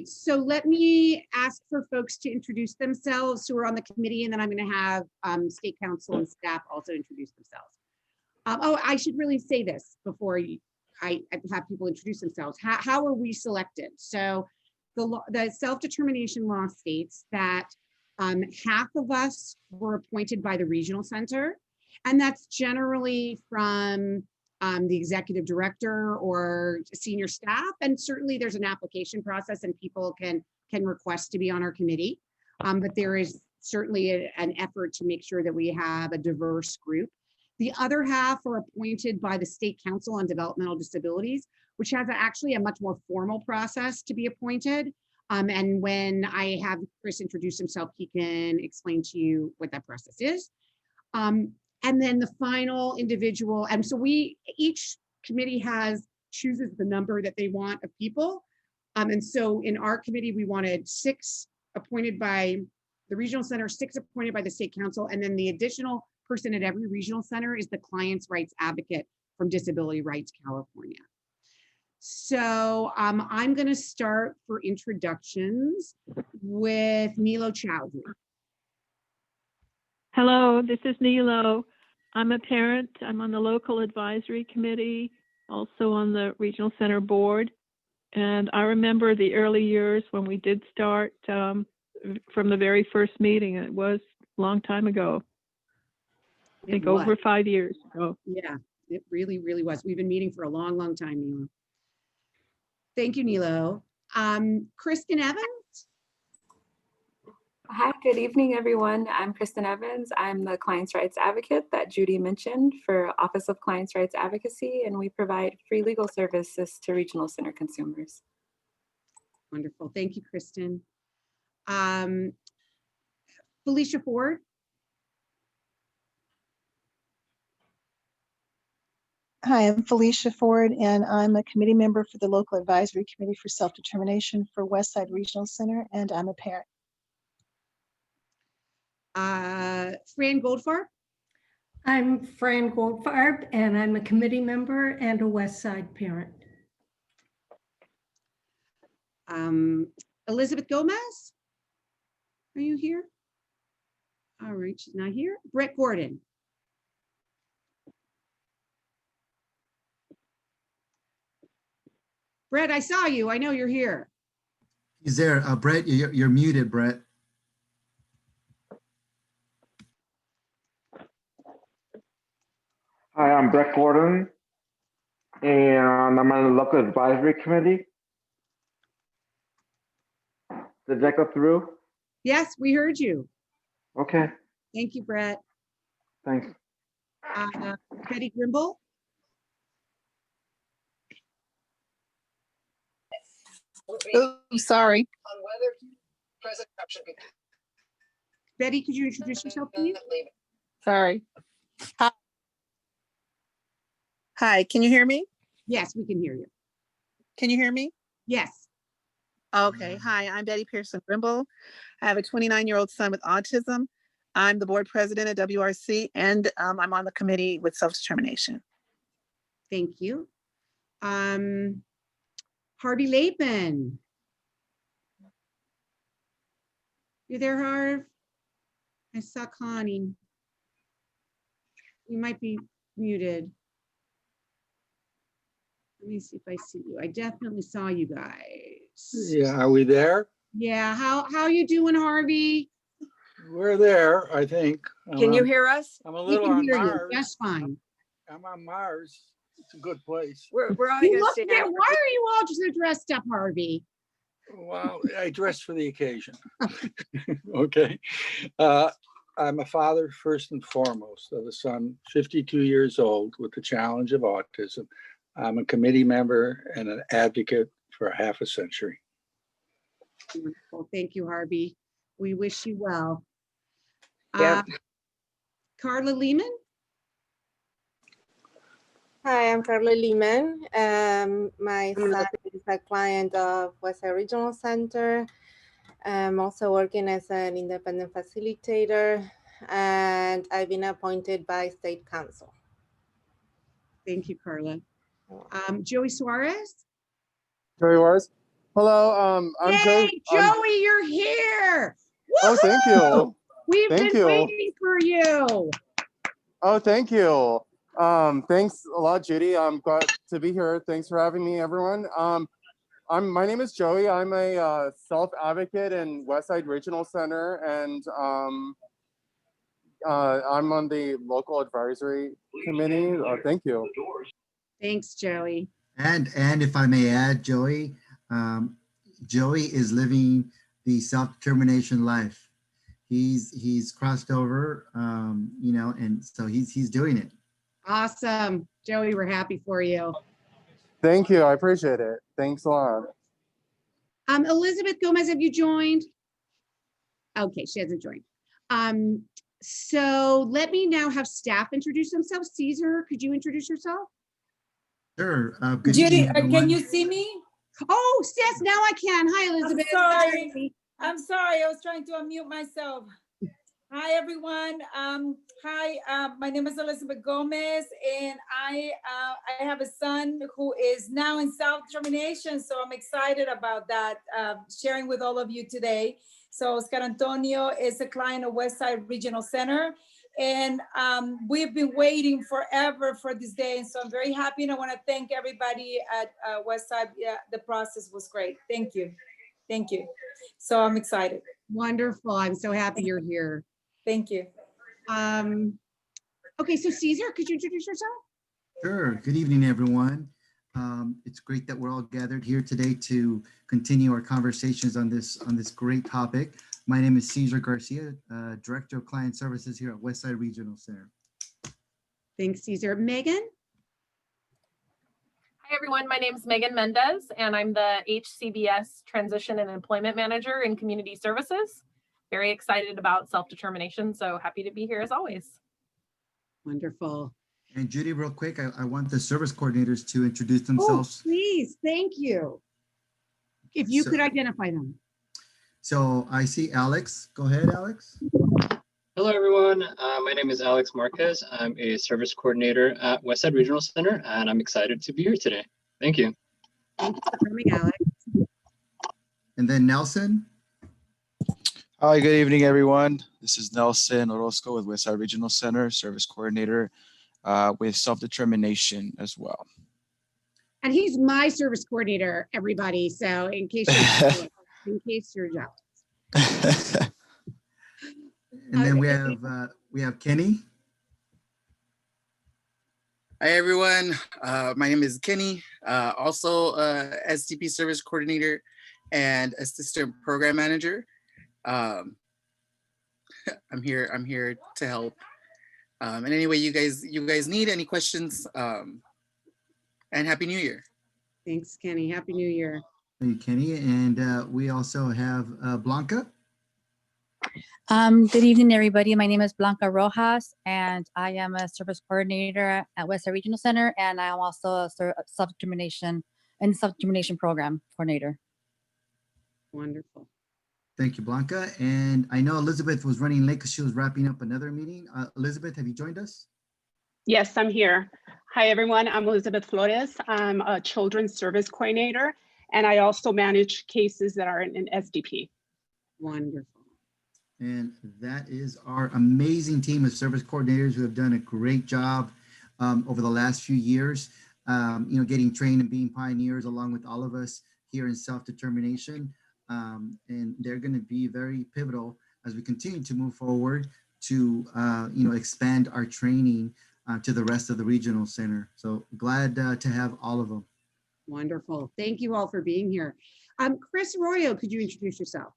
So let me ask for folks to introduce themselves who are on the committee, and then I'm going to have state council and staff also introduce themselves. Oh, I should really say this before I have people introduce themselves. How are we selected? So the self-determination law states that half of us were appointed by the regional center, and that's generally from the executive director or senior staff, and certainly there's an application process and people can request to be on our committee, but there is certainly an effort to make sure that we have a diverse group. The other half are appointed by the State Council on Developmental Disabilities, which has actually a much more formal process to be appointed. And when I have Chris introduce himself, he can explain to you what that process is. And then the final individual, and so each committee chooses the number that they want of people. And so in our committee, we wanted 6 appointed by the regional center, 6 appointed by the State Council, and then the additional person at every regional center is the client's rights advocate from Disability Rights California. So I'm going to start for introductions with Nilo Chowdhury. Hello, this is Nilo. I'm a parent. I'm on the local advisory committee, also on the regional center board. And I remember the early years when we did start from the very first meeting. It was a long time ago. I think over 5 years ago. Yeah, it really, really was. We've been meeting for a long, long time, Nilo. Thank you, Nilo. Kristen Evans. Hi, good evening, everyone. I'm Kristen Evans. I'm the Client's Rights Advocate that Judy mentioned for Office of Client's Rights Advocacy, and we provide free legal services to regional center consumers. Wonderful. Thank you, Kristen. Felicia Ford. Hi, I'm Felicia Ford, and I'm a committee member for the local advisory committee for self-determination for Westside Regional Center, and I'm a parent. Fran Goldfarb. I'm Fran Goldfarb, and I'm a committee member and a Westside parent. Elizabeth Gomez, are you here? All right, she's not here. Brett Gordon. Brett, I saw you. I know you're here. He's there. Brett, you're muted, Brett. Hi, I'm Brett Gordon, and I'm on the local advisory committee. Did that go through? Yes, we heard you. Okay. Thank you, Brett. Thanks. Betty Grimble. Oh, sorry. Betty, could you introduce yourself, please? Sorry. Hi, can you hear me? Yes, we can hear you. Can you hear me? Yes. Okay. Hi, I'm Betty Pearson Grimble. I have a 29-year-old son with autism. I'm the board president at WRC, and I'm on the committee with self-determination. Thank you. Harvey Lapen. You there, Harv? I saw Connie. You might be muted. Let me see if I see you. I definitely saw you guys. Yeah, are we there? Yeah, how you doing, Harvey? We're there, I think. Can you hear us? I'm a We little can on hear you. Mars. That's fine. I'm on Mars. It's a good place. We're all You gonna look stand. why are you all just dressed up, Harvey? Well, I dress for the occasion. Okay. I'm a father first and foremost of a son 52 years old with the challenge of autism. I'm a committee member and an advocate for half a century. Wonderful. Thank you, Harvey. We wish you well. Yeah. Carla Lehman. Hi, I'm Carla Lehman. My son is a client of Westside Regional Center. I'm also working as an independent facilitator, and I've been appointed by State Council. Thank you, Carla. Joey Suarez. Joey Suarez. Hello, I'm Hey, Joe. Joey, you're here. Oh, thank you. Woohoo! We've Thank been you. waiting for you. Oh, thank you. Thanks a lot, Judy. I'm glad to be here. Thanks for having me, everyone. My name is Joey. I'm a self-advocate in Westside Regional Center, and I'm on the local advisory committee. Thank you. Thanks, Joey. And if I may add, Joey, Joey is living the self-determination life. He's crossed over, you know, and so he's doing it. Awesome. Joey, we're happy for you. Thank you. I appreciate it. Thanks a lot. Elizabeth Gomez, have you joined? Okay, she hasn't joined. So let me now have staff introduce themselves. Caesar, could you introduce yourself? Sure. Good Judy, evening, everyone. can you see me? Oh, yes, now I can. Hi, Elizabeth. I'm sorry. I was trying to unmute myself. Hi, everyone. My name is Elizabeth Gomez, and I have a son who is now in self-determination, so I'm excited about that, sharing with all of you today. So Oscar Antonio is a client of Westside Regional Center, and we've been waiting forever for this day, and so I'm very happy, and I want to thank everybody at Westside. Yeah, the process was great. Thank you. Thank you. So I'm excited. Wonderful. I'm so happy you're here. Thank you. Okay, so Caesar, could you introduce yourself? Sure. Good evening, everyone. It's great that we're all gathered here today to continue our conversations on this great topic. My name is Cesar Garcia, Director of Client Services here at Westside Regional Center. Thanks, Caesar. Megan? Hi, everyone. My name is Megan Mendez, and I'm the HCBS Transition and Employment Manager in Community Services. Very excited about self-determination, so happy to be here as always. Wonderful. And Judy, real quick, I want the service coordinators to introduce themselves. Oh, please. Thank you. If you could identify them. So I see Alex. Go ahead, Alex. Hello, everyone. My name is Alex Marquez. I'm a service coordinator at Westside Regional Center, and I'm excited to be here today. Thank you. Thanks for coming, Alex. And then Nelson. Hi, good evening, everyone. This is Nelson Orozco with Westside Regional Center, service coordinator with self-determination as well. And he's my service coordinator, everybody. So in case you're jealous. And then we have Kenny. Hi, everyone. My name is Kenny, also SDP service coordinator and assistant program manager. I'm here to help. And anyway, you guys need any questions, and Happy New Year. Thanks, Kenny. Happy New Year. Thank you, Kenny. And we also have Blanca. Good evening, everybody. My name is Blanca Rojas, and I am a service coordinator at Westside Regional Center, and I am also a self-determination program coordinator. Wonderful. Thank you, Blanca. And I know Elizabeth was running late because she was wrapping up another meeting. Elizabeth, have you joined us? Yes, I'm here. Hi, everyone. I'm Elizabeth Flores. I'm a children's service coordinator, and I also manage cases that are in SDP. Wonderful. And that is our amazing team of service coordinators who have done a great job over the last few years, getting trained and being pioneers along with all of us here in self-determination. And they're going to be very pivotal as we continue to move forward to, expand our training to the rest of the regional center. So glad to have all of them. Wonderful. Thank you all for being here. Chris Arroyo, could you introduce yourself?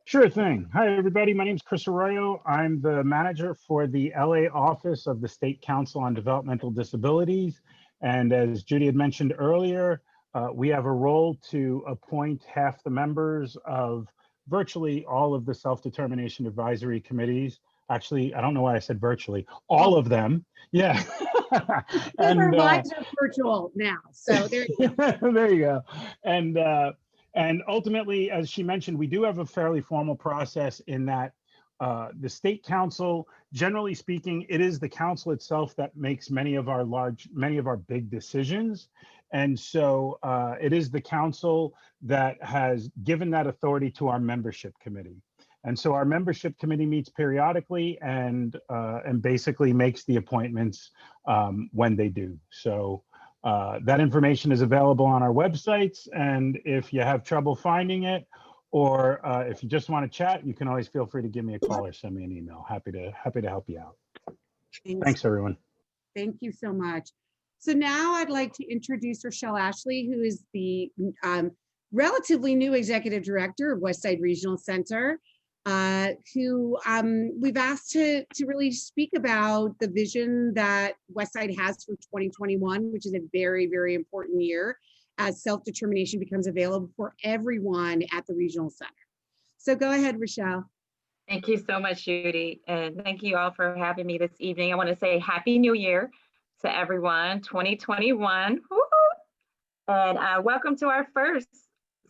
Sure thing. Hi, everybody. My name is Chris Arroyo. I'm the manager for the LA office of the State Council on Developmental Disabilities. And as Judy had mentioned earlier, we have a role to appoint half the members of virtually all of the self-determination advisory committees. Actually, I don't know why I said virtually, all of them. Yeah. And our lives are virtual now. So there you go. There you go. And ultimately, as she mentioned, we do have a fairly formal process in that the state council, generally speaking, it is the council itself that makes many of our big decisions. And so it is the council that has given that authority to our membership committee. And so our membership committee meets periodically and basically makes the appointments when they do. So that information is available on our websites. And if you have trouble finding it, or if you just want to chat, you can always feel free to give me a call or send me an email. Happy to help you out. Thanks, everyone. Thank you so much. So now I'd like to introduce Rachelle Ashley, who is the relatively new executive director of Westside Regional Center, who we've asked to really speak about the vision that Westside has for 2021, which is a very, very important year as self-determination becomes available for everyone at the regional center. So go ahead, Rachelle. Thank you so much, Judy. And thank you all for having me this evening. I want to say Happy New Year to everyone, 2021. And welcome to our first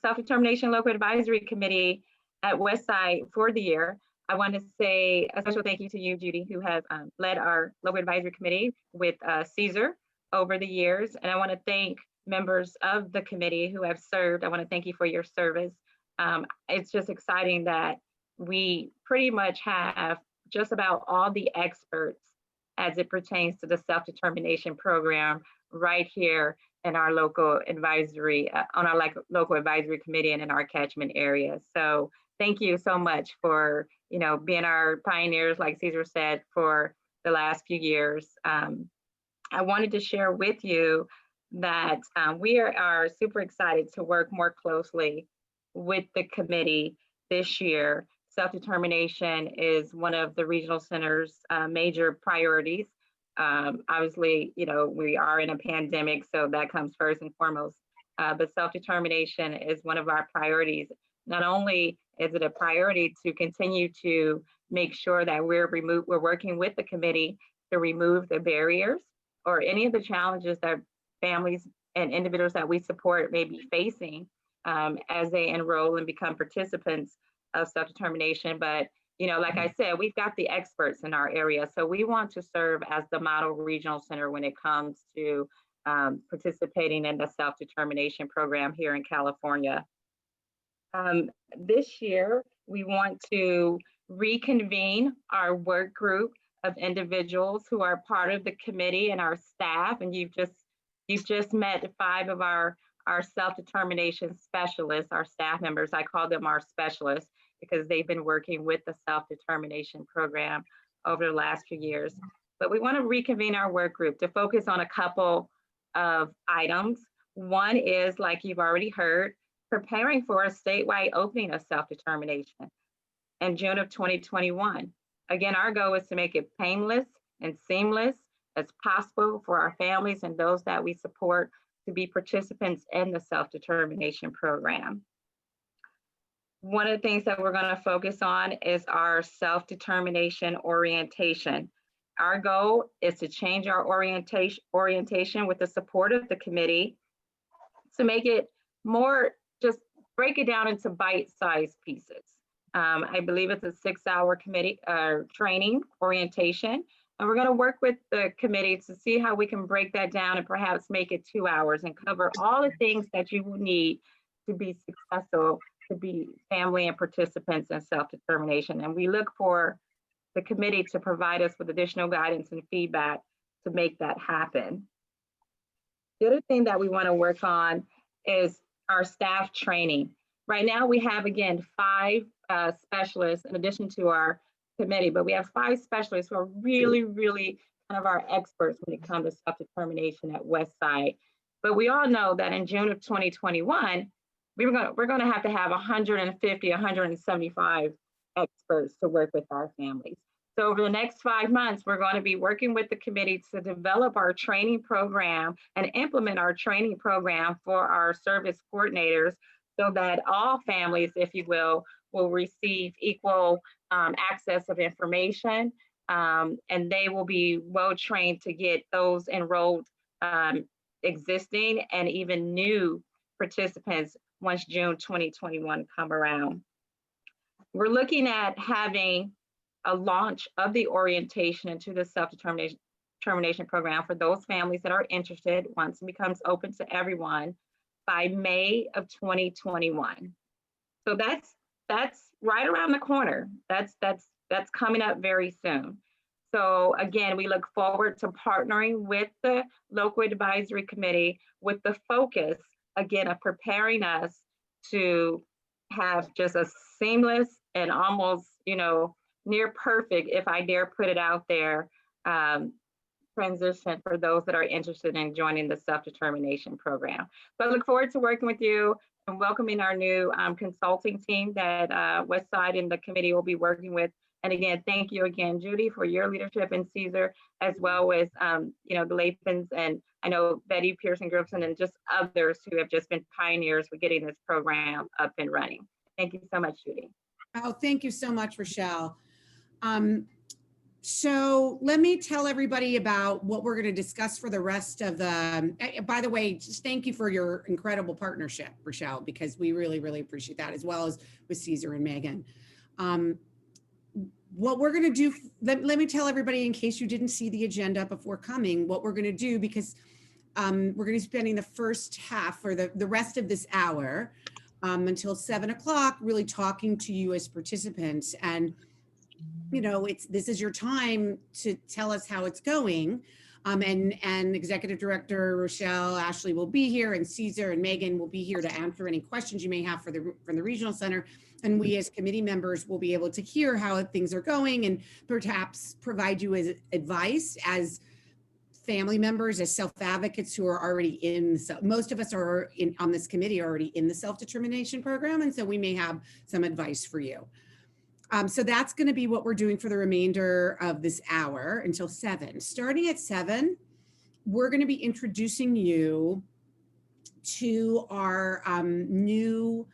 Self-Determination Local Advisory Committee at Westside for the year. I want to say a special thank you to you, Judy, who has led our Local Advisory Committee with Caesar over the years. And I want to thank members of the committee who have served. I want to thank you for your service. It's just exciting that we pretty much have just about all the experts as it pertains to the self-determination program right here in our local advisory, on our local advisory committee and in our catchment area. So thank you so much for, being our pioneers, like Caesar said, for the last few years. I wanted to share with you that we are super excited to work more closely with the committee this year. Self-determination is one of the regional center's major priorities. Obviously, we are in a pandemic, so that comes first and foremost. But self-determination is one of our priorities. Not only is it a priority to continue to make sure that we're working with the committee to remove the barriers or any of the challenges that families and individuals that we support may be facing as they enroll and become participants of self-determination. But, like I said, we've got the experts in our area. So we want to serve as the model regional center when it comes to participating in the self-determination program here in California. This year, we want to reconvene our work group of individuals who are part of the committee and our staff. And you've just met 5 of our self-determination specialists, our staff members. I call them our specialists because they've been working with the self-determination program over the last few years. But we want to reconvene our work group to focus on a couple of items. One is, like you've already heard, preparing for a statewide opening of self-determination in June of 2021. Again, our goal is to make it painless and seamless as possible for our families and those that we support to be participants in the self-determination program. One of the things that we're going to focus on is our self-determination orientation. Our goal is to change our orientation with the support of the committee to make it more, just break it down into bite-sized pieces. I believe it's a 6-hour committee training orientation. And we're going to work with the committee to see how we can break that down and perhaps make it 2 hours and cover all the things that you will need to be successful, to be family and participants in self-determination. And we look for the committee to provide us with additional guidance and feedback to make that happen. The other thing that we want to work on is our staff training. Right now we have, again, 5 specialists in addition to our committee, but we have 5 specialists who are really, really kind of our experts when it comes to self-determination at Westside. But we all know that in June of 2021, we're going to have 150, 175 experts to work with our families. So over the next 5 months, we're going to be working with the committee to develop our training program and implement our training program for our service coordinators so that all families, if you will receive equal access of information, and they will be well trained to get those enrolled existing and even new participants once June 2021 come around. We're looking at having a launch of the orientation into the self-determination self-determination program for those families that are interested once it becomes open to everyone by May of 2021. So that's right around the corner. That's coming up very soon. So again, we look forward to partnering with the local advisory committee with the focus, again, of preparing us to have just a seamless and almost, near perfect, if I dare put it out there, transition for those that are interested in joining the self-determination program. So I look forward to working with you and welcoming our new consulting team that Westside and the committee will be working with. And again, thank you again, Judy, for your leadership, and Caesar, as well as the Lathans, and I know Betty Pearson-Gibson, and just others who have just been pioneers for getting this program up and running. Thank you so much, Judy. Oh, thank you so much, Rachelle. So let me tell everybody about what we're going to discuss for the rest of the, by the way, just thank you for your incredible partnership, Rachelle, because we really, really appreciate that, as well as with Caesar and Megan. What we're going to do, let me tell everybody, in case you didn't see the agenda before coming, what we're going to do, because we're going to be spending the first half or the rest of this hour until 7 o'clock, really talking to you as participants. And this is your time to tell us how it's going. And Executive Director Rachelle Ashley will be here, and Caesar and Megan will be here to answer any questions you may have from the Regional Center. And we as committee members will be able to hear how things are going and perhaps provide you as advice as family members, as self-advocates who are already most of us are on this committee already in the self-determination program. And so we may have some advice for you. So that's going to be what we're doing for the remainder of this hour until 7. Starting at 7, we're going to be introducing you to our new,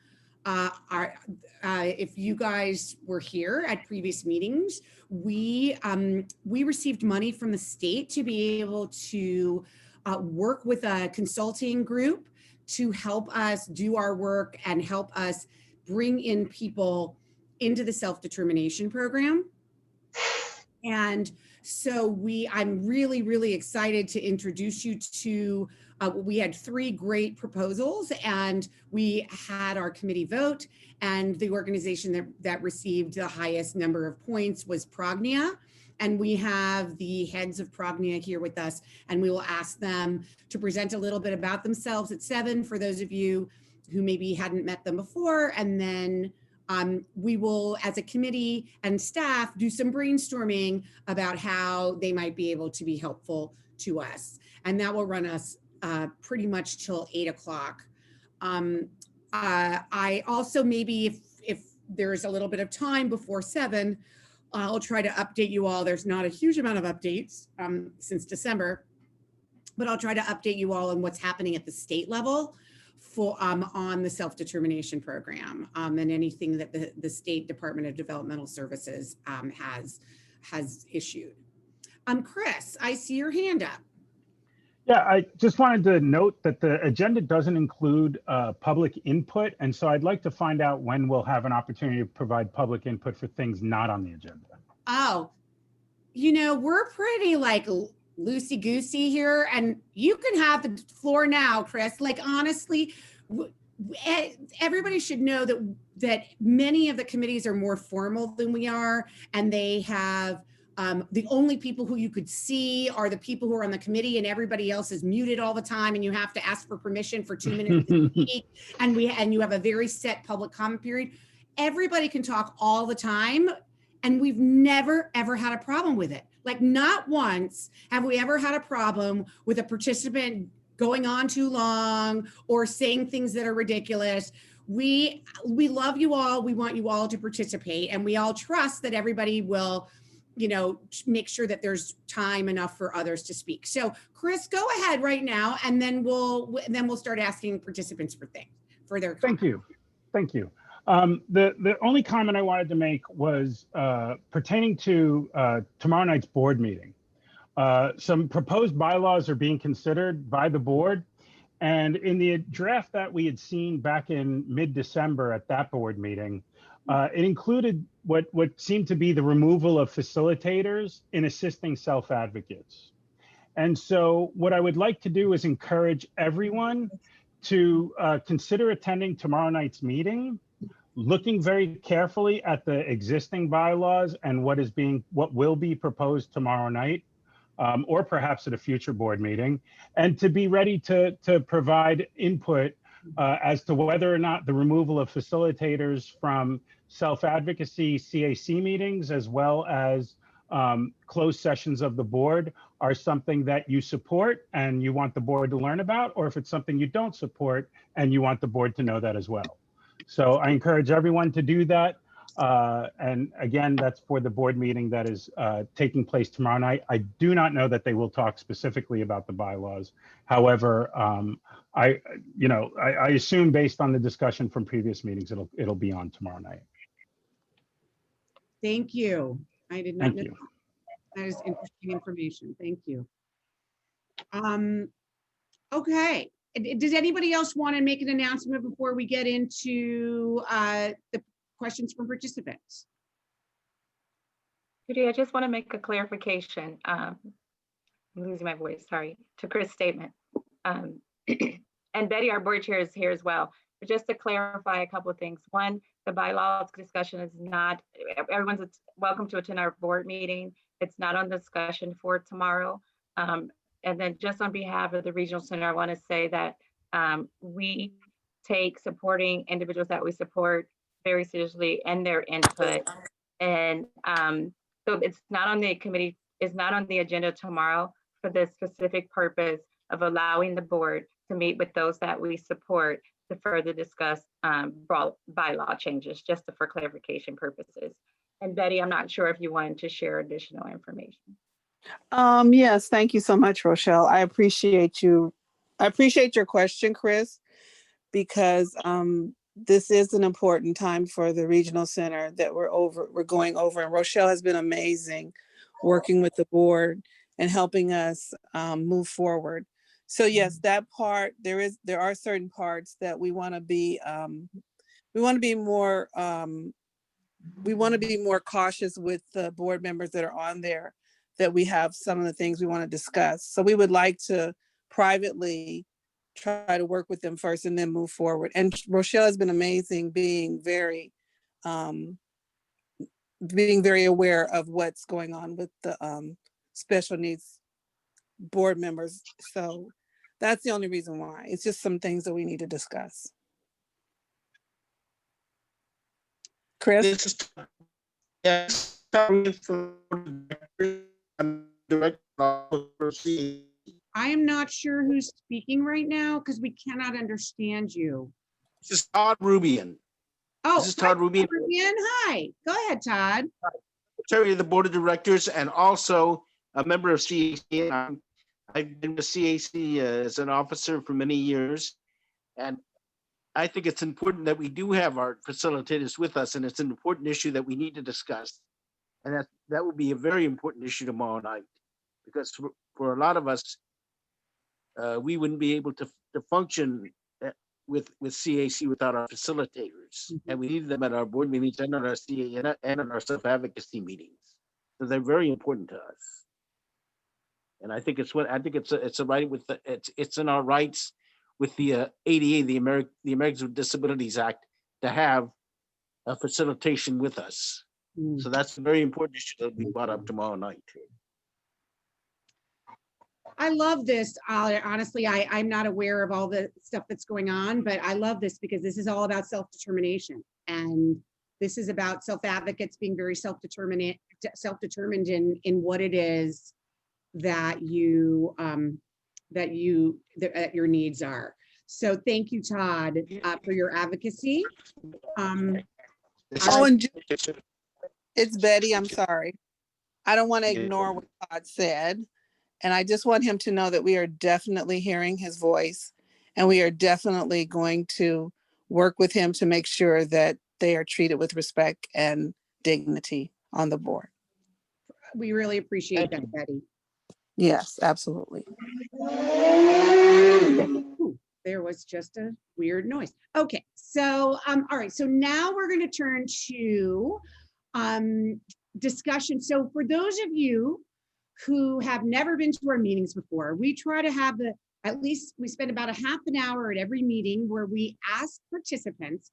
if you guys were here at previous meetings, we received money from the state to be able to work with a consulting group to help us do our work and help us bring in people into the self-determination program. And so I'm really, really excited to introduce you to, we had 3 great proposals, and we had our committee vote, and the organization that received the highest number of points was Prognia. And we have the heads of Prognia here with us, and we will ask them to present a little bit about themselves at 7 for those of you who maybe hadn't met them before. And then we will, as a committee and staff, do some brainstorming about how they might be able to be helpful to us. And that will run us pretty much till 8 o'clock. I also, maybe if there's a little bit of time before 7, I'll try to update you all. There's not a huge amount of updates since December, but I'll try to update you all on what's happening at the state level for on the self-determination program and anything that the State Department of Developmental Services has issued. Chris, I see your hand up. Yeah, I just wanted to note that the agenda doesn't include public input. And so I'd like to find out when we'll have an opportunity to provide public input for things not on the agenda. Oh, we're pretty loosey-goosey here, and you can have the floor now, Chris. Honestly, everybody should know that many of the committees are more formal than we are, and they have the only people who you could see are the people who are on the committee, and everybody else is muted all the time, and you have to ask for permission for 2 minutes to speak, and you have a very set public comment period. Everybody can talk all the time, and we've never ever had a problem with it. Not once have we ever had a problem with a participant going on too long or saying things that are ridiculous. We love you all. We want you all to participate, and we all trust that everybody will, make sure that there's time enough for others to speak. So Chris, go ahead right now, and then we'll start asking participants for their comments. Thank you. The only comment I wanted to make was pertaining to tomorrow night's board meeting. Some proposed bylaws are being considered by the board. And in the draft that we had seen back in mid-December at that board meeting, it included what seemed to be the removal of facilitators in assisting self-advocates. And so what I would like to do is encourage everyone to consider attending tomorrow night's meeting, looking very carefully at the existing bylaws and what will be proposed tomorrow night, or perhaps at a future board meeting, and to be ready to provide input as to whether or not the removal of facilitators from self-advocacy CAC meetings, as well as closed sessions of the board, are something that you support and you want the board to learn about, or if it's something you don't support and you want the board to know that as well. So I encourage everyone to do that. And again, that's for the board meeting that is taking place tomorrow night. I do not know that they will talk specifically about the bylaws. However, I assume based on the discussion from previous meetings, it'll be on tomorrow night. Thank you. I did not Thank know. you. That is interesting information. Thank you. Okay. Does anybody else want to make an announcement before we get into the questions from participants? Judy, I just want to make a clarification. I'm losing my voice, sorry, to Chris' statement. And Betty, our board chair, is here as well. But just to clarify a couple of things. One, the bylaws discussion is not, everyone's welcome to attend our board meeting. It's not on discussion for tomorrow. And then just on behalf of the Regional Center, I want to say that we take supporting individuals that we support very seriously and their input. And so it's not on the committee, it's not on the agenda tomorrow for the specific purpose of allowing the board to meet with those that we support to further discuss bylaw changes, just for clarification purposes. And Betty, I'm not sure if you wanted to share additional information. Yes, thank you so much, Rochelle. I appreciate you. I appreciate your question, Chris, because this is an important time for the Regional Center that we're going over. And Rochelle has been amazing working with the board and helping us move forward. So yes, that part, there are certain parts that we want to be more cautious with the board members that are on there, that we have some of the things we want to discuss. So we would like to privately try to work with them first and then move forward. And Rochelle has been amazing, being very aware of what's going on with the special needs board members. So that's the only reason why. It's just some things that we need to discuss. Chris? This is, yes, I am not sure who's speaking right now because we cannot understand you. This is Todd Rubian. Oh, this is Todd Rubian. Hi, go ahead, Todd. Chair of the Board of Directors and also a member of CAC. I've been with CAC as an officer for many years, and I think it's important that we do have our facilitators with us, and it's an important issue that we need to discuss. And that will be a very important issue tomorrow night, because for a lot of us, we wouldn't be able to function with CAC without our facilitators, and we need them at our board meetings and at our CA and at our self-advocacy meetings. So they're very important to us. And I think it's a right with it's in our rights with the ADA, the Americans with Disabilities Act, to have a facilitation with us. So that's a very important issue that will be brought up tomorrow night. I love this. Honestly, I'm not aware of all the stuff that's going on, but I love this because this is all about self-determination. And this is about self-advocates being very self-determined in what it is that your needs are. So thank you, Todd, for your advocacy. And it's Betty, I'm sorry. I don't want to ignore what Todd said. And I just want him to know that we are definitely hearing his voice, and we are definitely going to work with him to make sure that they are treated with respect and dignity on the board. We really appreciate that, Betty. Yes, absolutely. Ooh, there was just a weird noise. Okay, so all right, so now we're going to turn to discussion. So for those of you who have never been to our meetings before. We try to have at least we spend about a half an hour at every meeting where we ask participants,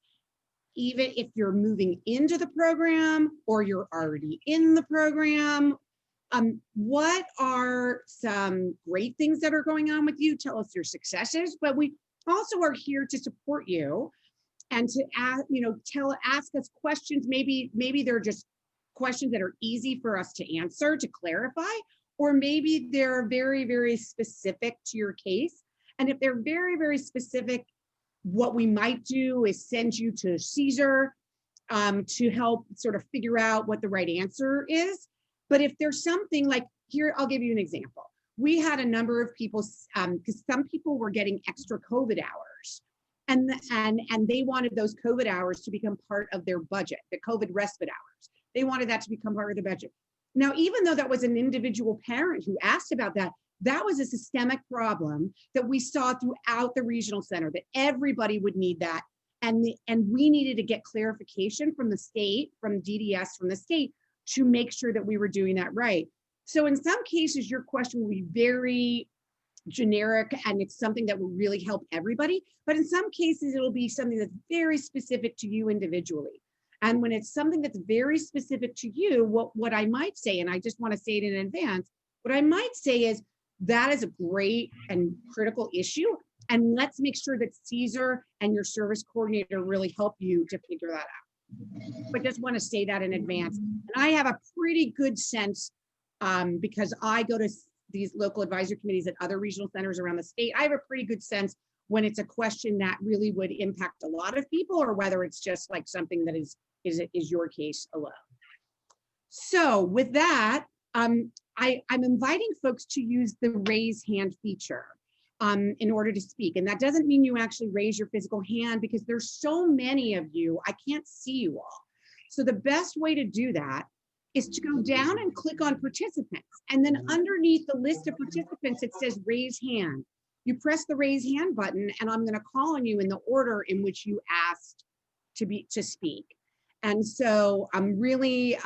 even if you're moving into the program or you're already in the program, what are some great things that are going on with you? Tell us your successes, but we also are here to support you and to ask, ask us questions. Maybe they're just questions that are easy for us to answer, to clarify, or maybe they're very, very specific to your case. And if they're very, very specific, what we might do is send you to Caesar to help sort of figure out what the right answer is. But if there's something like here, I'll give you an example. We had a number of people, because some people were getting extra COVID hours, and they wanted those COVID hours to become part of their budget, the COVID respite hours. They wanted that to become part of the budget. Now, even though that was an individual parent who asked about that, that was a systemic problem that we saw throughout the regional center, that everybody would need that. And we needed to get clarification from the state, from DDS, from the state, to make sure that we were doing that right. So in some cases, your question will be very generic and it's something that will really help everybody. But in some cases, it'll be something that's very specific to you individually. And when it's something that's very specific to you, what I might say, and I just want to say it in advance, what I might say is that is a great and critical issue. And let's make sure that Caesar and your service coordinator really help you to figure that out. But just want to say that in advance. And I have a pretty good sense because I go to these local advisory committees at other regional centers around the state. I have a pretty good sense when it's a question that really would impact a lot of people, or whether it's just like something that is your case alone. So with that, I'm inviting folks to use the raise hand feature in order to speak. And that doesn't mean you actually raise your physical hand, because there's so many of you, I can't see you all. So the best way to do that is to go down and click on participants. And then underneath the list of participants, it says raise hand. You press the raise hand button, and I'm going to call on you in the order in which you asked to speak. And so I'm really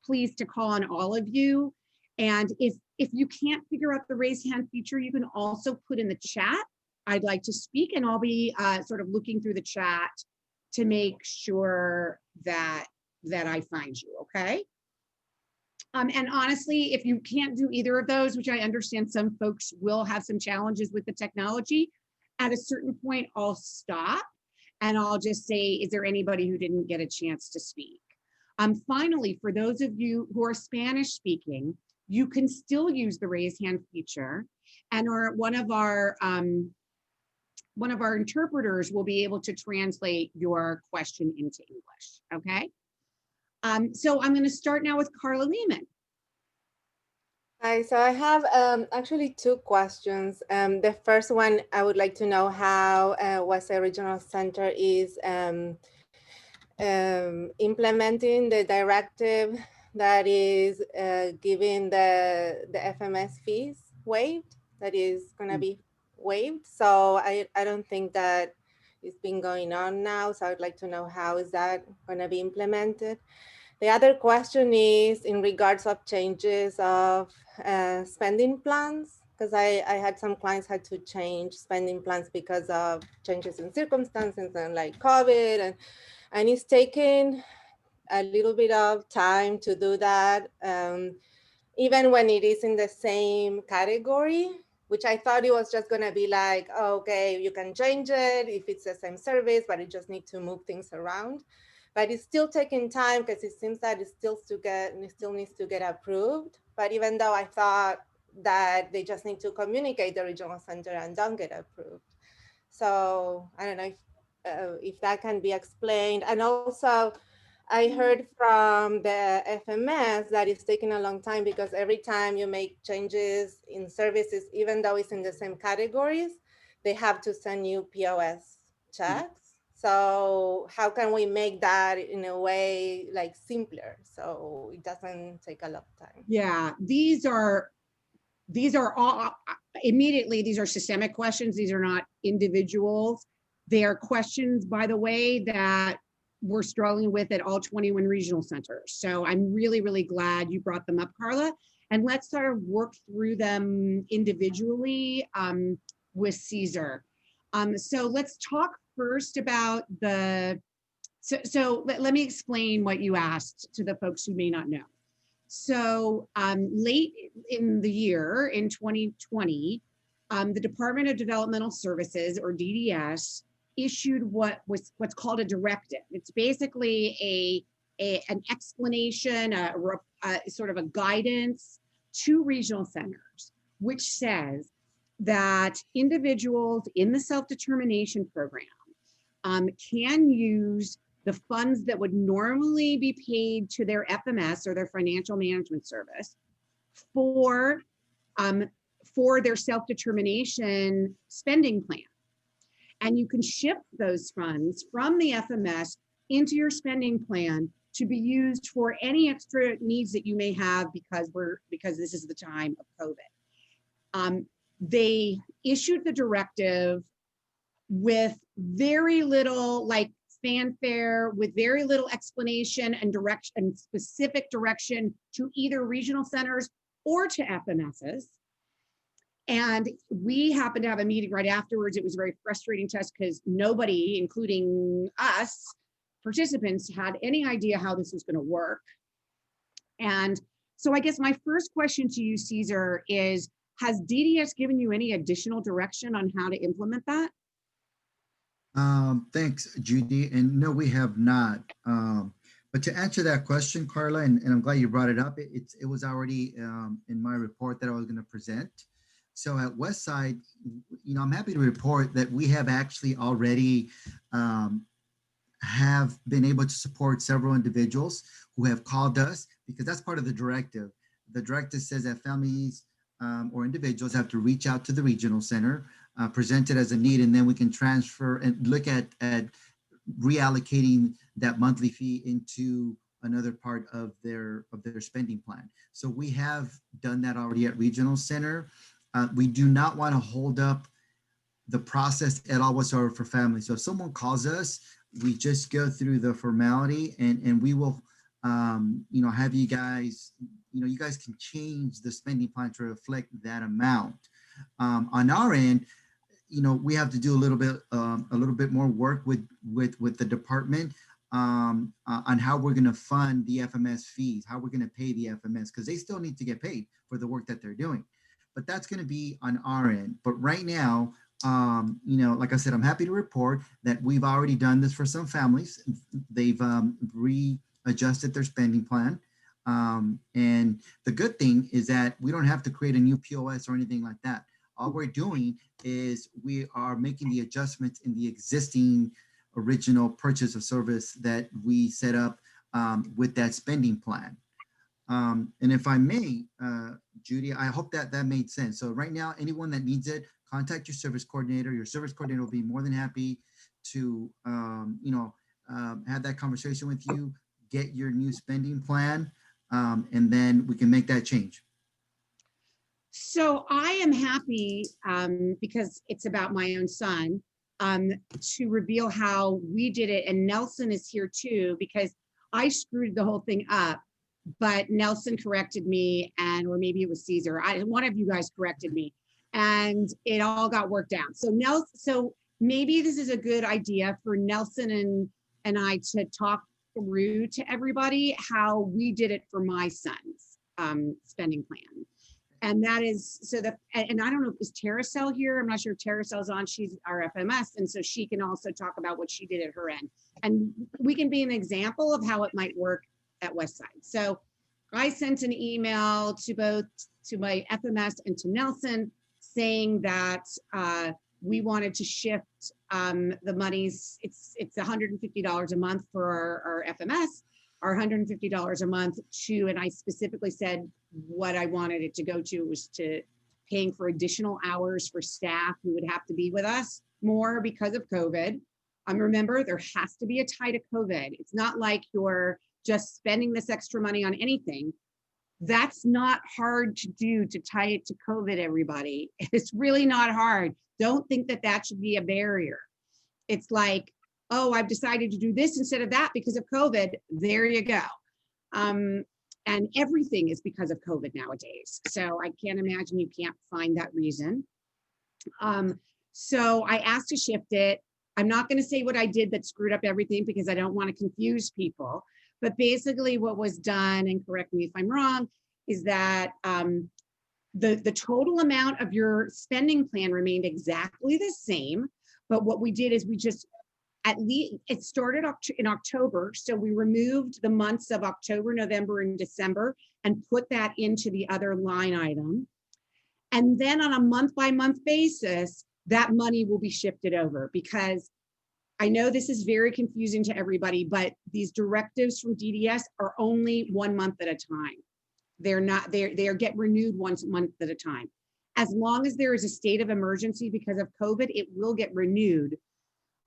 pleased to call on all of you. And if you can't figure out the raise hand feature, you can also put in the chat, I'd like to speak, and I'll be sort of looking through the chat to make sure that I find you, okay? And honestly, if you can't do either of those, which I understand some folks will have some challenges with the technology, at a certain point, I'll stop and I'll just say, is there anybody who didn't get a chance to speak? Finally, for those of you who are Spanish speaking, you can still use the raise hand feature, and one of our interpreters will be able to translate your question into English, okay? So I'm going to start now with Carla Lehman. Hi, so I have actually two questions. The first one, I would like to know how Westside Regional Center is implementing the directive that is giving the FMS fees waived, that is going to be waived. So I don't think that it's been going on now. So I'd like to know how is that going to be implemented. The other question is in regards of changes of spending plans, because I had some clients had to change spending plans because of changes in circumstances and like COVID, and it's taken a little bit of time to do that, even when it is in the same category, which I thought it was just going to be like, oh, okay, you can change it if it's the same service, but you just need to move things around. But it's still taking time because it seems that it still needs to get approved. But even though I thought that they just need to communicate the regional center and don't get approved. So I don't know if that can be explained. And also I heard from the FMS that it's taking a long time because every time you make changes in services, even though it's in the same categories, they have to send you POS checks. So how can we make that in a way like simpler so it doesn't take a lot of time? Yeah, these are all immediately, these are systemic questions. These are not individuals. They are questions, by the way, that we're struggling with at all 21 regional centers. So I'm really, really glad you brought them up, Carla. And let's sort of work through them individually with Caesar. So let's talk first about let me explain what you asked to the folks who may not know. So late in the year, in 2020, the Department of Developmental Services, or DDS, issued what's called a directive. It's basically an explanation, sort of a guidance to regional centers, which says that individuals in the self-determination program can use the funds that would normally be paid to their FMS, or their financial management service, for their self-determination spending plan. And you can shift those funds from the FMS into your spending plan to be used for any extra needs that you may have because this is the time of COVID. They issued the directive with very little fanfare, with very little explanation and direction, specific direction to either regional centers or to FMSs. And we happened to have a meeting right afterwards. It was very frustrating to us because nobody, including us, participants, had any idea how this was going to work. And so I guess my first question to you, Caesar, is, has DDS given you any additional direction on how to implement that? Thanks, Judy. And no, we have not. But to answer that question, Carla, and I'm glad you brought it up, it was already in my report that I was going to present. So at Westside, I'm happy to report that we have actually already have been able to support several individuals who have called us, because that's part of the directive. The directive says that families or individuals have to reach out to the regional center, present it as a need, and then we can transfer and look at reallocating that monthly fee into another part of their spending plan. So we have done that already at regional center. We do not want to hold up the process at all whatsoever for families. So if someone calls us, we just go through the formality, and we will have you guys, you guys can change the spending plan to reflect that amount. On our end, we have to do a little bit more work with the department on how we're going to fund the FMS fees, how we're going to pay the FMS, because they still need to get paid for the work that they're doing. But that's going to be on our end. But right now, like I said, I'm happy to report that we've already done this for some families. They've readjusted their spending plan. And the good thing is that we don't have to create a new POS or anything like that. All we're doing is we are making the adjustments in the existing original purchase of service that we set up with that spending plan. And if I may, Judy, I hope that made sense. So right now, anyone that needs it, contact your service coordinator. Your service coordinator will be more than happy to, have that conversation with you, get your new spending plan, and then we can make that change. So I am happy, because it's about my own son, to reveal how we did it. And Nelson is here too, because I screwed the whole thing up, but Nelson corrected me, or maybe it was Caesar. One of you guys corrected me, and it all got worked out. So maybe this is a good idea for Nelson and I to talk through to everybody how we did it for my son's spending plan. And that is and I don't know, is Teracel here? I'm not sure if Teracel's on. She's our FMS. And so she can also talk about what she did at her end. And we can be an example of how it might work at Westside. So I sent an email to my FMS and to Nelson saying that we wanted to shift the monies. It's $150 a month for our FMS, our $150 a month to, and I specifically said what I wanted it to go to was to paying for additional hours for staff who would have to be with us more because of COVID. Remember, there has to be a tie to COVID. It's not like you're just spending this extra money on anything. That's not hard to do, to tie it to COVID, everybody. It's really not hard. Don't think that should be a barrier. It's like, oh, I've decided to do this instead of that because of COVID. There you go. And everything is because of COVID nowadays. So I can't imagine you can't find that reason. So I asked to shift it. I'm not going to say what I did that screwed up everything because I don't want to confuse people. But basically what was done, and correct me if I'm wrong, is that the total amount of your spending plan remained exactly the same. But what we did is we just, at least it started in October. So we removed the months of October, November, and December and put that into the other line item. And then on a month by month basis, that money will be shifted over, because I know this is very confusing to everybody, but these directives from DDS are only 1 month at a time. They're not, they get renewed once a month at a time. As long as there is a state of emergency because of COVID, it will get renewed.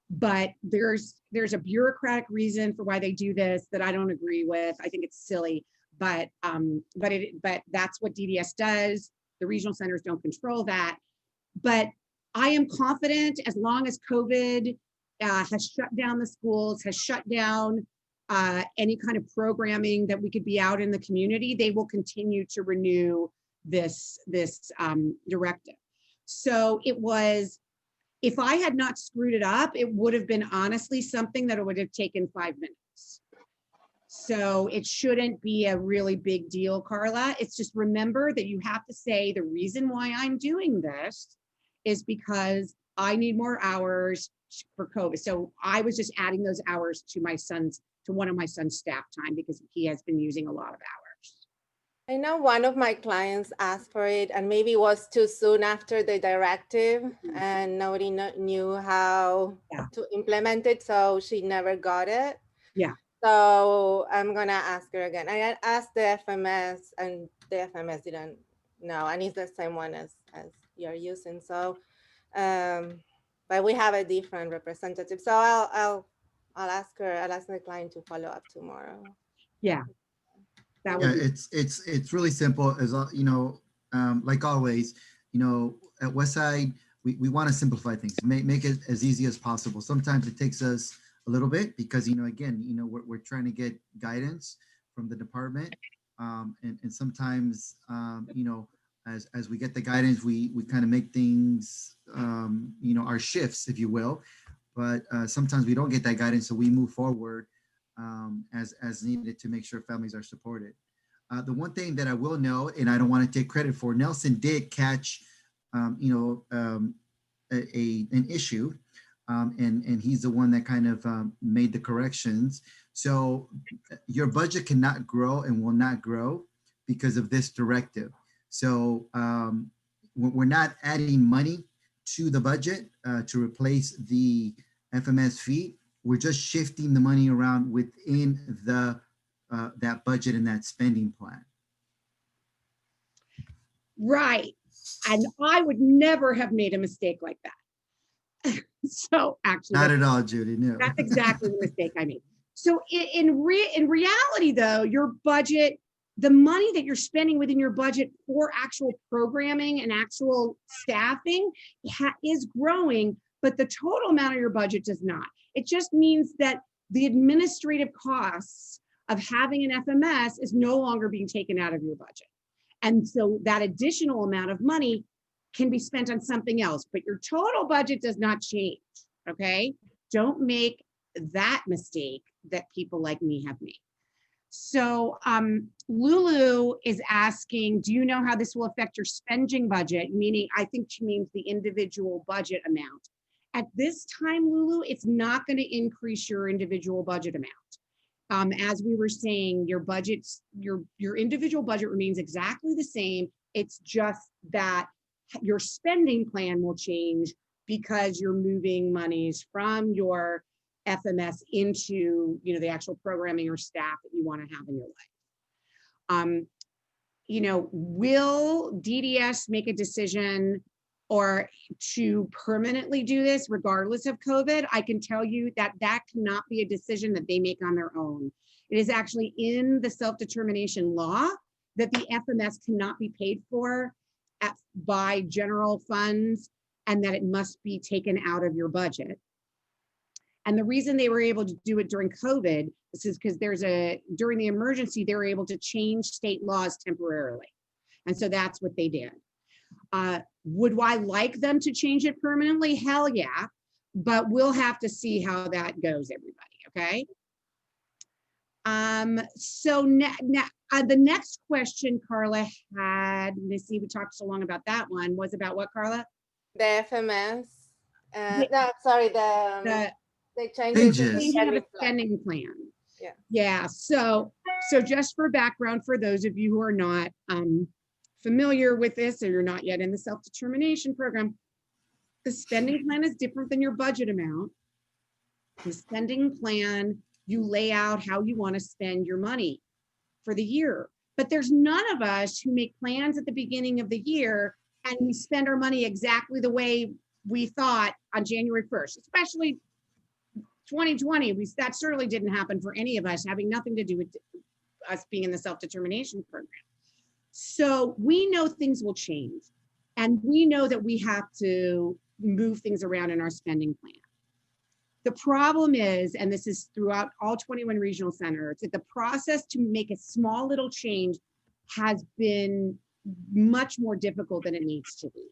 But there's a bureaucratic reason for why they do this that I don't agree with. I think it's silly, but that's what DDS does. The regional centers don't control that. But I am confident, as long as COVID has shut down the schools, has shut down any kind of programming that we could be out in the community, they will continue to renew this directive. So it was, if I had not screwed it up, it would have been honestly something that it would have taken 5 minutes. So it shouldn't be a really big deal, Carla. It's just, remember that you have to say the reason why I'm doing this is because I need more hours for COVID. So I was just adding those hours to one of my son's staff time because he has been using a lot of hours. I know one of my clients asked for it, and maybe it was too soon after the directive and nobody knew how to implement it, so she never got it. Yeah. So I'm gonna ask her again. I asked the FMS and the FMS didn't know, and it's the same one as you're using. So, but we have a different representative. So I'll ask her. I'll ask the client to follow up tomorrow. Yeah. Yeah, it's really simple. As you know, like always, you know, at Westside, we want to simplify things, make it as easy as possible. Sometimes it takes us a little bit because, you know, again, you know, we're trying to get guidance from the department, and sometimes, you know, as we get the guidance, we kind of make things, you know, our shifts, if you will. But sometimes we don't get that guidance, so we move forward as needed to make sure families are supported. The one thing that I will note, and I don't want to take credit for, Nelson did catch, you know, an issue, and he's the one that kind of made the corrections. So your budget cannot grow and will not grow because of this directive. So we're not adding money to the budget to replace the FMS fee. We're just shifting the money around within the that budget and that spending plan. Right. And I would never have made a mistake like that. So actually, not at all, Judy. No, that's exactly the mistake I made. So in reality, though, your budget, the money that you're spending within your budget for actual programming and actual staffing is growing, but the total amount of your budget does not. It just means that the administrative costs of having an FMS is no longer being taken out of your budget. And so that additional amount of money can be spent on something else, but your total budget does not change, okay? Don't make that mistake that people like me have made. So Lulu is asking, do you know how this will affect your spending budget? Meaning, I think she means the individual budget amount. At this time, Lulu, it's not going to increase your individual budget amount. As we were saying, your budgets, your individual budget remains exactly the same. It's just that your spending plan will change because you're moving monies from your FMS into, you know, the actual programming or staff that you want to have in your life. You know, will DDS make a decision or to permanently do this regardless of COVID? I can tell you that that cannot be a decision that they make on their own. It is actually in the self-determination law that the FMS cannot be paid for by general funds and that it must be taken out of your budget. And the reason they were able to do it during COVID is because during the emergency, they were able to change state laws temporarily. And so that's what they did. Would I like them to change it permanently? Hell yeah. But we'll have to see how that goes, everybody, okay? So the next question Carla had, Missy, we talked so long about that one, was about what, Carla? The FMS. No, sorry, the Changing changes. of the spending plan. Yeah. Yeah. So just for background, for those of you who are not familiar with this, or you're not yet in the self-determination program, the spending plan is different than your budget amount. The spending plan, you lay out how you want to spend your money for the year. But there's none of us who make plans at the beginning of the year and we spend our money exactly the way we thought on January 1st, especially 2020. That certainly didn't happen for any of us, having nothing to do with us being in the self-determination program. So we know things will change, and we know that we have to move things around in our spending plan. The problem is, and this is throughout all 21 regional centers, that the process to make a small little change has been much more difficult than it needs to be.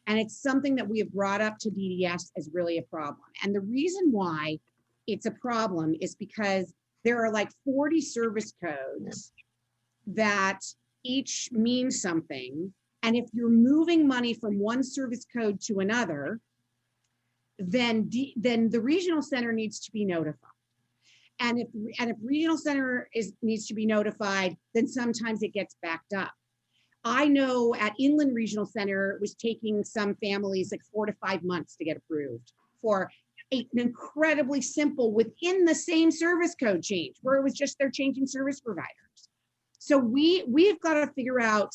And it's something that we have brought up to DDS as really a problem. And the reason why it's a problem is because there are like 40 service codes that each mean something. And if you're moving money from one service code to another, then the regional center needs to be notified. And if regional center needs to be notified, then sometimes it gets backed up. I know at Inland Regional Center, it was taking some families like 4 to 5 months to get approved for an incredibly simple within the same service code change, where it was just they're changing service providers. So we've got to figure out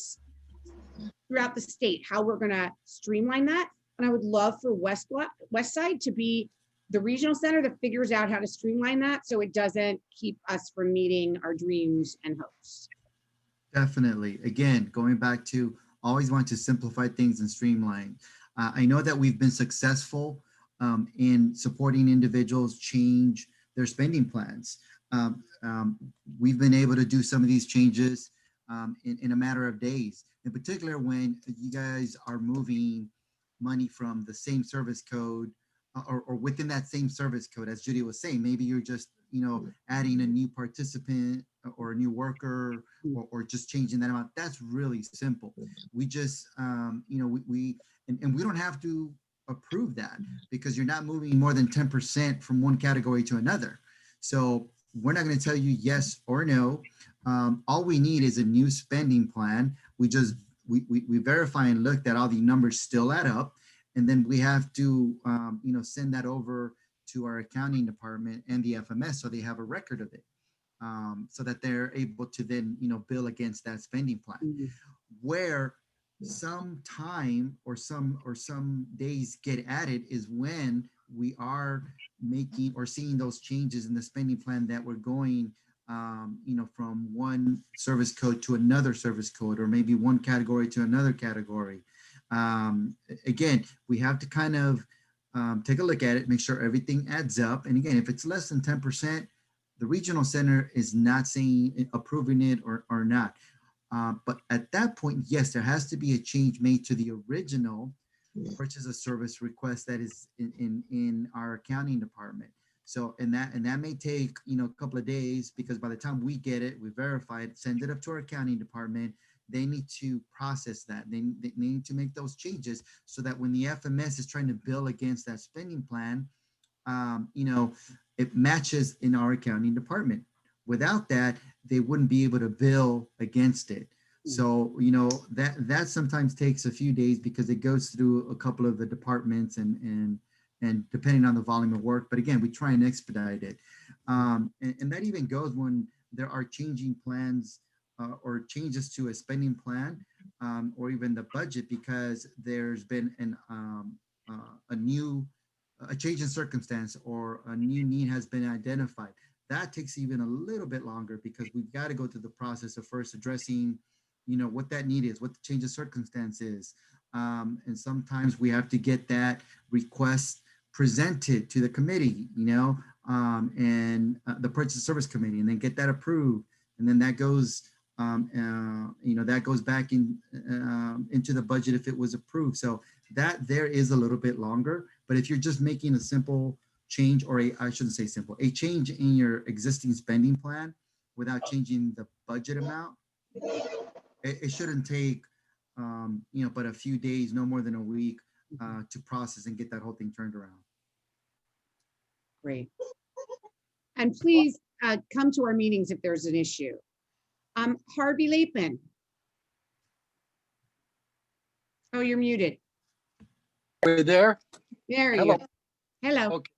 throughout the state how we're going to streamline that. And I would love for Westside to be the regional center that figures out how to streamline that so it doesn't keep us from meeting our dreams and hopes. Definitely. Again, going back to always want to simplify things and streamline. I know that we've been successful in supporting individuals change their spending plans. We've been able to do some of these changes in a matter of days, in particular when you guys are moving money from the same service code or within that same service code, as Judy was saying. Maybe you're just, adding a new participant or a new worker, or just changing that amount. That's really simple. We just, and we don't have to approve that because you're not moving more than 10% from one category to another. So we're not going to tell you yes or no. All we need is a new spending plan. We verify and look that all the numbers still add up. And then we have to, send that over to our accounting department and the FMS so they have a record of it, so that they're able to then, bill against that spending plan. Mm-hmm. Where some time or some days get added is when we are making or seeing those changes in the spending plan that we're going, from one service code to another service code, or maybe one category to another category. Again, we have to kind of take a look at it, make sure everything adds up. And again, if it's less than 10%, the regional center is not saying approving it or not. But at that point, yes, there has to be a change made to the original purchase of service request that is in our accounting department. So, and that may take, a couple of days, because by the time we get it, we verify it, send it up to our accounting department. They need to process that. They need to make those changes so that when the FMS is trying to bill against that spending plan, it matches in our accounting department. Without that, they wouldn't be able to bill against it. So, that sometimes takes a few days because it goes through a couple of the departments and depending on the volume of work. But again, we try and expedite it. And that even goes when there are changing plans or changes to a spending plan or even the budget, because there's been a change in circumstance or a new need has been identified. That takes even a little bit longer because we've got to go through the process of first addressing, what that need is, what the change of circumstance is. And sometimes we have to get that request presented to the committee, and the purchase service committee, and then get that approved. And then that goes, that goes back into the budget if it was approved. So that there is a little bit longer, but if you're just making a simple change, or I shouldn't say simple, a change in your existing spending plan without changing the budget amount, it shouldn't take, but a few days, no more than a week to process and get that whole thing turned around. Great. And please come to our meetings if there's an issue. Harvey Lapeman. Oh, you're muted. Are you there? There you Hello. go. Hello. Okay.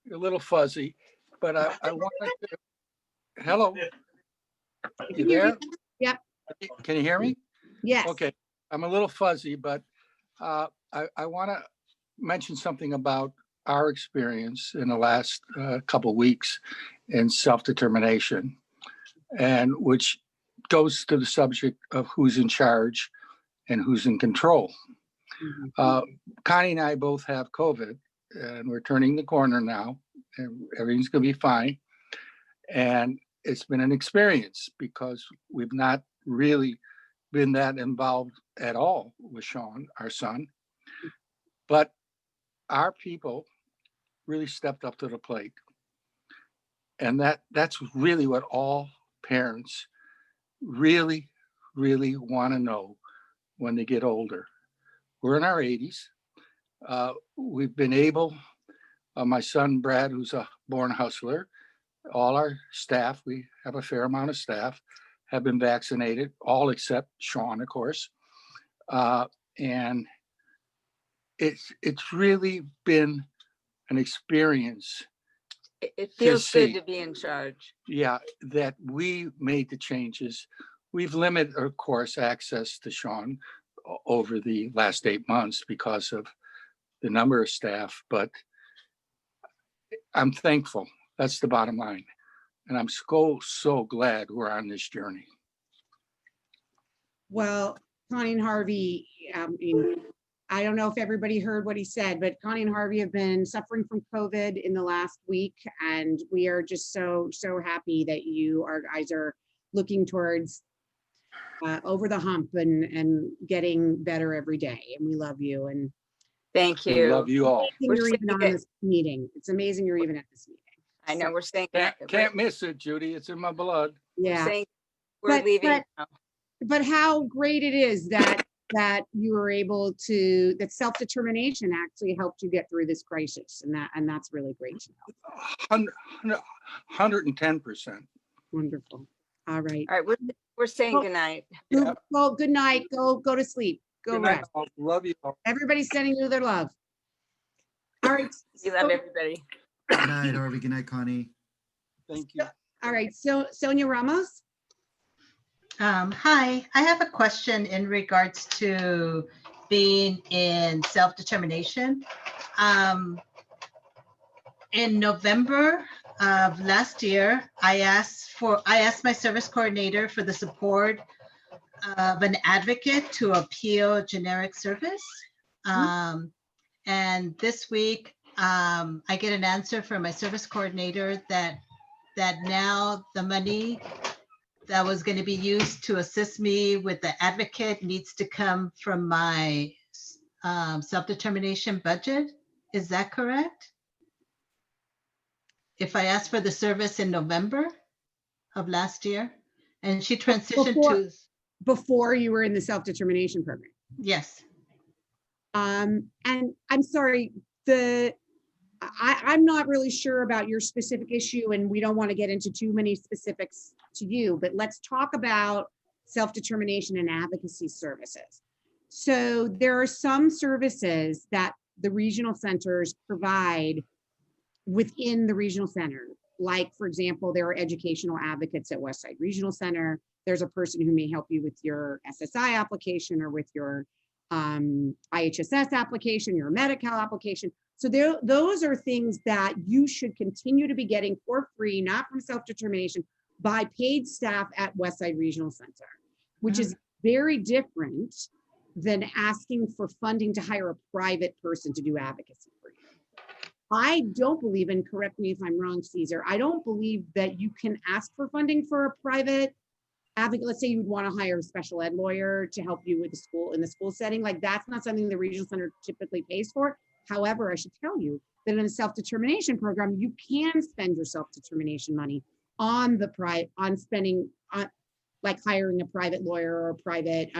You're a little fuzzy, but I wanted to, hello. You there? Yep. Can you hear me? Yes. Okay. I'm a little fuzzy, but I want to mention something about our experience in the last couple of weeks in self-determination, and which goes to the subject of who's in charge and who's in control. Connie and I both have COVID, and we're turning the corner now, and everything's going to be fine. And it's been an experience because we've not really been that involved at all with Sean, our son. But our people really stepped up to the plate. And that's really what all parents really, really want to know when they get older. We're in our 80s. We've been able, my son Brad, who's a born hustler, all our staff, we have a fair amount of staff, have been vaccinated, all except Sean, of course. And it's really been an experience. It feels good to be in charge. Yeah, that we made the changes. We've limited, of course, access to Sean over the last 8 months because of the number of staff, but I'm thankful. That's the bottom line. And I'm so glad we're on this journey. Well, Connie and Harvey, I don't know if everybody heard what he said, but Connie and Harvey have been suffering from COVID in the last week, and we are just so happy that you guys are looking towards over the hump and getting better every day. And we love you. And thank you. We love you all. You're even on this meeting. It's amazing you're even at this meeting. I know we're saying can't miss it, Judy. It's in my blood. Yeah. We're leaving now. But how great it is that you were able to, that self-determination actually helped you get through this crisis, and that's really great to know. 110%. Wonderful. All right. All right, we're saying good night. Well, good night. Go to sleep. Go Good night, rest. all. Love you all. Everybody's sending you their love. All right. We love everybody. Good night, Harvey. Good night, Connie. Thank you. All right. So Sonia Ramos. Hi, I have a question in regards to being in self-determination. In November of last year, I asked my service coordinator for the support of an advocate to appeal generic service. And this week, I get an answer from my service coordinator that now the money that was going to be used to assist me with the advocate needs to come from my self-determination budget. Is that correct? If I asked for the service in November of last year, and she transitioned before you were in the self-determination program. Yes. And I'm sorry, I'm not really sure about your specific issue, and we don't want to get into too many specifics to you, but let's talk about self-determination and advocacy services. So there are some services that the regional centers provide within the regional center. Like, for example, there are educational advocates at Westside Regional Center. There's a person who may help you with your SSI application or with your IHSS application, your Medi-Cal application. So those are things that you should continue to be getting for free, not from self-determination, by paid staff at Westside Regional Center, which is very different than asking for funding to hire a private person to do advocacy for you. I don't believe, and correct me if I'm wrong, Caesar, I don't believe that you can ask for funding for a private advocate. Let's say you'd want to hire a special ed lawyer to help you with the school in the school setting. Like that's not something the regional center typically pays for. However, I should tell you that in a self-determination program, you can spend your self-determination money on the spending on like hiring a private lawyer or a private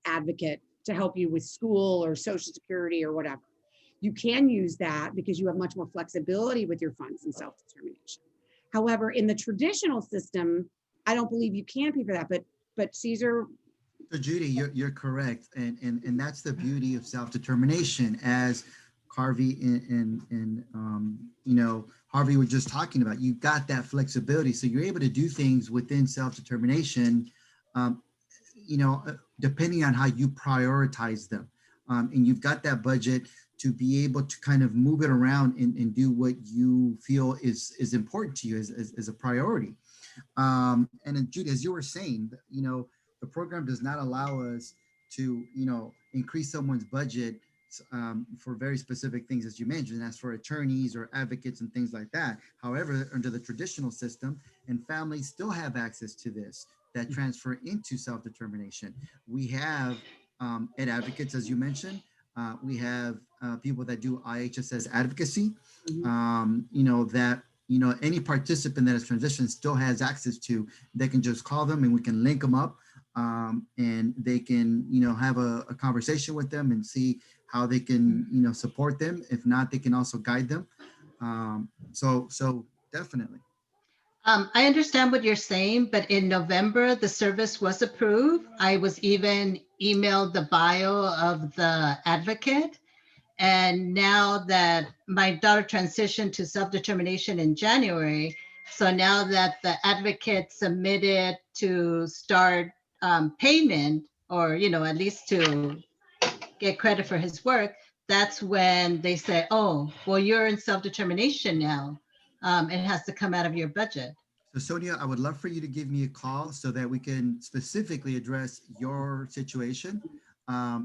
advocate to help you with school or Social Security or whatever. You can use that because you have much more flexibility with your funds and self-determination. However, in the traditional system, I don't believe you can pay for that, but Caesar. So Judy, you're correct. And that's the beauty of self-determination, as Harvey and Harvey were just talking about. You got that flexibility. So you're able to do things within self-determination, depending on how you prioritize them. And you've got that budget to be able to kind of move it around and do what you feel is important to you as a priority. And then Judy, as you were saying, the program does not allow us to, increase someone's budget for very specific things, as you mentioned, as for attorneys or advocates and things like that. However, under the traditional system, and families still have access to this that transfer into self-determination. We have ed advocates, as you mentioned. We have people that do IHSS advocacy, that, any participant that has transitioned still has access to. They can just call them and we can link them up, and they can, have a conversation with them and see how they can, support them. If not, they can also guide them. So definitely. I understand what you're saying, but in November, the service was approved. I was even emailed the bio of the advocate. And now that my daughter transitioned to self-determination in January, so now that the advocate submitted to start payment, or, at least to get credit for his work, that's when they say, oh, well, you're in self-determination now. It has to come out of your budget. So Sonia, I would love for you to give me a call so that we can specifically address your situation.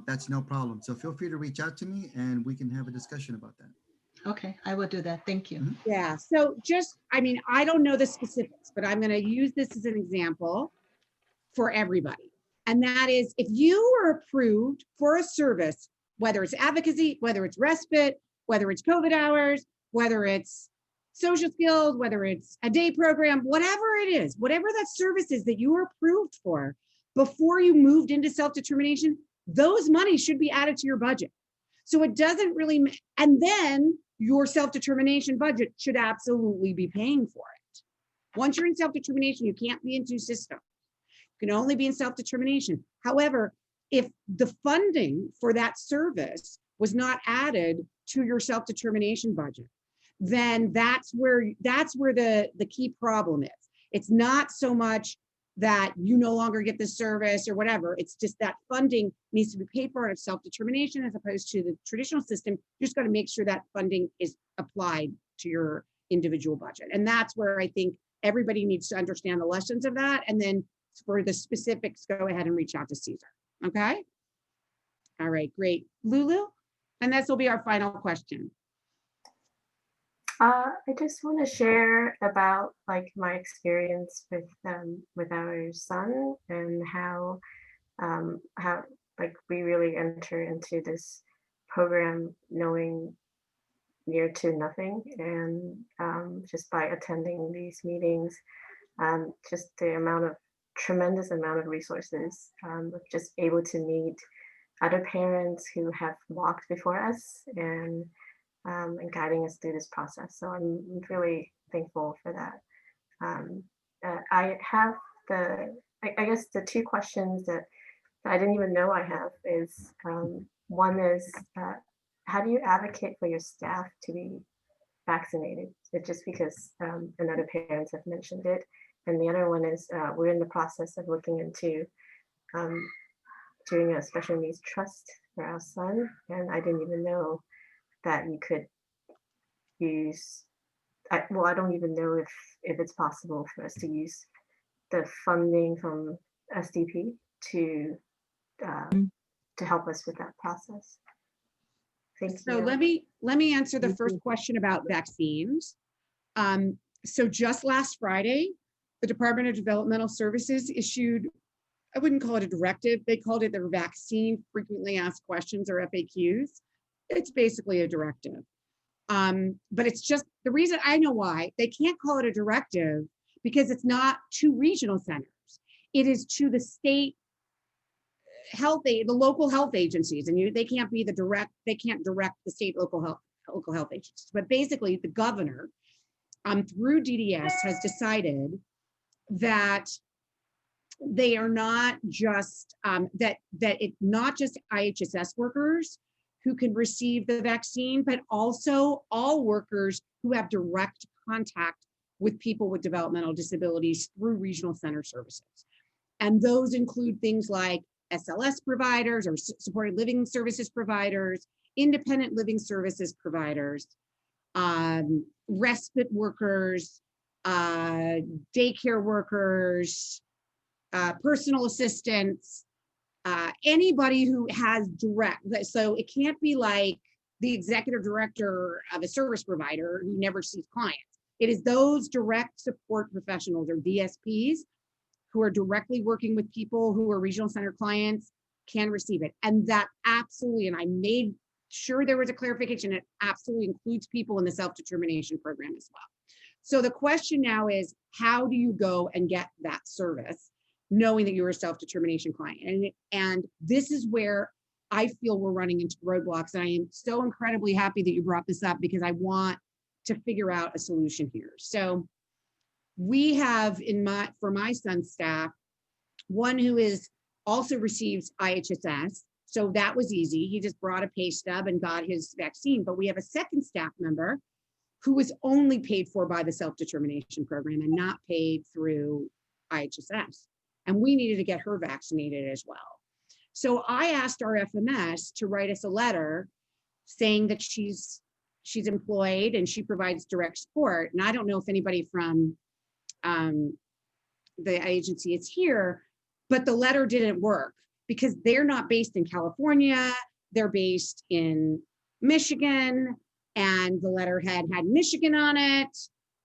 That's no problem. So feel free to reach out to me and we can have a discussion about that. Okay, I will do that. Thank you. Mm-hmm. Yeah, so I don't know the specifics, but I'm going to use this as an example for everybody. And that is, if you are approved for a service, whether it's advocacy, whether it's respite, whether it's COVID hours, whether it's social skills, whether it's a day program, whatever it is, whatever that service is that you were approved for before you moved into self-determination, those monies should be added to your budget. So it doesn't really, and then your self-determination budget should absolutely be paying for it. Once you're in self-determination, you can't be in two systems. You can only be in self-determination. However, if the funding for that service was not added to your self-determination budget, then that's where the key problem is. It's not so much that you no longer get the service or whatever. It's just that funding needs to be paid for out of self-determination as opposed to the traditional system. You just got to make sure that funding is applied to your individual budget. And that's where I think everybody needs to understand the lessons of that. And then for the specifics, go ahead and reach out to Caesar. Okay. All right, great. Lulu? And this will be our final question. I just want to share about my experience with our son and how we really enter into this program knowing near to nothing, and just by attending these meetings, just the tremendous amount of resources, just able to meet other parents who have walked before us and guiding us through this process. So I'm really thankful for that. I have I guess the two questions that I didn't even know I have is, one is, how do you advocate for your staff to be vaccinated? It's just because another parents have mentioned it. And the other one is, we're in the process of looking into doing a special needs trust for our son. And I didn't even know that you could use, I don't even know if it's possible for us to use the funding from SDP to help us with that process. Thank So you. let me answer the first question about vaccines. So just last Friday, the Department of Developmental Services issued, I wouldn't call it a directive, they called it their vaccine frequently asked questions, or FAQs. It's basically a directive. But it's just, the reason, I know why, they can't call it a directive because it's not to regional centers. It is to the state health aid, the local health agencies, and they can't be they can't direct the state local health agencies. But basically the governor, through DDS, has decided that they are not just, that it's not just IHSS workers who can receive the vaccine, but also all workers who have direct contact with people with developmental disabilities through regional center services. And those include things like SLS providers or supported living services providers, independent living services providers, respite workers, daycare workers, personal assistants, anybody who has direct, so it can't be like the executive director of a service provider who never sees clients. It is those direct support professionals, or DSPs, who are directly working with people who are regional center clients can receive it. And that absolutely, and I made sure there was a clarification, it absolutely includes people in the self-determination program as well. So the question now is, how do you go and get that service, knowing that you're a self-determination client? And this is where I feel we're running into roadblocks. And I am so incredibly happy that you brought this up, because I want to figure out a solution here. So we have for my son's staff, one who also receives IHSS. So that was easy. He just brought a pay stub and got his vaccine. But we have a second staff member who was only paid for by the self-determination program and not paid through IHSS. And we needed to get her vaccinated as well. So I asked our FMS to write us a letter saying that she's employed and she provides direct support. And I don't know if anybody from the agency is here, but the letter didn't work because they're not based in California. They're based in Michigan, and the letter had Michigan on it,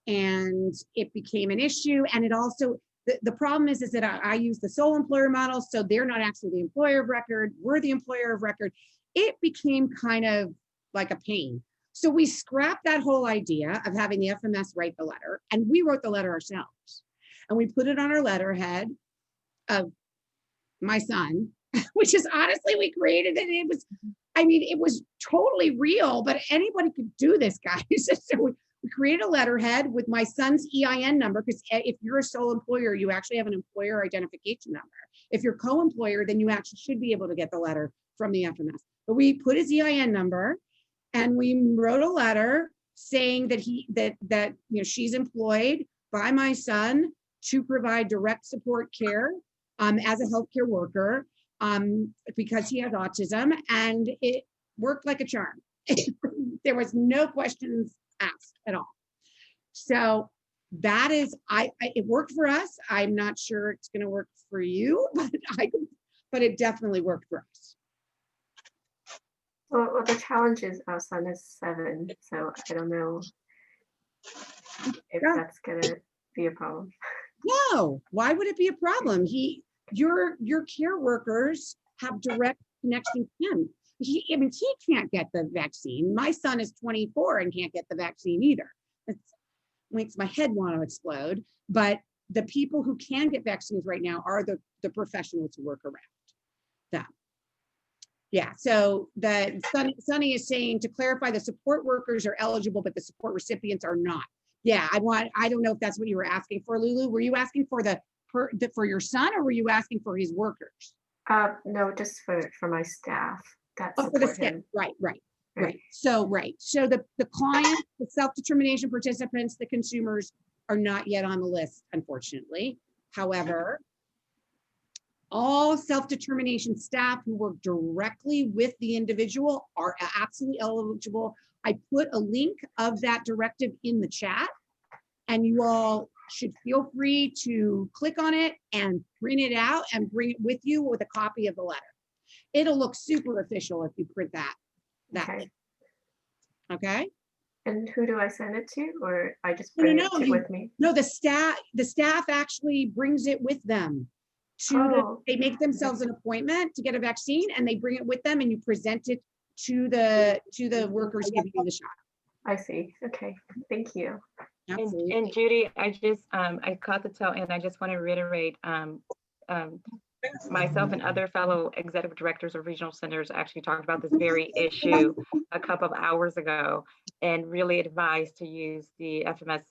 and it became an issue. And it also, the problem is that I use the sole employer model, so they're not actually the employer of record, we're the employer of record. It became kind of like a pain. So we scrapped that whole idea of having the FMS write the letter, and we wrote the letter ourselves. And we put it on our letterhead of my son, which is honestly, we created it. It was, I mean, it was totally real, but anybody could do this, guys. So we created a letterhead with my son's EIN number, because if you're a sole employer, you actually have an employer identification number. If you're co-employer, then you actually should be able to get the letter from the FMS. But we put his EIN number, and we wrote a letter saying that that she's employed by my son to provide direct support care as a healthcare worker because he has autism, and it worked like a charm. There was no questions asked at all. So that is, it worked for us. I'm not sure it's going to work for you, but it definitely worked for us. Well, the challenge is our son is 7, so I don't know if that's gonna be a problem. No, why would it be a problem? Your care workers have direct connection to him. He can't get the vaccine. My son is 24 and can't get the vaccine either. It makes my head want to explode. But the people who can get vaccines right now are the professionals who work around them. Yeah, so Sunny is saying, to clarify, the support workers are eligible, but the support recipients are not. Yeah, I don't know if that's what you were asking for, Lulu. Were you asking for for your son, or were you asking for his workers? No, just for my staff. For the staff, right. So the client, the self-determination participants, the consumers are not yet on the list, unfortunately. However, all self-determination staff who work directly with the individual are absolutely eligible. I put a link of that directive in the chat, and you all should feel free to click on it and print it out and bring it with you with a copy of the letter. It'll look super official if you print that. Okay. Okay. And who do I send it to, or I just No, bring no, it no, with me? No, the staff actually brings it with them. They make themselves an appointment to get a vaccine, and they bring it with them, and you present it to the workers giving you the shot. I see. Okay, thank you. And Judy, I caught the tail end. I just want to reiterate, myself and other fellow executive directors of regional centers actually talked about this very issue a couple of hours ago, and really advised to use the FMS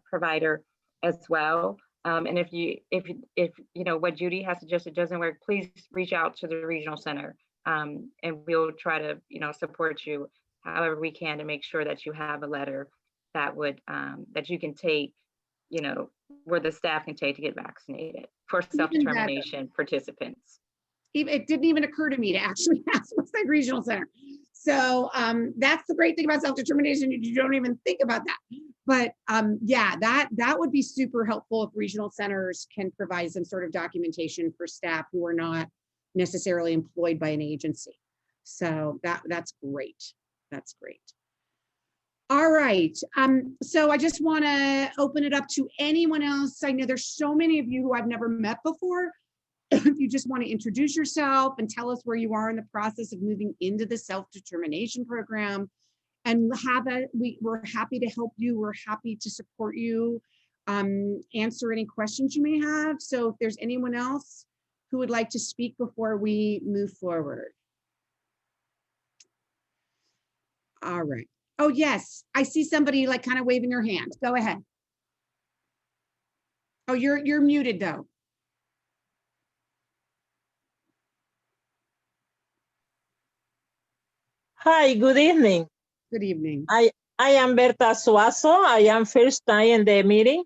provider as well. And if you know what Judy has suggested doesn't work, please reach out to the regional center, and we'll try to support you however we can to make sure that you have a letter that would that you can take, where the staff can take to get vaccinated for self-determination participants. It didn't even occur to me to actually ask Westside Regional Center. So that's the great thing about self-determination. You don't even think about that. But yeah, that would be super helpful if regional centers can provide some sort of documentation for staff who are not necessarily employed by an agency. So that's great. That's great. All right. So I just want to open it up to anyone else. I know there's so many of you who I've never met before. If you just want to introduce yourself and tell us where you are in the process of moving into the self-determination program, and we're happy to help you. We're happy to support you, answer any questions you may have. So if there's anyone else who would like to speak before we move forward. All right. Oh, yes. I see somebody like kind of waving her hand. Go ahead. Oh, you're muted though. Hi, good evening. Good evening. I am Berta Suazo. I am first time in the meeting,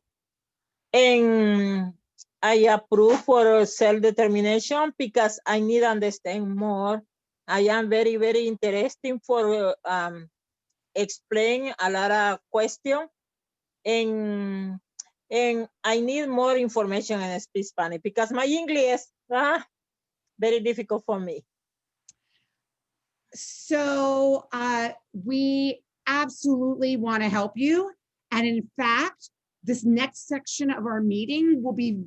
and I approve for self-determination because I need to understand more. I am very, very interested for explain a lot of questions, and I need more information and speak Spanish because my English is very difficult for me. So we absolutely want to help you. And in fact, this next section of our meeting will be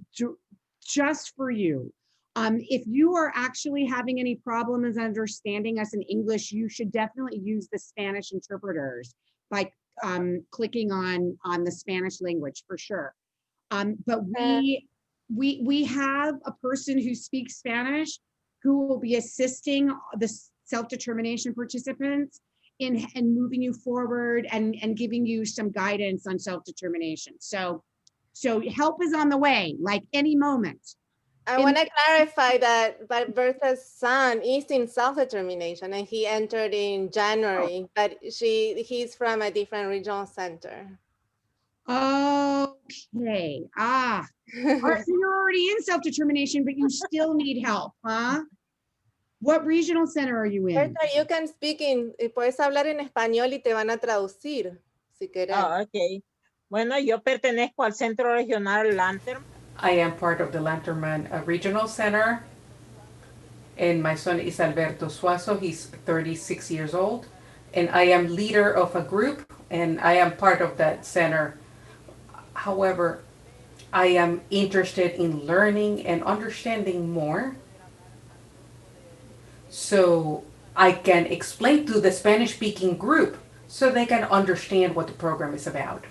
just for you. If you are actually having any problems understanding us in English, you should definitely use the Spanish interpreters by clicking on the Spanish language for sure. But we have a person who speaks Spanish who will be assisting the self-determination participants in moving you forward and giving you some guidance on self-determination. So help is on the way, like any moment. I want to clarify that Bertha's son is in self-determination and he entered in January, but he's from a different regional center. Okay. So you're already in self-determination, but you still need help, huh? What regional center are you in? Bertha, you can speak puedes hablar en español y te van a traducir, si querés. Oh, okay. Bueno, yo pertenezco al Centro Regional Lanterman. I am part of the Lanterman Regional Center, and my son is Alberto Suazo. He's 36 years old, and I am leader of a group, and I am part of that center. However, I am interested in learning and understanding more, so I can explain to the Spanish-speaking group so they can understand what the program is about.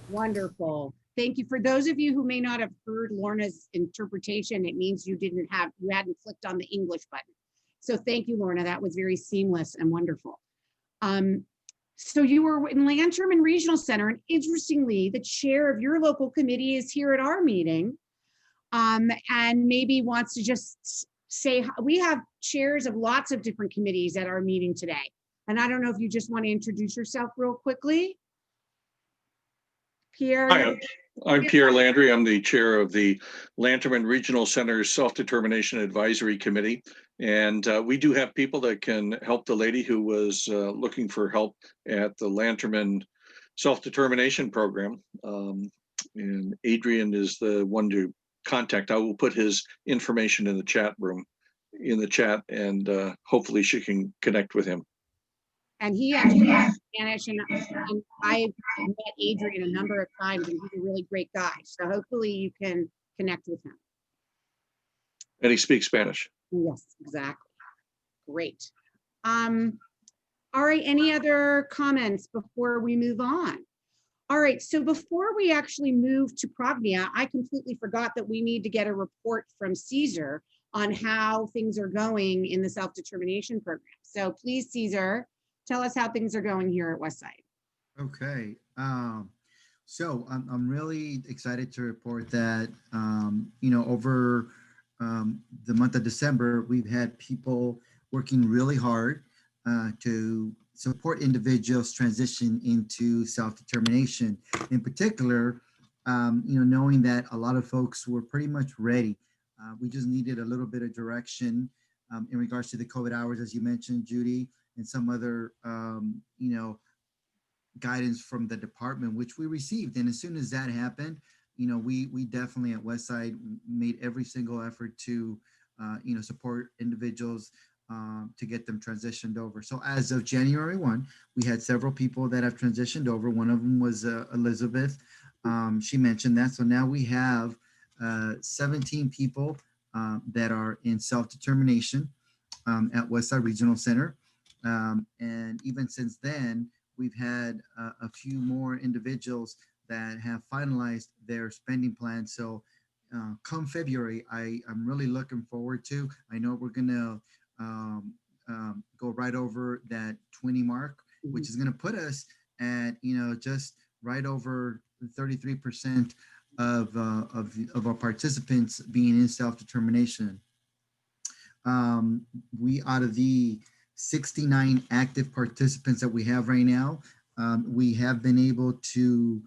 Wonderful. Thank you. For those of you who may not have heard Lorna's interpretation, it means you hadn't clicked on the English button. So thank you, Lorna. That was very seamless and wonderful. So you were in Lanterman Regional Center, and interestingly, the chair of your local committee is here at our meeting, and maybe wants to just say, we have chairs of lots of different committees at our meeting today. And I don't know if you just want to introduce yourself real quickly. Pierre. Hi, I'm Pierre Landry. I'm the chair of the Lanterman Regional Center's Self-Determination Advisory Committee. And we do have people that can help the lady who was looking for help at the Lanterman Self-Determination Program. And Adrian is the one to contact. I will put his information in the chat room, and hopefully she can connect with him. And he actually speaks Spanish, and I've met Adrian a number of times, and he's a really great guy. So hopefully you can connect with him. And he speaks Spanish. Yes, exactly. Great. All right, any other comments before we move on? All right, so before we actually move to Prognia, I completely forgot that we need to get a report from Caesar on how things are going in the self-determination program. So please, Caesar, tell us how things are going here at Westside. Okay, so I'm really excited to report that, over the month of December, we've had people working really hard to support individuals transition into self-determination. In particular, knowing that a lot of folks were pretty much ready. We just needed a little bit of direction in regards to the COVID hours, as you mentioned, Judy, and some other, guidance from the department, which we received. And as soon as that happened, we definitely at Westside made every single effort to, support individuals to get them transitioned over. So as of January 1, we had several people that have transitioned over. One of them was Elizabeth. She mentioned that. So now we have 17 people that are in self-determination at Westside Regional Center. And even since then, we've had a few more individuals that have finalized their spending plan. So come February, I'm really looking forward to. I know we're gonna go right over that 20 mark, which is gonna put us at just right over 33% of our participants being in self-determination. We, out of the 69 active participants that we have right now, we have been able to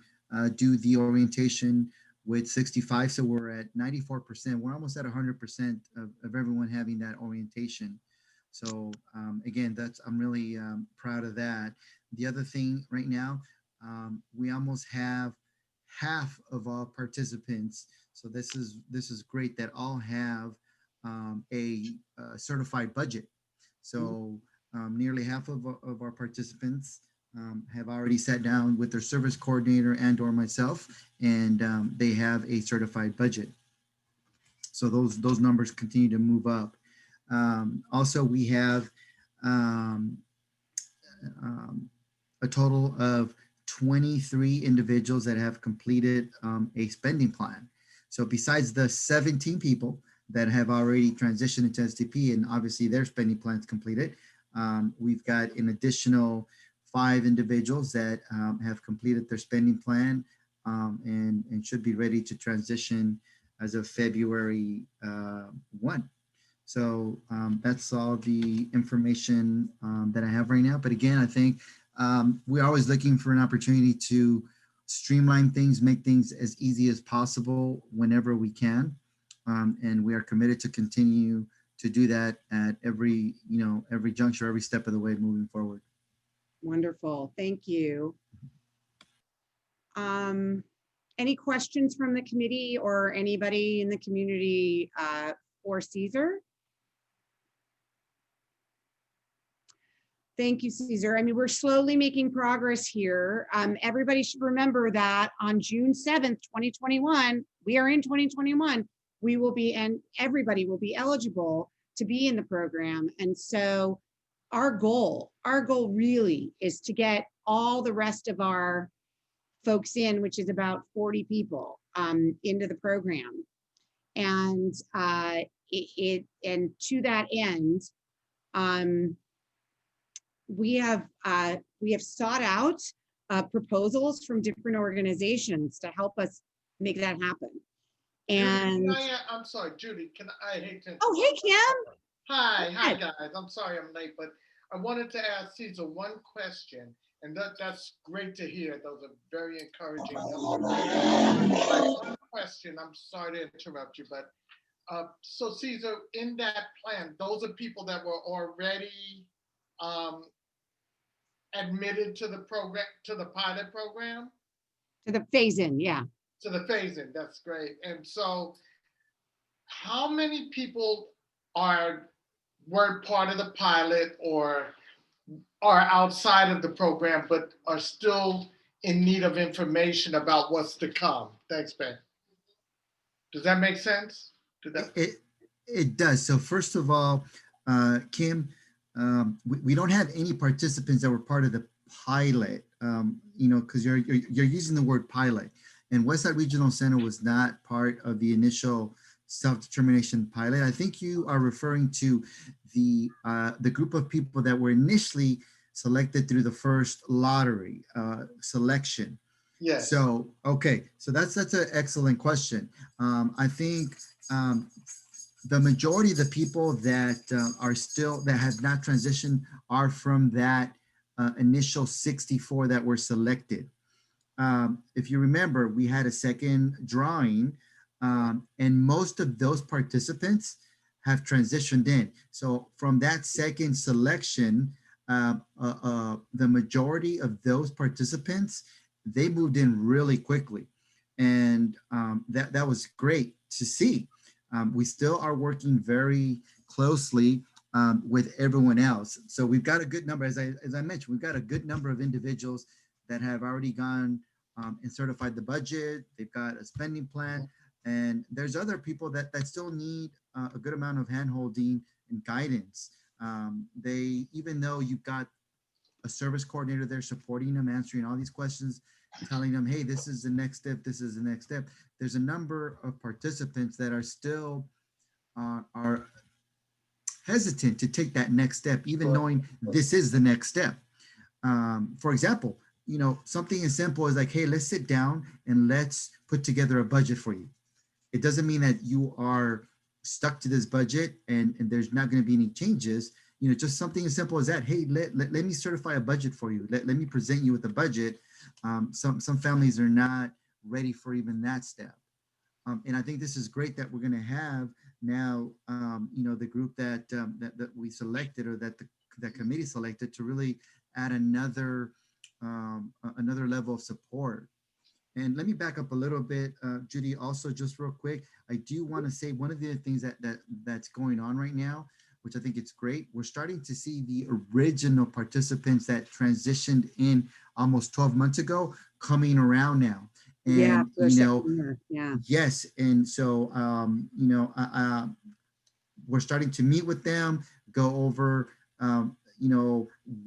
do the orientation with 65. So we're at 94%. We're almost at 100% of everyone having that orientation. So again, I'm really proud of that. The other thing right now, we almost have half of all participants. So this is great that all have a certified budget. So nearly half of our participants have already sat down with their service coordinator and or myself, and they have a certified budget. So those numbers continue to move up. Also, we have a total of 23 individuals that have completed a spending plan. So besides the 17 people that have already transitioned into SDP and obviously their spending plans completed, we've got an additional 5 individuals that have completed their spending plan and should be ready to transition as of February 1. So that's all the information that I have right now. But again, I think we're always looking for an opportunity to streamline things, make things as easy as possible whenever we can. And we are committed to continue to do that at every juncture, every step of the way moving forward. Wonderful, thank you. Any questions from the committee or anybody in the community for Caesar? Thank you, Caesar. I mean, we're slowly making progress here. Everybody should remember that on June 7th, 2021, we are in 2021, we will be, and everybody will be eligible to be in the program. And so our goal really is to get all the rest of our folks in, which is about 40 people into the program. And and to that end, we have sought out proposals from different organizations to help us make that happen. And Judy, I'm sorry, Judy, I hate to. Oh, hey, Kim. Hi guys. I'm sorry I'm late, but I wanted to ask Caesar one question, and that's great to hear. Those are very encouraging. One question, I'm sorry to interrupt you, but so Caesar, in that plan, those are people that were already admitted to the program, to the pilot program? To the phase-in, yeah. To the phase-in, that's great. And so how many people were part of the pilot or are outside of the program, but are still in need of information about what's to come. Thanks, Ben. Does that make sense? It does. So first of all, Kim, we don't have any participants that were part of the pilot, because you're using the word pilot. And Westside Regional Center was not part of the initial self-determination pilot. I think you are referring to the group of people that were initially selected through the first lottery selection. Yes. So, okay. So that's an excellent question. I think the majority of the people that that have not transitioned are from that initial 64 that were selected. If you remember, we had a second drawing, and most of those participants have transitioned in. So from that second selection, the majority of those participants, they moved in really quickly. And that was great to see. We still are working very closely with everyone else. So we've got a good number, as I mentioned, we've got a good number of individuals that have already gone and certified the budget. They've got a spending plan. And there's other people that still need a good amount of handholding and guidance. Even though you've got a service coordinator there supporting them, answering all these questions, telling them, hey, this is the next step, this is the next step. There's a number of participants that are still are hesitant to take that next step, even knowing this is the next step. For example, something as simple as like, hey, let's sit down and let's put together a budget for you. It doesn't mean that you are stuck to this budget and there's not going to be any changes. Just something as simple as that. Hey, let me certify a budget for you. Let me present you with a budget. Some families are not ready for even that step. And I think this is great that we're going to have now, the group that we selected, or that the committee selected, to really add another level of support. And let me back up a little bit, Judy, also just real quick. I do want to say one of the things that's going on right now, which I think it's great. We're starting to see the original participants that transitioned in almost 12 months ago coming around now. And, yes. And so, we're starting to meet with them, go over,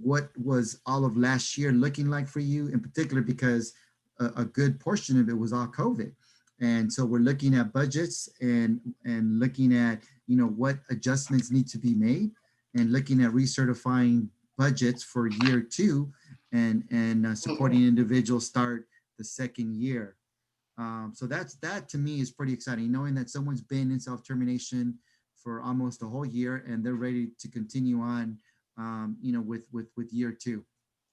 what was all of last year looking like for you, in particular, because a good portion of it was all COVID. And so we're looking at budgets and looking at, what adjustments need to be made, and looking at recertifying budgets for year 2 and supporting individuals start the second year. So that to me is pretty exciting, knowing that someone's been in self-termination for almost a whole year and they're ready to continue on, with year 2.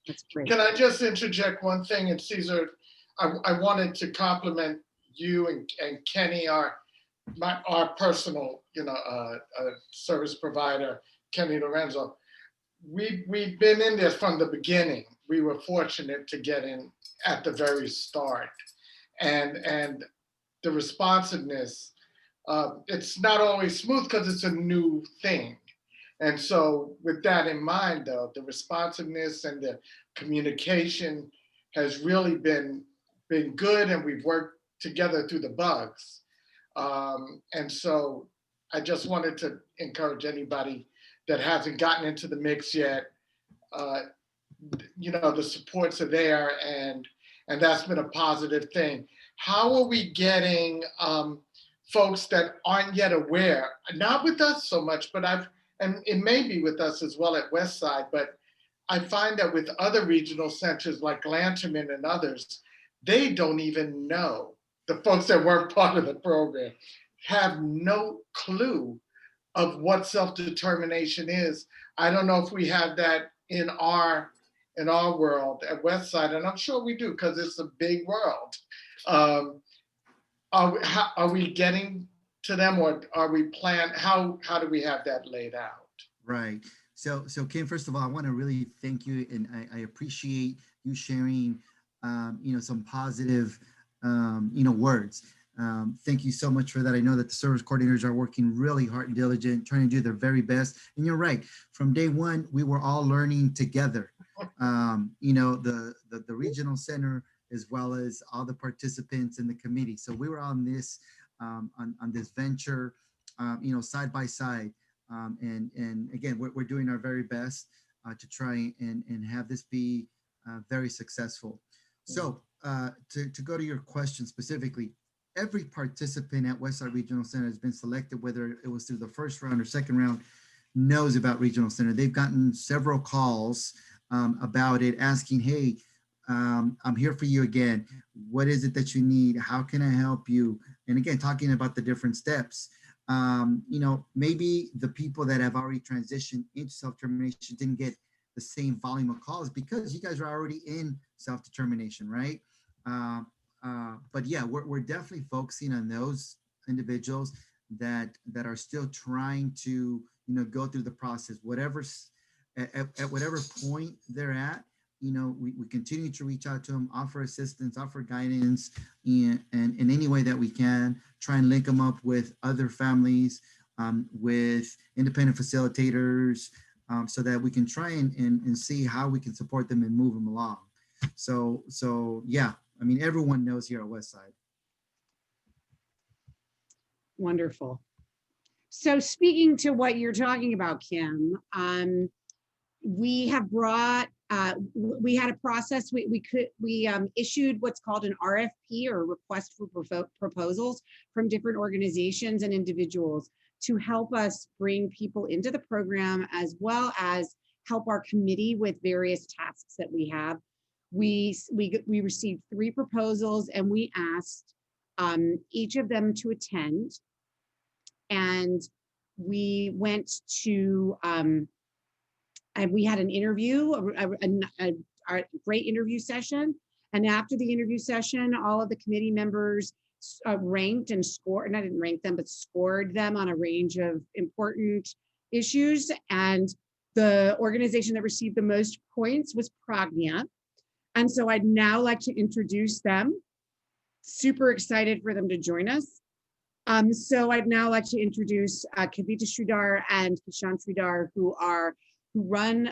That's great. Can I just interject one thing? And Cesar, I wanted to compliment you and Kenny, our personal, service provider, Kenny Lorenzo. We've been in this from the beginning. We were fortunate to get in at the very start, and the responsiveness. It's not always smooth because it's a new thing. And so with that in mind, though, the responsiveness and the communication has really been good, and we've worked together through the bugs. And so I just wanted to encourage anybody that hasn't gotten into the mix yet. The supports are there, and that's been a positive thing. How are we getting folks that aren't yet aware, not with us so much, but and it may be with us as well at Westside, but I find that with other regional centers like Lanterman and others, they don't even know. The folks that weren't part of the program have no clue of what self-determination is. I don't know if we have that in our world at Westside, and I'm sure we do because it's a big world. Are we getting to them, or are we how do we have that laid out? Right. So Kim, first of all, I want to really thank you, and I appreciate you sharing, some positive, words. Thank you so much for that. I know that the service coordinators are working really hard and diligent, trying to do their very best. And you're right. From day one, we were all learning together. you know, the regional center, as well as all the participants in the committee. So we were on this on this venture, you know, side by side. And again, we're doing our very best to try and have this be very successful. So to go to your question specifically, every participant at Westside Regional Center has been selected, whether it was through the first round or second round, knows about Regional Center. They've gotten several calls about it, asking, hey, I'm here for you again. What is it that you need? How can I help you? And again, talking about the different steps. You know, maybe the people that have already transitioned into self-determination didn't get the same volume of calls because you guys are already in self-determination, right? But yeah, we're definitely focusing on those individuals that are still trying to, you know, go through the process, at whatever point they're at. You know, we continue to reach out to them, offer assistance, offer guidance, and in any way that we can, try and link them up with other families, with independent facilitators, so that we can try and see how we can support them and move them along. So yeah, I mean, everyone knows here at Westside. Wonderful. So speaking to what you're talking about, Kim, we have brought, we had a process, we issued what's called an RFP, or request for proposals, from different organizations and individuals to help us bring people into the program, as well as help our committee with various tasks that we have. We received 3 proposals, and we asked each of them to attend. And we went to, and we had an interview, a great interview session. And after the interview session, all of the committee members ranked and scored, and I didn't rank them, but scored them on a range of important issues. And the organization that received the most points was Prognia. And so I'd now like to introduce them. Super excited for them to join us. So I'd now like to introduce Kavita Sridhar and Kishan Sridhar, who run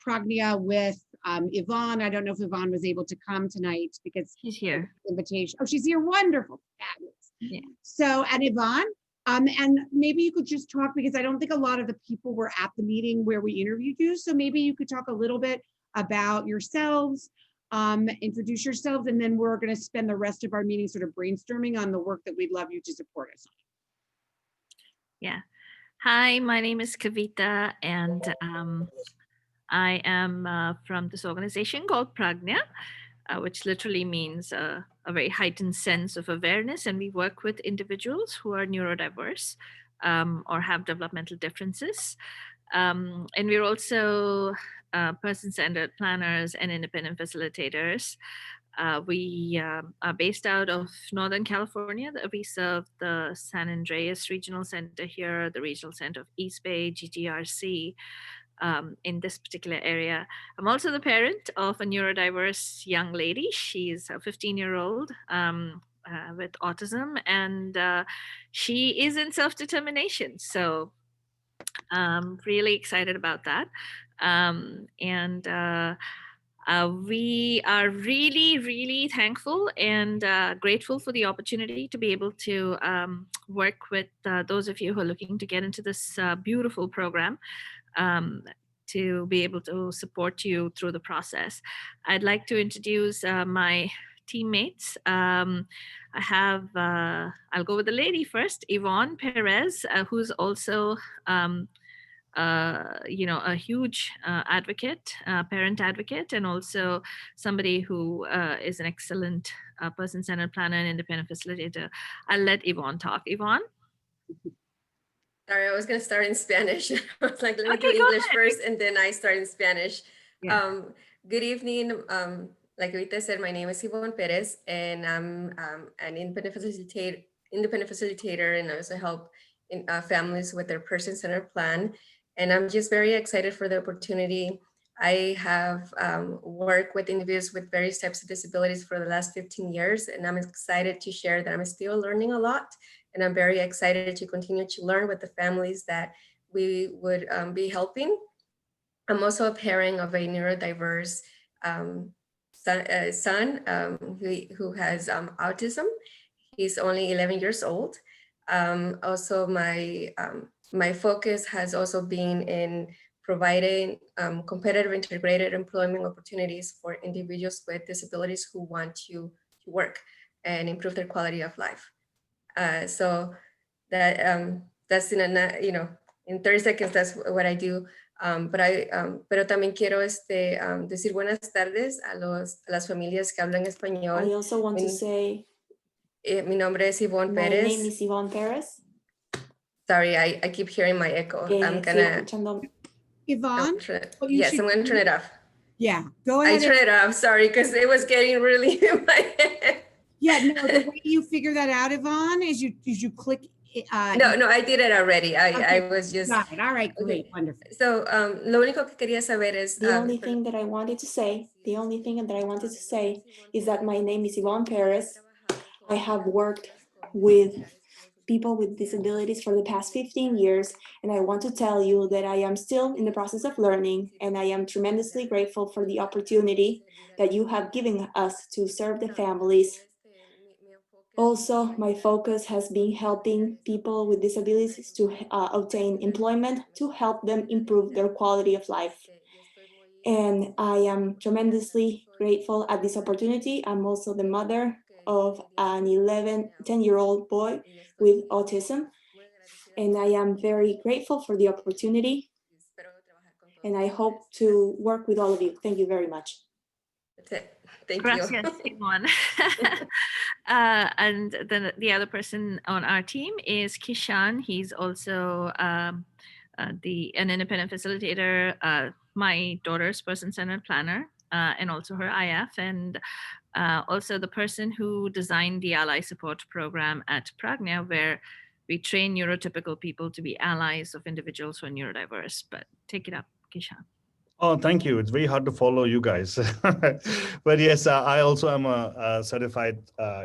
Prognia with Yvonne. I don't know if Yvonne was able to come tonight because she's here. Invitation. Oh, she's here. Wonderful. Fabulous. Yeah. So, and Yvonne, and maybe you could just talk, because I don't think a lot of the people were at the meeting where we interviewed you. So maybe you could talk a little bit about yourselves, introduce yourselves, and then we're going to spend the rest of our meeting sort of brainstorming on the work that we'd love you to support us on. Yeah. Hi, my name is Kavita, and I am from this organization called Pragnya, which literally means a very heightened sense of awareness. And we work with individuals who are neurodiverse or have developmental differences. And we're also person-centered planners and independent facilitators. We are based out of Northern California. We serve the San Andreas Regional Center here, the Regional Center of East Bay, GTRC, in this particular area. I'm also the parent of a neurodiverse young lady. She's a 15-year-old with autism, and she is in self-determination. So I'm really excited about that. We are really, really thankful and grateful for the opportunity to be able to work with those of you who are looking to get into this beautiful program, to be able to support you through the process. I'd like to introduce my teammates. I'll go with the lady first, Yvonne Perez, who's also a huge advocate, parent advocate, and also somebody who is an excellent person-centered planner and independent facilitator. I'll let Yvonne talk. Yvonne? Sorry, I was going to start in Spanish. I was like, let me do English first, and then I start in Spanish. Yeah. Good evening. Like Rita said, my name is Yvonne Perez, and I'm an independent facilitator, and I also help in families with their person-centered plan. And I'm just very excited for the opportunity. I have worked with individuals with various types of disabilities for the last 15 years, and I'm excited to share that I'm still learning a lot. And I'm very excited to continue to learn with the families that we would be helping. I'm also a parent of a neurodiverse son who has autism. He's only 11 years old. Also, my focus has also been in providing competitive integrated employment opportunities for individuals with disabilities who want to work and improve their quality of life. So that's in 30 seconds, that's what I do. Pero también quiero decir buenas tardes a las familias que hablan español. I also want to say mi nombre es Yvonne my Pérez. name is Yvonne Perez. Sorry, I keep hearing my echo. I'm gonna. Yvonne? Yes, I'm gonna turn it off. Yeah, go ahead. I turn it off, sorry, because it was getting really in my head. Yeah, no, the way you figure that out, Yvonne, is you click. No, I did it already. Okay, I was just. got it. All right, great, Okay. wonderful. So, lo único que quería saber es. The only thing that I wanted to say is that my name is Yvonne Perez. I have worked with people with disabilities for the past 15 years, and I want to tell you that I am still in the process of learning, and I am tremendously grateful for the opportunity that you have given us to serve the families. Also, my focus has been helping people with disabilities to obtain employment to help them improve their quality of life. And I am tremendously grateful at this opportunity. I'm also the mother of an 10-year-old boy with autism. And I am very grateful for the opportunity. And I hope to work with all of you. Thank you very much. That's it. Thank Gracias, you. Yvonne. And then the other person on our team is Kishan. He's also an independent facilitator, my daughter's person-centered planner, and also her IF, and also the person who designed the Ally Support Program at Pragna, where we train neurotypical people to be allies of individuals who are neurodiverse. But take it up, Kishan. Oh, thank you. It's very hard to follow you guys. But yes, I also am a certified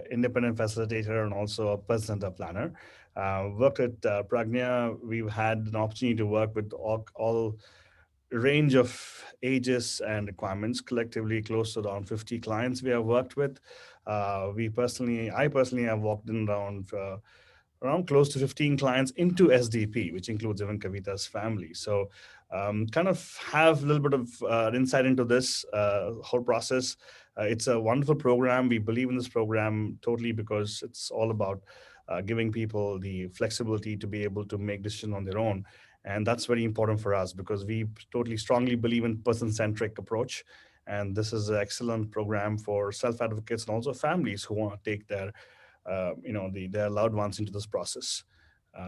independent facilitator and also a person-centered planner. Worked at Pragna. We've had an opportunity to work with all range of ages and requirements, collectively close to around 50 clients we have worked with. I personally have walked in around close to 15 clients into SDP, which includes even Kavita's family. So kind of have a little bit of insight into this whole process. It's a wonderful program. We believe in this program totally because it's all about giving people the flexibility to be able to make decisions on their own. And that's very important for us because we totally strongly believe in person-centric approach. And this is an excellent program for self-advocates and also families who want to take their their loved ones into this process.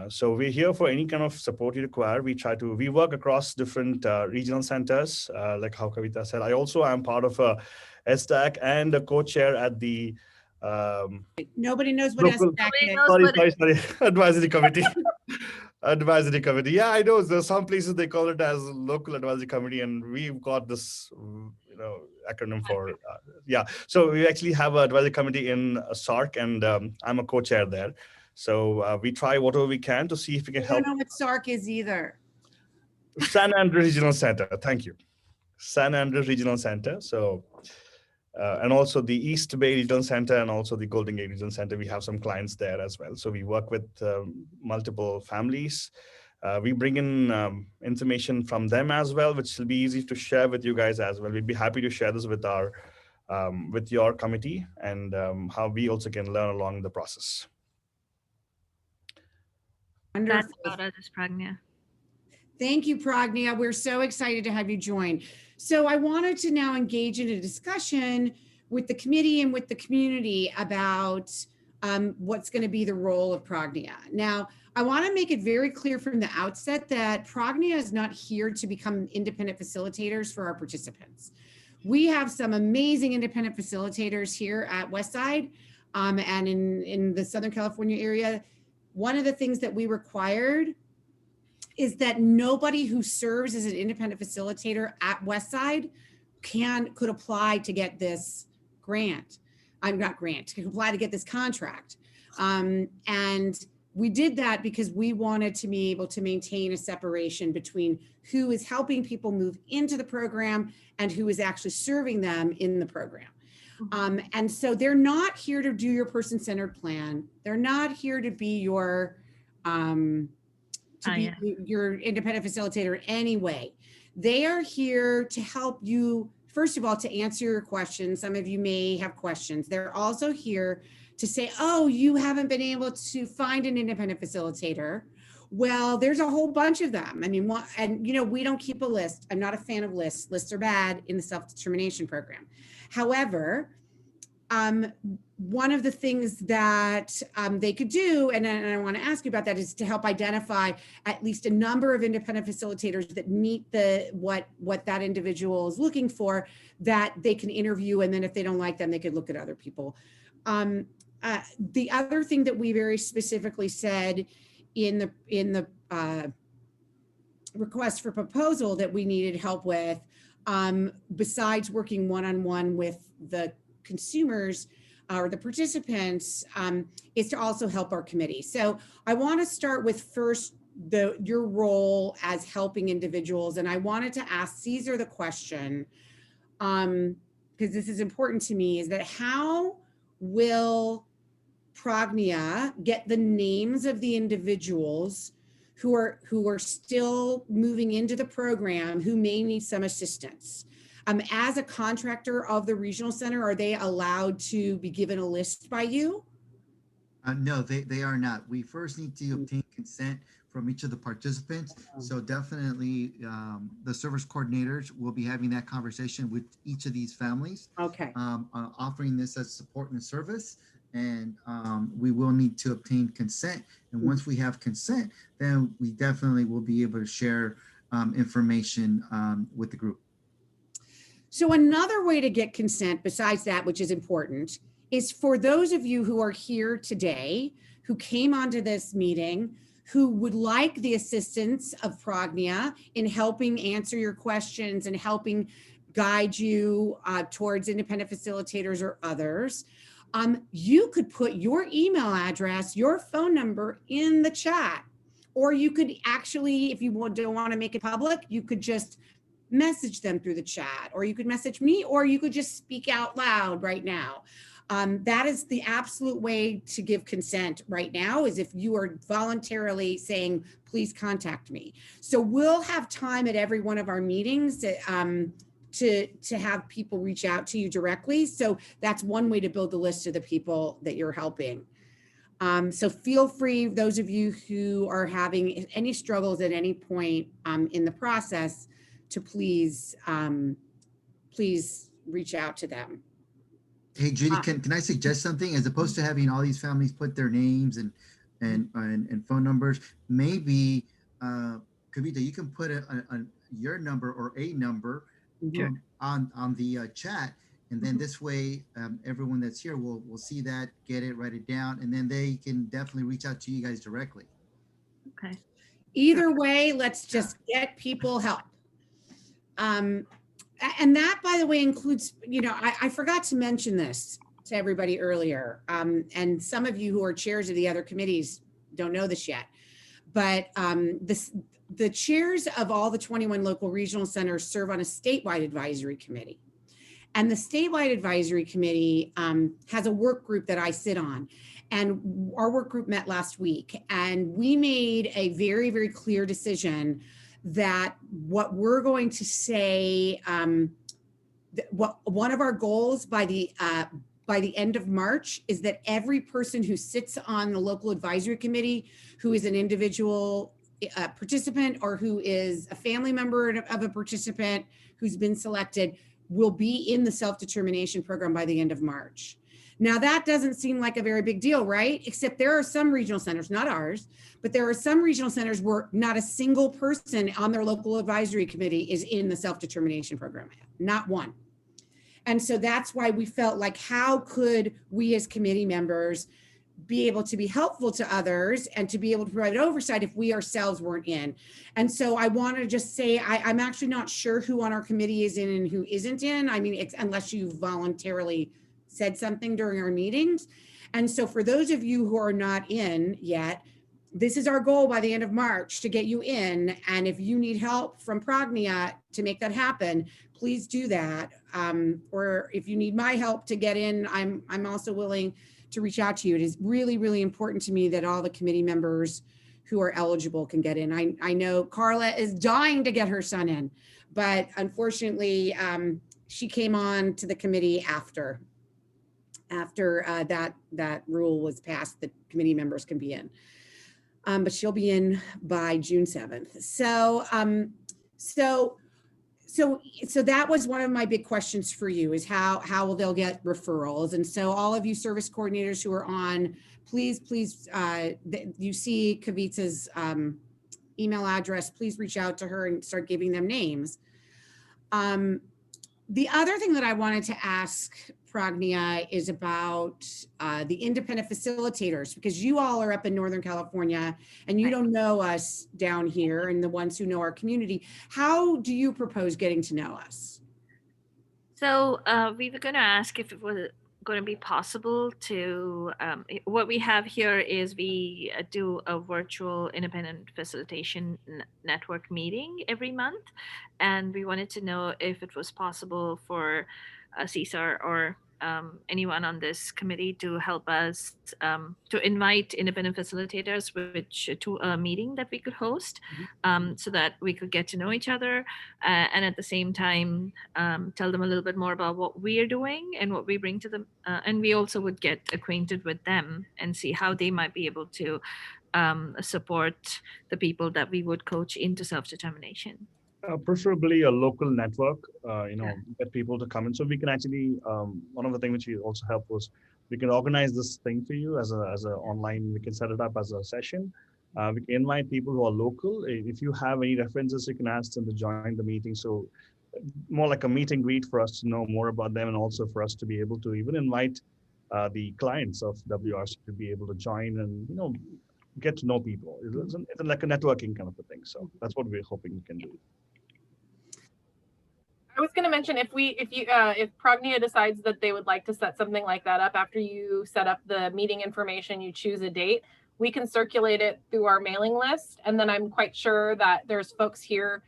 So we're here for any kind of support you require. We work across different regional centers, like how Kavita said. I also am part of a SDAC and a co-chair at the Nobody knows what local, SDAC is. Sorry, advisory committee. Advisory committee. Yeah, I know. There's some places they call it as local advisory committee, and we've got this, acronym for yeah. So we actually have an advisory committee in SARC, and I'm a co-chair there. So we try whatever we can to see if we can help. I don't know what SARC is either. San Andreas Regional Center. Thank you. San Andreas Regional Center. So. And also the East Bay Regional Center and also the Golden Gate Regional Center. We have some clients there as well. So we work with multiple families. We bring in information from them as well, which will be easy to share with you guys as well. We'd be happy to share this with with your committee and how we also can learn along the process. That's about it, Pragna. Thank you, Pragna. We're so excited to have you join. So I wanted to now engage in a discussion with the committee and with the community about what's going to be the role of Pragna. Now, I want to make it very clear from the outset that Pragna is not here to become independent facilitators for our participants. We have some amazing independent facilitators here at Westside and in the Southern California area. One of the things that we required is that nobody who serves as an independent facilitator at Westside could apply to get this grant. Could apply to get this contract. And we did that because we wanted to be able to maintain a separation between who is helping people move into the program and who is actually serving them in the program. And so they're not here to do your person-centered plan. They're not here to be your your independent facilitator anyway. They are here to help you, first of all, to answer your questions. Some of you may have questions. They're also here to say, oh, you haven't been able to find an independent facilitator. Well, there's a whole bunch of them. I mean, and you know, we don't keep a list. I'm not a fan of lists. Lists are bad in the self-determination program. However, one of the things that they could do, and I want to ask you about that, is to help identify at least a number of independent facilitators that meet what that individual is looking for, that they can interview, and then if they don't like them, they could look at other people. The other thing that we very specifically said in the request for proposal that we needed help with, besides working one-on-one with the consumers or the participants, is to also help our committee. So I want to start with first your role as helping individuals, and I wanted to ask Caesar the question, because this is important to me, is that how will Prognia get the names of the individuals who are still moving into the program who may need some assistance? As a contractor of the regional center, are they allowed to be given a list by you? No, they are not. We first need to obtain consent from each of the participants. So definitely the service coordinators will be having that conversation with each of these families. Okay. Offering this as support and service. And we will need to obtain consent. And once we have consent, then we definitely will be able to share information with the group. So another way to get consent besides that, which is important, is for those of you who are here today, who came onto this meeting, who would like the assistance of Prognia in helping answer your questions and helping guide you towards independent facilitators or others. You could put your email address, your phone number in the chat, or you could actually, if you don't want to make it public, you could just message them through the chat, or you could message me, or you could just speak out loud right now. That is the absolute way to give consent right now, is if you are voluntarily saying, please contact me. So we'll have time at every one of our meetings to have people reach out to you directly. So that's one way to build the list of the people that you're helping. So feel free, those of you who are having any struggles at any point in the process, to please reach out to them. Hey, Judy, can I suggest something? As opposed to having all these families put their names and phone numbers, maybe, Kavita, you can put your number or a number on the chat, and then this way everyone that's here will see that, get it, write it down, and then they can definitely reach out to you guys directly. Okay. Either way, let's just get people help. And that, by the way, includes, you know, I forgot to mention this to everybody earlier. And some of you who are chairs of the other committees don't know this yet, but the chairs of all the 21 local regional centers serve on a statewide advisory committee. And the statewide advisory committee has a work group that I sit on. And our work group met last week, and we made a very, very clear decision that what we're going to say, one of our goals by the end of March is that every person who sits on the local advisory committee, who is an individual participant or who is a family member of a participant who's been selected, will be in the self-determination program by the end of March. Now that doesn't seem like a very big deal, right? Except there are some regional centers, not ours, but there are some regional centers where not a single person on their local advisory committee is in the self-determination program, not one. And so that's why we felt like, how could we as committee members be able to be helpful to others and to be able to provide oversight if we ourselves weren't in? And so I want to just say, I'm actually not sure who on our committee is in and who isn't in. I mean, unless you voluntarily said something during our meetings. And so for those of you who are not in yet, this is our goal by the end of March to get you in. And if you need help from Prognia to make that happen, please do that. Or if you need my help to get in, I'm also willing to reach out to you. It is really, really important to me that all the committee members who are eligible can get in. I know Carla is dying to get her son in, but unfortunately, she came on to the committee after that rule was passed that committee members can be in. But she'll be in by June 7th. So that was one of my big questions for you, is how will they'll get referrals? And so all of you service coordinators who are on, please, you see Kavita's email address, please reach out to her and start giving them names. The other thing that I wanted to ask Prognia is about the independent facilitators, because you all are up in Northern California and you don't know us down here and the ones who know our community. How do you propose getting to know us? So we were going to ask if it was going to be possible to, what we have here is we do a virtual independent facilitation network meeting every month. And we wanted to know if it was possible for Cesar or anyone on this committee to help us to invite independent facilitators to a meeting that we could host, so that we could get to know each other and at the same time tell them a little bit more about what we are doing and what we bring to them, and we also would get acquainted with them and see how they might be able to support the people that we would coach into self-determination. Preferably a local network, get people to come in. So we can actually, one of the things which we also help was we can organize this thing for you as a online, we can set it up as a session. We can invite people who are local. If you have any references, you can ask them to join the meeting. So more like a meet and greet for us to know more about them, and also for us to be able to even invite the clients of WRC to be able to join and, get to know people. It's like a networking kind of a thing. So that's what we're hoping we can do. I was going to mention if Prognia decides that they would like to set something like that up, after you set up the meeting information, you choose a date, we can circulate it through our mailing list. And then I'm quite sure that there's folks here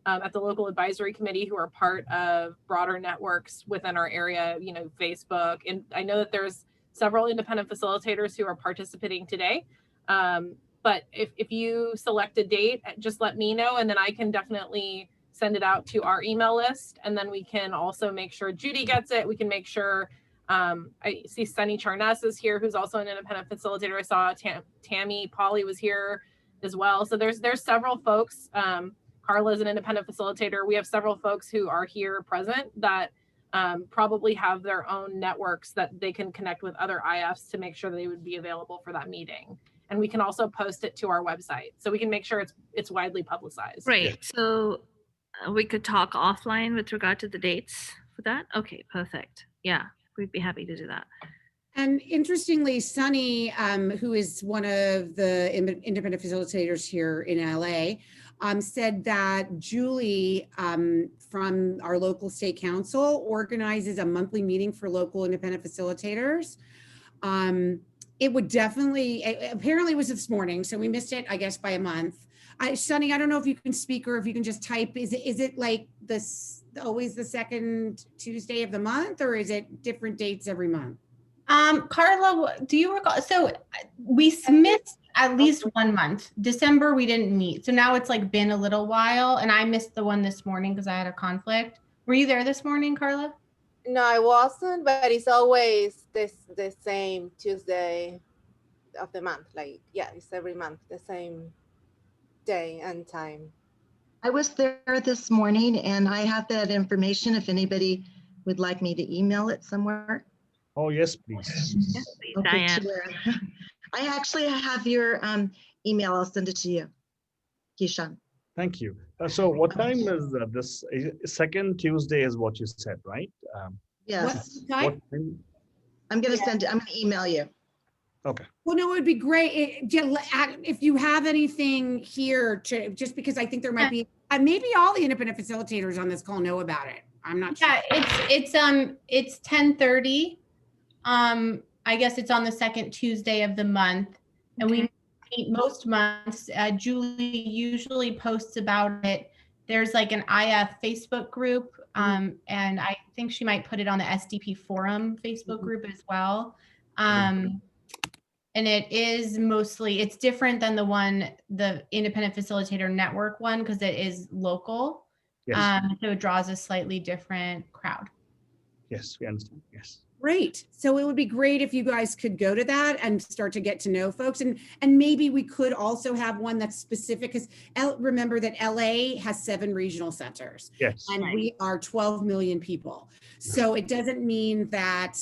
at the local advisory committee who are part of broader networks within our area, Facebook. And I know that there's several independent facilitators who are participating today. But if you select a date, just let me know, and then I can definitely send it out to our email list. And then we can also make sure Judy gets it. We can make sure, I see Sunny Charnes is here, who's also an independent facilitator. I saw Tammy Polly was here as well. So there's several folks. Carla is an independent facilitator. We have several folks who are here present that probably have their own networks that they can connect with other IFs to make sure they would be available for that meeting. And we can also post it to our website, so we can make sure it's widely publicized. Right. So we could talk offline with regard to the dates for that. Okay, perfect. Yeah, we'd be happy to do that. And interestingly, Sunny, who is one of the independent facilitators here in LA, said that Julie from our local state council organizes a monthly meeting for local independent facilitators. It would definitely, apparently it was this morning, so we missed it, I guess, by a month. Sunny, I don't know if you can speak or if you can just type. Is it like this always the second Tuesday of the month, or is it different dates every month? Carla, do you recall? So we missed at least 1 month. December we didn't meet, so now it's like been a little while, and I missed the one this morning because I had a conflict. Were you there this morning, Carla? No, I wasn't, but it's always the same Tuesday of the month. Like, yeah, it's every month, the same day and time. I was there this morning and I have that information if anybody would like me to email it somewhere. Oh, yes, please. Yes, please, Okay, Diane. I actually have your email. I'll send it to you, Kishan. Thank you. So what time is this? Second Tuesday is what you said, right? Yes. What time? I'm going to send it. I'm going to email you. Okay. Well, no, it would be great if you have anything here to, just because I think there might be, maybe all the independent facilitators on this call know about it. I'm not sure. Yeah, it's 10:30. I guess it's on the second Tuesday of the month, and we meet most months. Julie usually posts about it. There's like an IF Facebook group, and I think she might put it on the SDP forum Facebook group as well. And it is mostly, it's different than the Independent Facilitator Network one, because it is local. Yes. So it draws a slightly different crowd. Yes, we understand. Yes. Great. So it would be great if you guys could go to that and start to get to know folks. And maybe we could also have one that's specific, because remember that LA has 7 regional centers. Yes. And we are 12 million people. So it doesn't mean that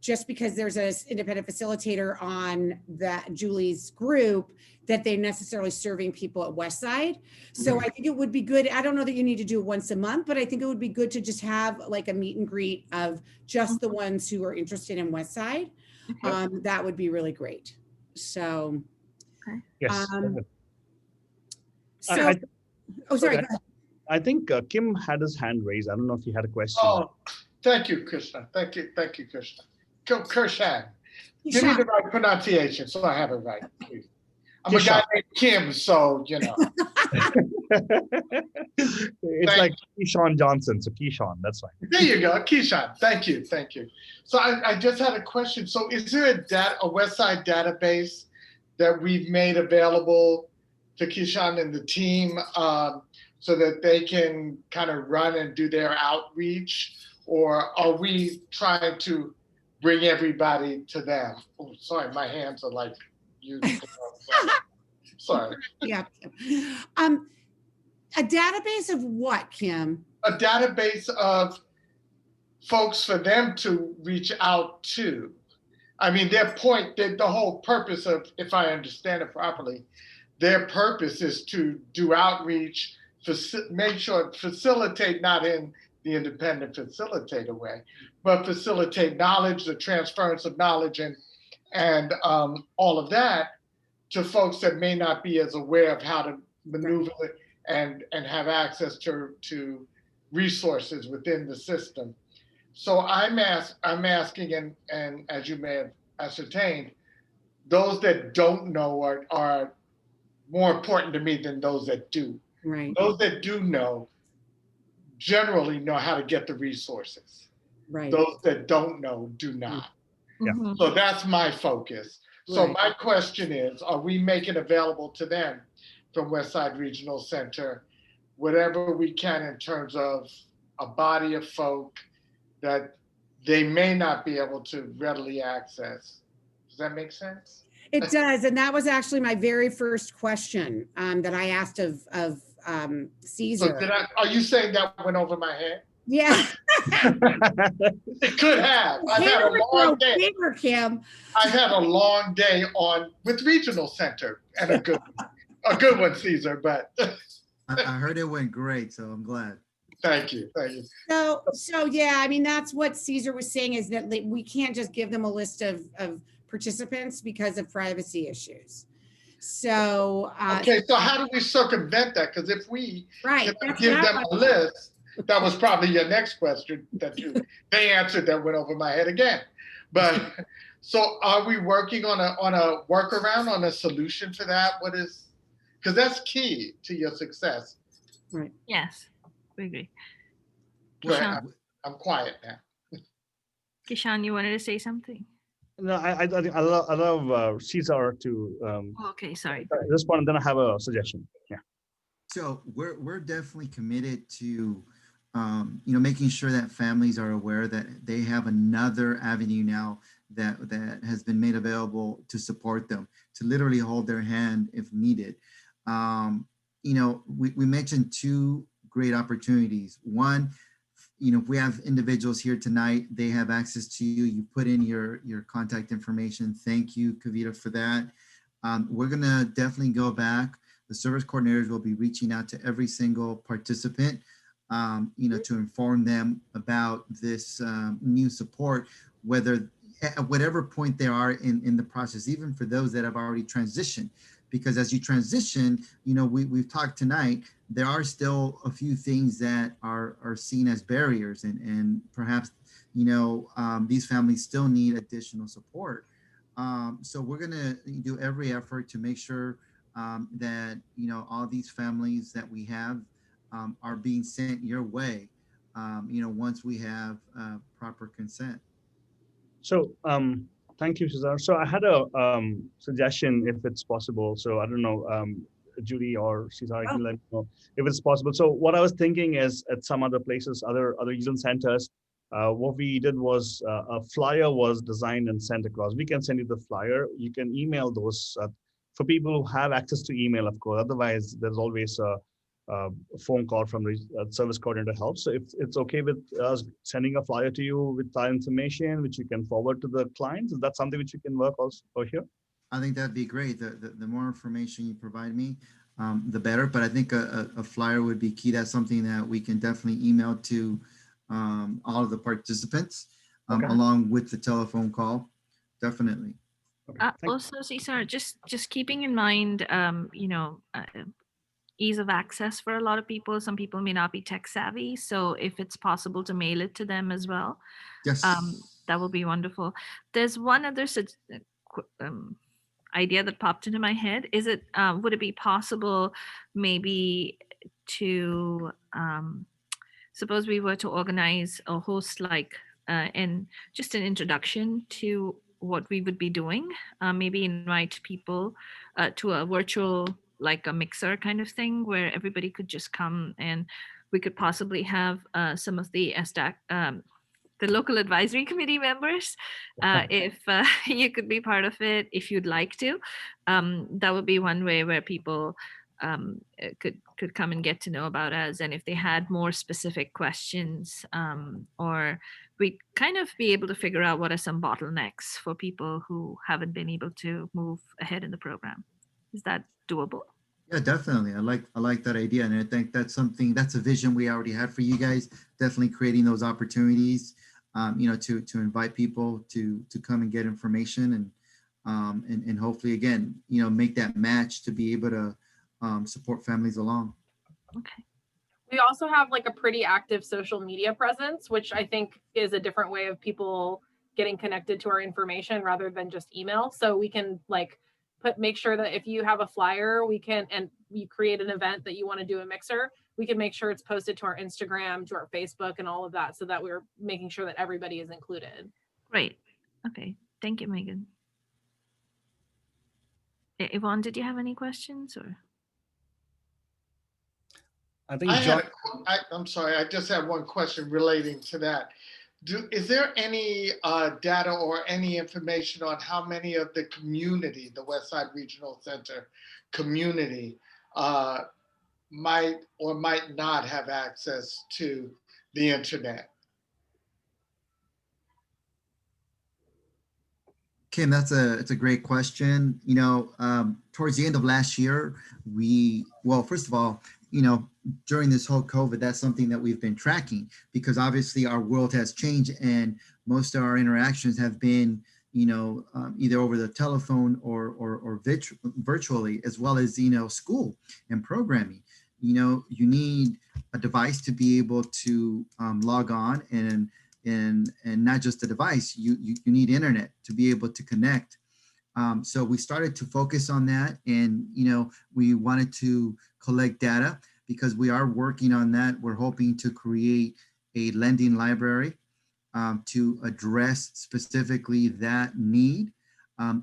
just because there's an independent facilitator on that Julie's group, that they're necessarily serving people at Westside. So I think it would be good. I don't know that you need to do it once a month, but I think it would be good to just have like a meet and greet of just the ones who are interested in Westside. That would be really great. So, Yes. so, sorry. Go ahead. I think Kim had his hand raised. I don't know if he had a question. Oh, thank you, Krishna. Thank you, Krishna. Kirshan. Give me the right pronunciation so I have it right, please. I'm a guy named Kim, so you know. It's like Keyshawn Johnson, so Keyshawn, that's fine. There you go, Keyshawn. Thank you. So I just had a question. So is there a Westside database that we've made available to Keyshawn and the team so that they can kind of run and do their outreach? Or are we trying to bring everybody to them? Oh, sorry, my hands are like you. Sorry. Yeah. A database of what, Kim? A database of folks for them to reach out to. I mean, the whole purpose of, if I understand it properly, their purpose is to do outreach, make sure, facilitate, not in the independent facilitator way, but facilitate knowledge, the transference of knowledge and all of that to folks that may not be as aware of how to maneuver and have access to resources within the system. So I'm asking, and as you may have ascertained, those that don't know are more important to me than those that do. Right. Those that do know generally know how to get the resources. Right. Those that don't know do not. Yeah. So that's my focus. So my question is, are we making available to them from Westside Regional Center whatever we can in terms of a body of folk that they may not be able to readily access? Does that make sense? It does. And that was actually my very first question that I asked of Caesar. So are you saying that went over my head? Yeah. It could have. I've had a long day. Kim. I've had a long day with Regional Center, and a good one, Caesar. But I heard it went great, so I'm glad. Thank you. So yeah, I mean, that's what Caesar was saying, is that we can't just give them a list of participants because of privacy issues. So okay, so how do we circumvent that? Because if we give them a list, that was probably your next question they answered that went over my head again. But so are we working on a workaround, on a solution for that? Because that's key to your success. Right. Yes, we agree. Well, I'm quiet now. Kishan, you wanted to say something? No, I love Caesar to okay, sorry. respond, and then I have a suggestion. Yeah. So we're definitely committed to making sure that families are aware that they have another avenue now that has been made available to support them, to literally hold their hand if needed. We mentioned 2 great opportunities. One, if we have individuals here tonight, they have access to you. You put in your contact information. Thank you, Kavita, for that. We're gonna definitely go back. The service coordinators will be reaching out to every single participant, to inform them about this new support, whether at whatever point they are in the process, even for those that have already transitioned. Because as you transition, we've talked tonight, there are still a few things that are seen as barriers, and perhaps, these families still need additional support. So we're gonna do every effort to make sure that, you know, all these families that we have are being sent your way, you know, once we have proper consent. So thank you, Cesar. So I had a suggestion, if it's possible. So I don't know, Judy or Cesar, you can let me know if it's possible. So what I was thinking is, at some other places, other regional centers, what we did was a flyer was designed and sent across. We can send you the flyer. You can email those for people who have access to email, of course. Otherwise, there's always a phone call from the service coordinator help. So if it's okay with us sending a flyer to you with our information, which you can forward to the clients, is that something which you can work also for here? I think that'd be great. The more information you provide me, the better. But I think a flyer would be key. That's something that we can definitely email to all of the participants, Okay. along with the telephone call. Definitely. Also, Cesar, just keeping in mind, you know, ease of access for a lot of people. Some people may not be tech savvy, so if it's possible to mail it to them as well, yes, that will be wonderful. There's one other idea that popped into my head. Is it would it be possible maybe to suppose we were to organize a host like and just an introduction to what we would be doing, maybe invite people to a virtual, like a mixer kind of thing, where everybody could just come, and we could possibly have some of the the local advisory committee members, if you could be part of it, if you'd like to. That would be one way where people could come and get to know about us, and if they had more specific questions, or we kind of be able to figure out what are some bottlenecks for people who haven't been able to move ahead in the program. Is that doable? Yeah, definitely. I like that idea, and I think that's something, that's a vision we already had for you guys. Definitely creating those opportunities, you know, to invite people to come and get information, and hopefully, again, you know, make that match to be able to support families along. Okay. We also have like a pretty active social media presence, which I think is a different way of people getting connected to our information rather than just email. So we can like make sure that if you have a flyer, we can, and you create an event that you want to do a mixer, we can make sure it's posted to our Instagram, to our Facebook, and all of that, so that we're making sure that everybody is included. Great. Okay. Thank you, Megan. Yvonne, did you have any questions, or? I think John. I'm sorry, I just have one question relating to that. Is there any data or any information on how many of the community, the Westside Regional Center community, might or might not have access to the internet? Kim, it's a great question. You know, towards the end of last year, well, first of all, you know, during this whole COVID, that's something that we've been tracking, because obviously our world has changed and most of our interactions have been, you know, either over the telephone or virtually, as well as, you know, school and programming. You know, you need a device to be able to log on, and not just a device, you need internet to be able to connect. So we started to focus on that, and, you know, we wanted to collect data because we are working on that. We're hoping to create a lending library to address specifically that need.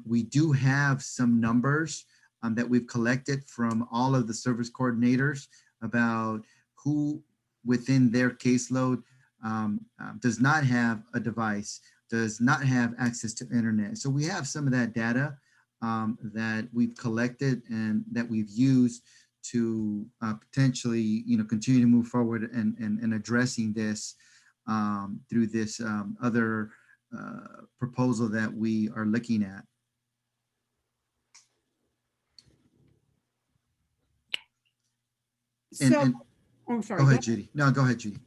We do have some numbers that we've collected from all of the service coordinators about who within their caseload does not have a device, does not have access to internet. So we have some of that data that we've collected and that we've used to potentially, you know, continue to move forward and addressing this through this other proposal that we are looking at. I'm sorry. Go ahead, Judy. No, go ahead, Judy.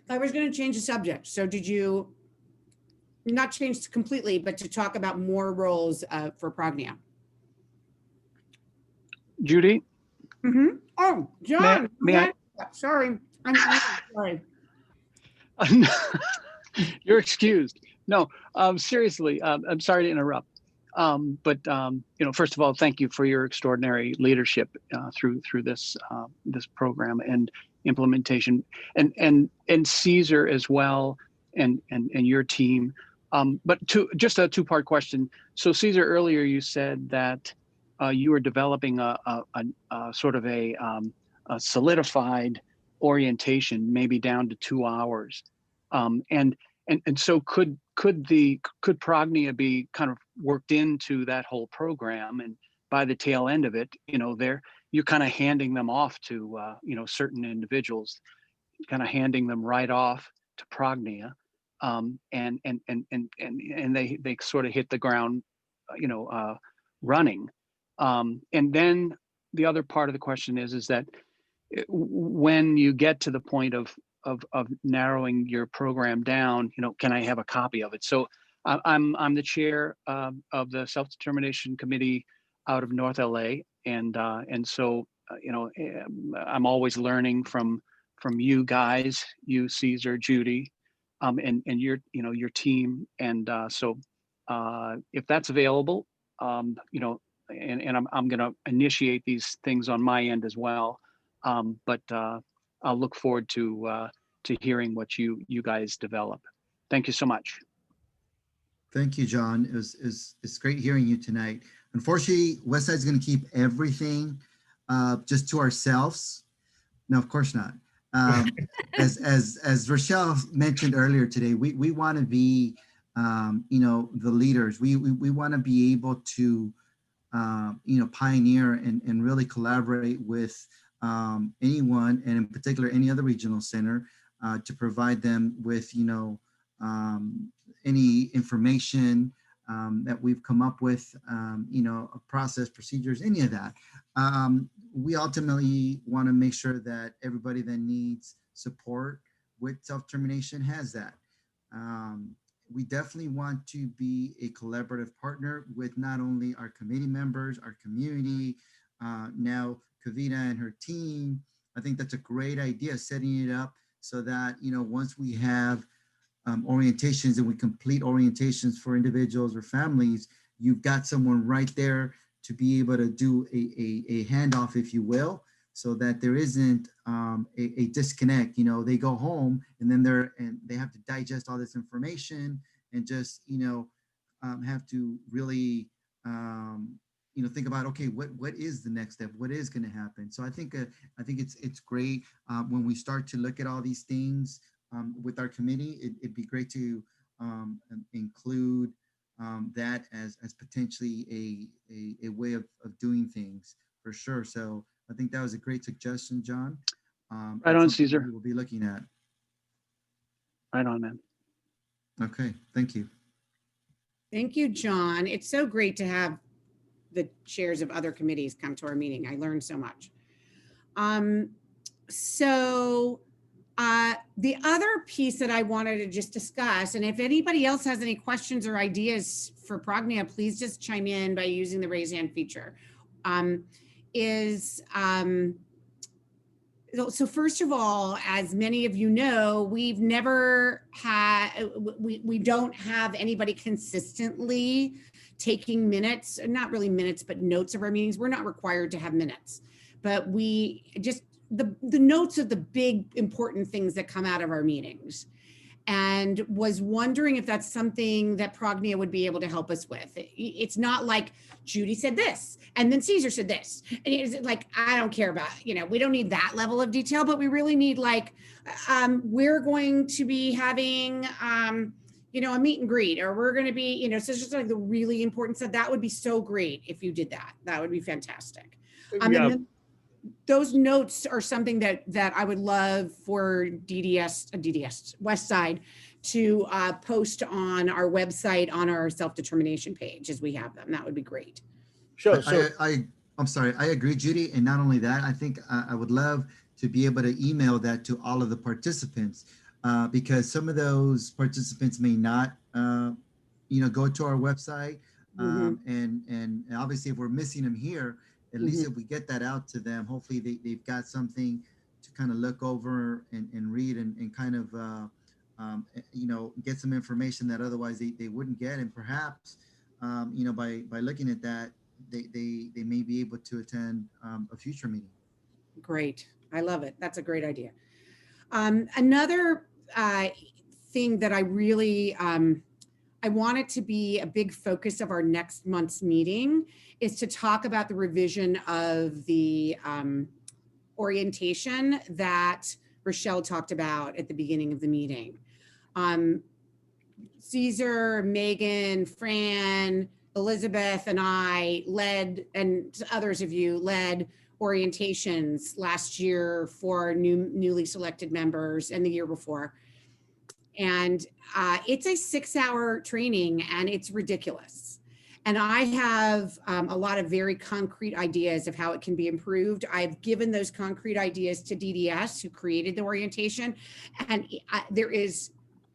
I was going to change the subject. So did you not change completely, but to talk about more roles for Prognia? Judy? Mm-hmm. Oh, John. May I? Sorry. I'm sorry. You're excused. No, seriously, I'm sorry to interrupt. First of all, thank you for your extraordinary leadership through this this program and implementation, and Caesar as well, and your team. Just a two-part question. So Caesar, earlier you said that you were developing a sort of a solidified orientation, maybe down to 2 hours, and so could Prognia be kind of worked into that whole program, and by the tail end of it, you're kind of handing them off to certain individuals, kind of handing them right off to Prognia, and they sort of hit the ground, running. And then the other part of the question is that when you get to the point of narrowing your program down, can I have a copy of it? So I'm the chair of the Self-Determination Committee out of North LA, and so I'm always learning from you guys, you Caesar, Judy, and your team, and so if that's available, and I'm going to initiate these things on my end as well, but I'll look forward to hearing what you guys develop. Thank you so much. Thank you, John. It's great hearing you tonight. Unfortunately, Westside's going to keep everything just to ourselves. No, of course not. As Rachelle mentioned earlier today, we want to be, the leaders. We want to be able to, pioneer and really collaborate with anyone, and in particular any other regional center, to provide them with any information that we've come up with, a process, procedures, any of that. We ultimately want to make sure that everybody that needs support with self-determination has that. We definitely want to be a collaborative partner with not only our committee members, our community, now Kavita and her team. I think that's a great idea, setting it up so that, once we have orientations and we complete orientations for individuals or families, you've got someone right there to be able to do a handoff, if you will, so that there isn't a disconnect. They go home and then they have to digest all this information and just, have to really, think about, okay, what is the next step? What is going to happen? So I think it's great when we start to look at all these things with our committee. It'd be great to include that as potentially a way of doing things, for sure. So I think that was a great suggestion, John. Right on, Caesar. We'll be looking at. Right on, man. Okay, thank you. Thank you, John. It's so great to have the chairs of other committees come to our meeting. I learned so much. The other piece that I wanted to just discuss, and if anybody else has any questions or ideas for Prognia, please just chime in by using the raise hand feature. So first of all, as many of you know, we've never had, we don't have anybody consistently taking minutes, not really minutes, but notes of our meetings. We're not required to have minutes, but we just, the notes of the big important things that come out of our meetings, and was wondering if that's something that Prognia would be able to help us with. It's not like Judy said this and then Caesar said this, and it's like, I don't care about, we don't need that level of detail, but we really need like, we're going to be having, a meet and greet, or we're going to be, so it's just like the really important stuff. That would be so great if you did that. That would be fantastic. And then those notes are something that I would love for Westside to post on our website on our self-determination page as we have them. That would be great. Sure. I'm sorry. I agree, Judy. And not only that, I think I would love to be able to email that to all of the participants, because some of those participants may not, go to our website. And obviously if we're missing them here, at least if we get that out to them, hopefully they've got something to kind of look over and read and kind of, get some information that otherwise they wouldn't get. And perhaps by looking at that, they may be able to attend a future meeting. Great. I love it. That's a great idea. Another thing that I really, I want it to be a big focus of our next month's meeting is to talk about the revision of the orientation that Rachelle talked about at the beginning of the meeting. Caesar, Megan, Fran, Elizabeth, and I led, and others of you led orientations last year for newly selected members and the year before. And it's a 6-hour training and it's ridiculous. And I have a lot of very concrete ideas of how it can be improved. I've given those concrete ideas to DDS, who created the orientation. And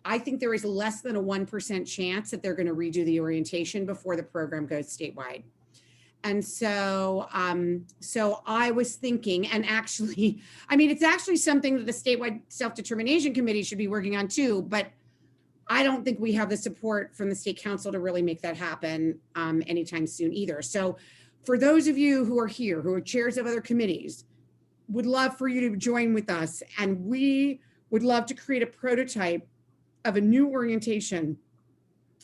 I think there is less than a 1% chance that they're going to redo the orientation before the program goes statewide. And so, so I was thinking, and actually, I mean, it's actually something that the statewide self-determination committee should be working on too, but I don't think we have the support from the state council to really make that happen anytime soon either. So for those of you who are here, who are chairs of other committees, would love for you to join with us. And we would love to create a prototype of a new orientation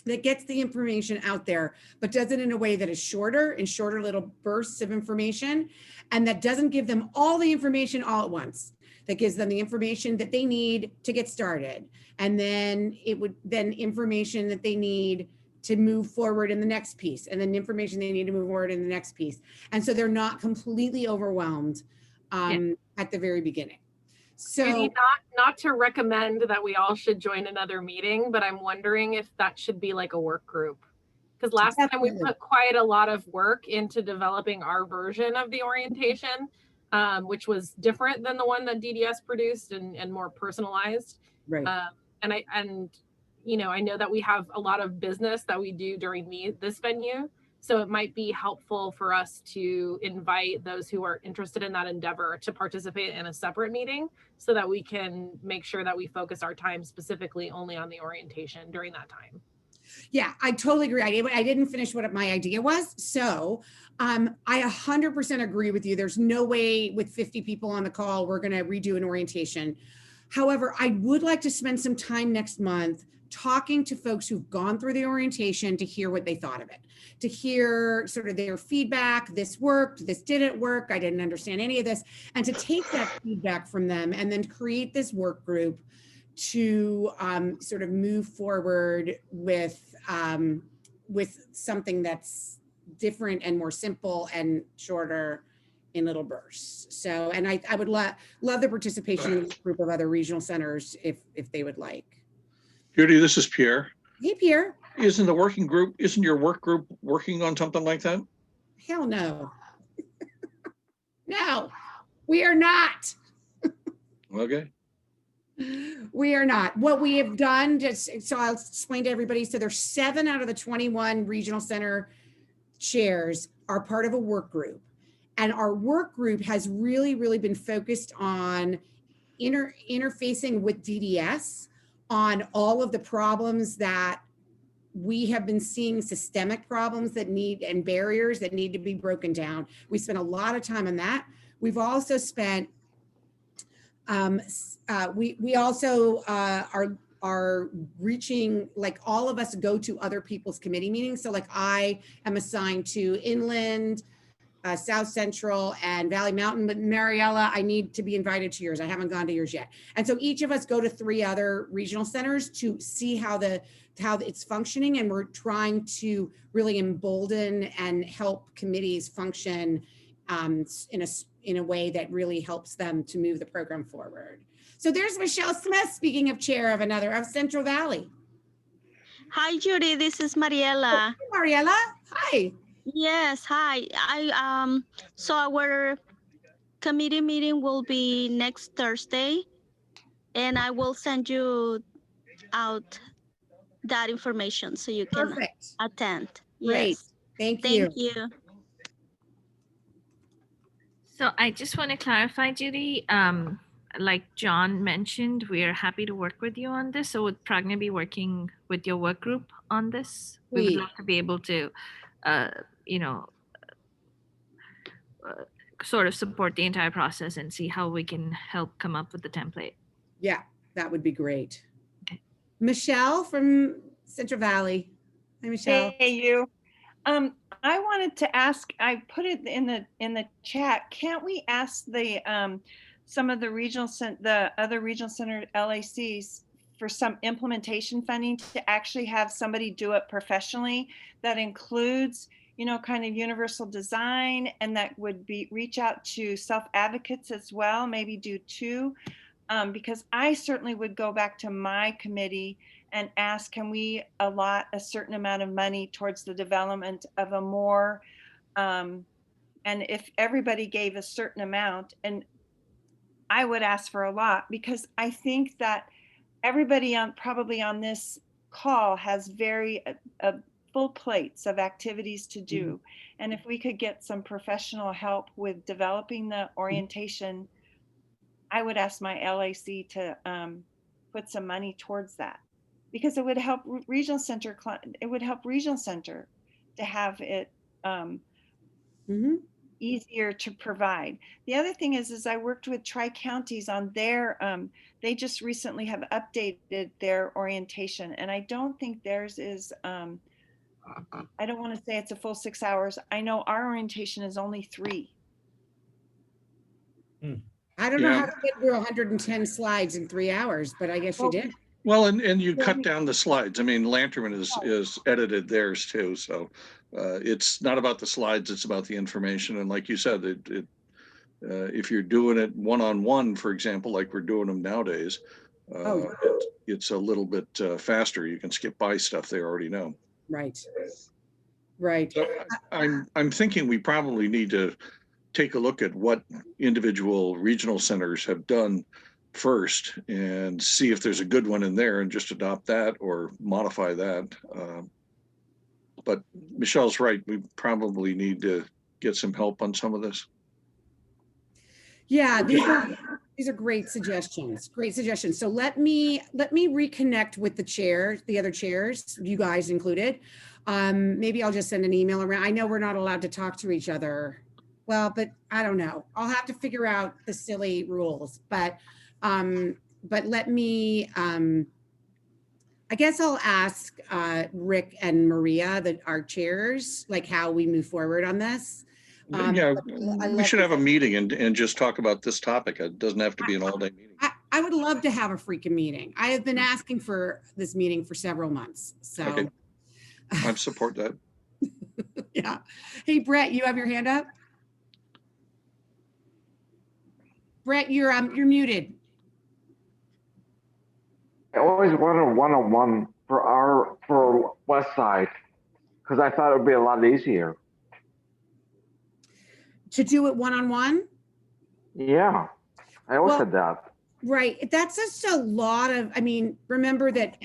that gets the information out there, but does it in a way that is shorter, in shorter little bursts of information, and that doesn't give them all the information all at once, that gives them the information that they need to get started. And then information that they need to move forward in the next piece, and then information they need to move forward in the next piece. And so they're not completely overwhelmed at the very beginning. So Judy, not to recommend that we all should join another meeting, but I'm wondering if that should be like a work group. Because last time we put quite a lot of work into developing our version of the orientation, which was different than the one that DDS produced and more personalized. Right. And you know, I know that we have a lot of business that we do during this venue. So it might be helpful for us to invite those who are interested in that endeavor to participate in a separate meeting so that we can make sure that we focus our time specifically only on the orientation during that time. Yeah, I totally agree. I didn't finish what my idea was. So I 100% agree with you. There's no way with 50 people on the call, we're going to redo an orientation. However, I would like to spend some time next month talking to folks who've gone through the orientation to hear what they thought of it, to hear sort of their feedback. This worked, this didn't work, I didn't understand any of this, and to take that feedback from them and then create this work group to sort of move forward with something that's different and more simple and shorter in little bursts. So, and I would love the participation of a group of other regional centers if they would like. Judy, this is Pierre. Hey, Pierre. Isn't your work group working on something like that? Hell no. No, we are not. Okay. We are not. What we have done, so I'll explain to everybody. So there's 7 out of the 21 regional center chairs are part of a work group. And our work group has really, really been focused on interfacing with DDS on all of the problems that we have been seeing, systemic problems that need, and barriers that need to be broken down. We spent a lot of time on that. We've also spent, we also are reaching, like all of us go to other people's committee meetings. So like I am assigned to Inland, South Central, and Valley Mountain, but Mariella, I need to be invited to yours. I haven't gone to yours yet. And so each of us go to 3 other regional centers to see how it's functioning, and we're trying to really embolden and help committees function in a way that really helps them to move the program forward. So there's Michelle Smith, speaking of chair of Central Valley. Hi, Judy. This is Mariela. Oh, Mariela. Hi. Yes, hi. So our committee meeting will be next Thursday, and I will send you out that information so you can attend. Great. Yes. Thank you. Thank you. So I just want to clarify, Judy, like John mentioned, we are happy to work with you on this. So would Pragna be working with your work group on this? We would Please. love to be able to, you know, sort of support the entire process and see how we can help come up with the template. Yeah, that would be great. Michelle from Central Valley. Hi, Michelle. Hey, you. I wanted to ask, I put it in the chat, can't we ask the some of the other regional center LACs for some implementation funding to actually have somebody do it professionally that includes, you know, kind of universal design, and that would be reach out to self-advocates as well, maybe do 2, because I certainly would go back to my committee and ask, can we allot a certain amount of money towards the development of a more, and if everybody gave a certain amount, and I would ask for a lot, because I think that everybody probably on this call has very full plates of activities to do. And if we could get some professional help with developing the orientation, I would ask my LAC to put some money towards that, because it would help regional center. It would help regional center to have it easier to provide. The other thing is I worked with Tri-Counties on their. They just recently have updated their orientation, and I don't think theirs is. I don't want to say it's a full 6 hours. I know our orientation is only 3. I don't know how to get through 110 slides in 3 hours, but I guess you did. Well, and you cut down the slides. I mean, Lanterman is edited theirs too. So it's not about the slides, it's about the information. And like you said, if you're doing it one-on-one, for example, like we're doing them nowadays, it's a little bit faster. You can skip by stuff they already know. Right. Right. So I'm thinking we probably need to take a look at what individual regional centers have done first and see if there's a good one in there and just adopt that or modify that. But Michelle's right. We probably need to get some help on some of this. Yeah, these are great suggestions. Great suggestions. So let me reconnect with the other chairs, you guys included. Maybe I'll just send an email around. I know we're not allowed to talk to each other. Well, but I don't know. I'll have to figure out the silly rules. But let me. I guess I'll ask Rick and Maria, our chairs, like how we move forward on this. Yeah, we should have a meeting and just talk about this topic. It doesn't have to be an all-day meeting. I would love to have a freaking meeting. I have been asking for this meeting for several months. So okay. I support that. Yeah. Hey, Brett, you have your hand up? Brett, you're muted. I always wanted a one-on-one for Westside, because I thought it would be a lot easier. To do it one-on-one? Yeah, I always said that. Right. That's just a lot of, I mean, remember that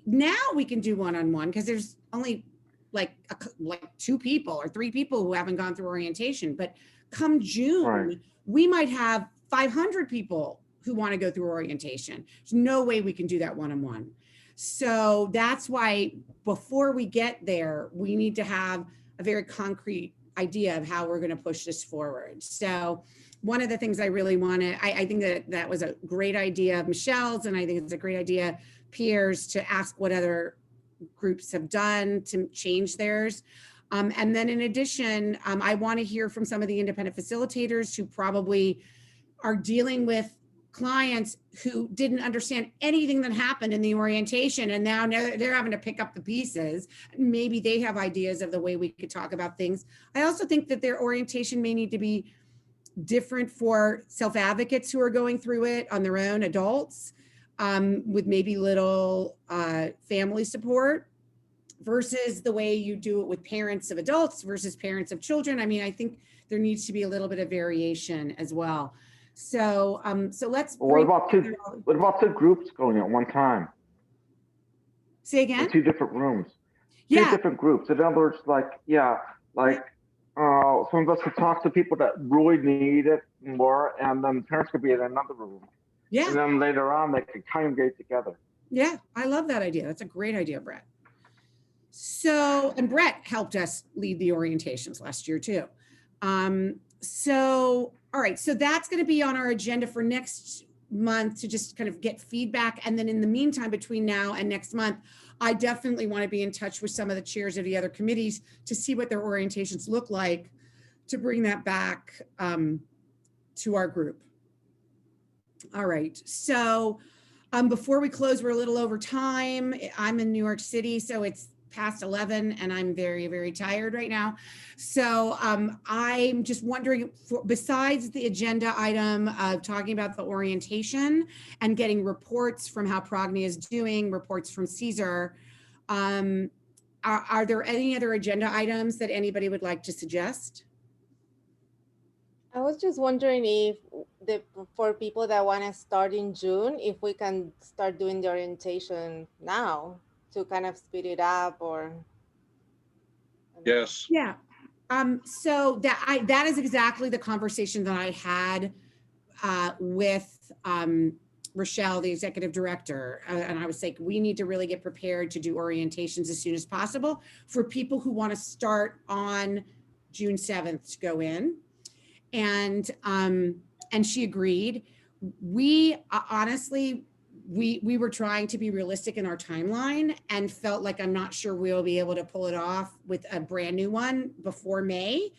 now we can do one-on-one because there's only like 2 people or 3 people who haven't gone through orientation. But come June, we might have 500 people who want to go through orientation. There's no way we can do that one-on-one. So that's why before we get there, we need to have a very concrete idea of how we're going to push this forward. So one of the things I really want to, I think that was a great idea of Michelle's, and I think it's a great idea, Pierre's, to ask what other groups have done to change theirs. And then in addition, I want to hear from some of the independent facilitators who probably are dealing with clients who didn't understand anything that happened in the orientation, and now they're having to pick up the pieces. Maybe they have ideas of the way we could talk about things. I also think that their orientation may need to be different for self-advocates who are going through it on their own, adults, with maybe little family support, versus the way you do it with parents of adults versus parents of children. I mean, I think there needs to be a little bit of variation as well. So, let's. What about two groups going at one time? Say again? In 2 different rooms. Yeah. 2 different groups. In other words, some of us could talk to people that really need it more, and then parents could be in another room. Yeah. And then later on, they could congregate together. Yeah, I love that idea. That's a great idea, Brett. So, and Brett helped us lead the orientations last year too. All right, so that's going to be on our agenda for next month to just kind of get feedback. And then in the meantime, between now and next month, I definitely want to be in touch with some of the chairs of the other committees to see what their orientations look like, to bring that back to our group. All right, so before we close, we're a little over time. I'm in New York City, so it's past 11 and I'm very, very tired right now. So I'm just wondering, besides the agenda item of talking about the orientation and getting reports from how Prognia is doing, reports from Caesar, are there any other agenda items that anybody would like to suggest? I was just wondering if for people that want to start in June, if we can start doing the orientation now to kind of speed it up, or. Yes. Yeah. So that is exactly the conversation that I had with Rachelle, the executive director, and I was like, we need to really get prepared to do orientations as soon as possible for people who want to start on June 7th to go in. And she agreed. We honestly, we were trying to be realistic in our timeline and felt like I'm not sure we'll be able to pull it off with a brand new one before May.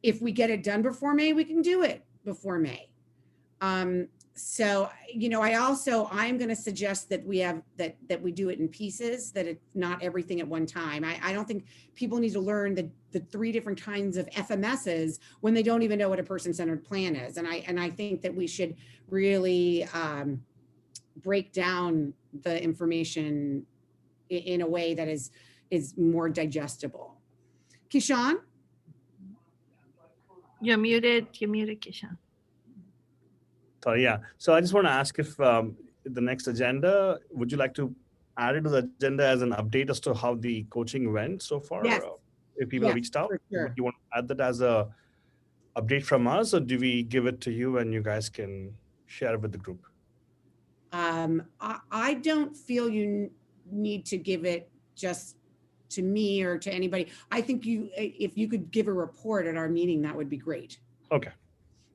If we get it done before May, we can do it before May. So, you know, I'm going to suggest that we have that we do it in pieces, that it's not everything at one time. I don't think people need to learn the 3 different kinds of FMSs when they don't even know what a person-centered plan is. And I think that we should really break down the information in a way that is more digestible. Kishan? You're muted, Kishan. Sorry, yeah. So I just want to ask if the next agenda, would you like to add it to the agenda as an update as to how the coaching went so far? Yes. If people Yes, reached out, for sure. would you want to add that as a update from us, or do we give it to you and you guys can share it with the group? I don't feel you need to give it just to me or to anybody. I think if you could give a report at our meeting, that would be great. Okay.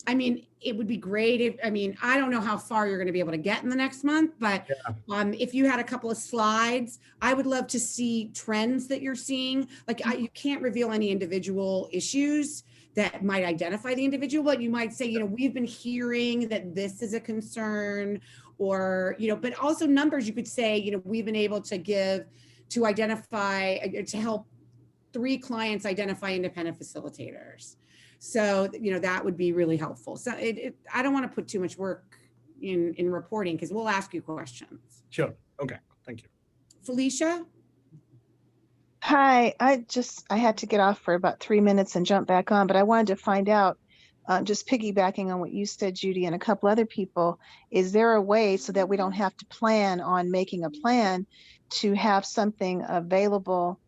I mean, it would be great if, I don't know how far you're going to be able to get in the next month, but if you had a couple of slides, I would love to see trends that you're seeing. Like you can't reveal any individual issues that might identify the individual, but you might say, we've been hearing that this is a concern, or, but also numbers you could say, we've been able to give to identify, to help 3 clients identify independent facilitators. So, that would be really helpful. So I don't want to put too much work in reporting because we'll ask you questions. Sure. Okay. Thank you. Felicia? Hi, I had to get off for about 3 minutes and jump back on, but I wanted to find out, just piggybacking on what you said, Judy, and a couple other people, is there a way so that we don't have to plan on making a plan to have something available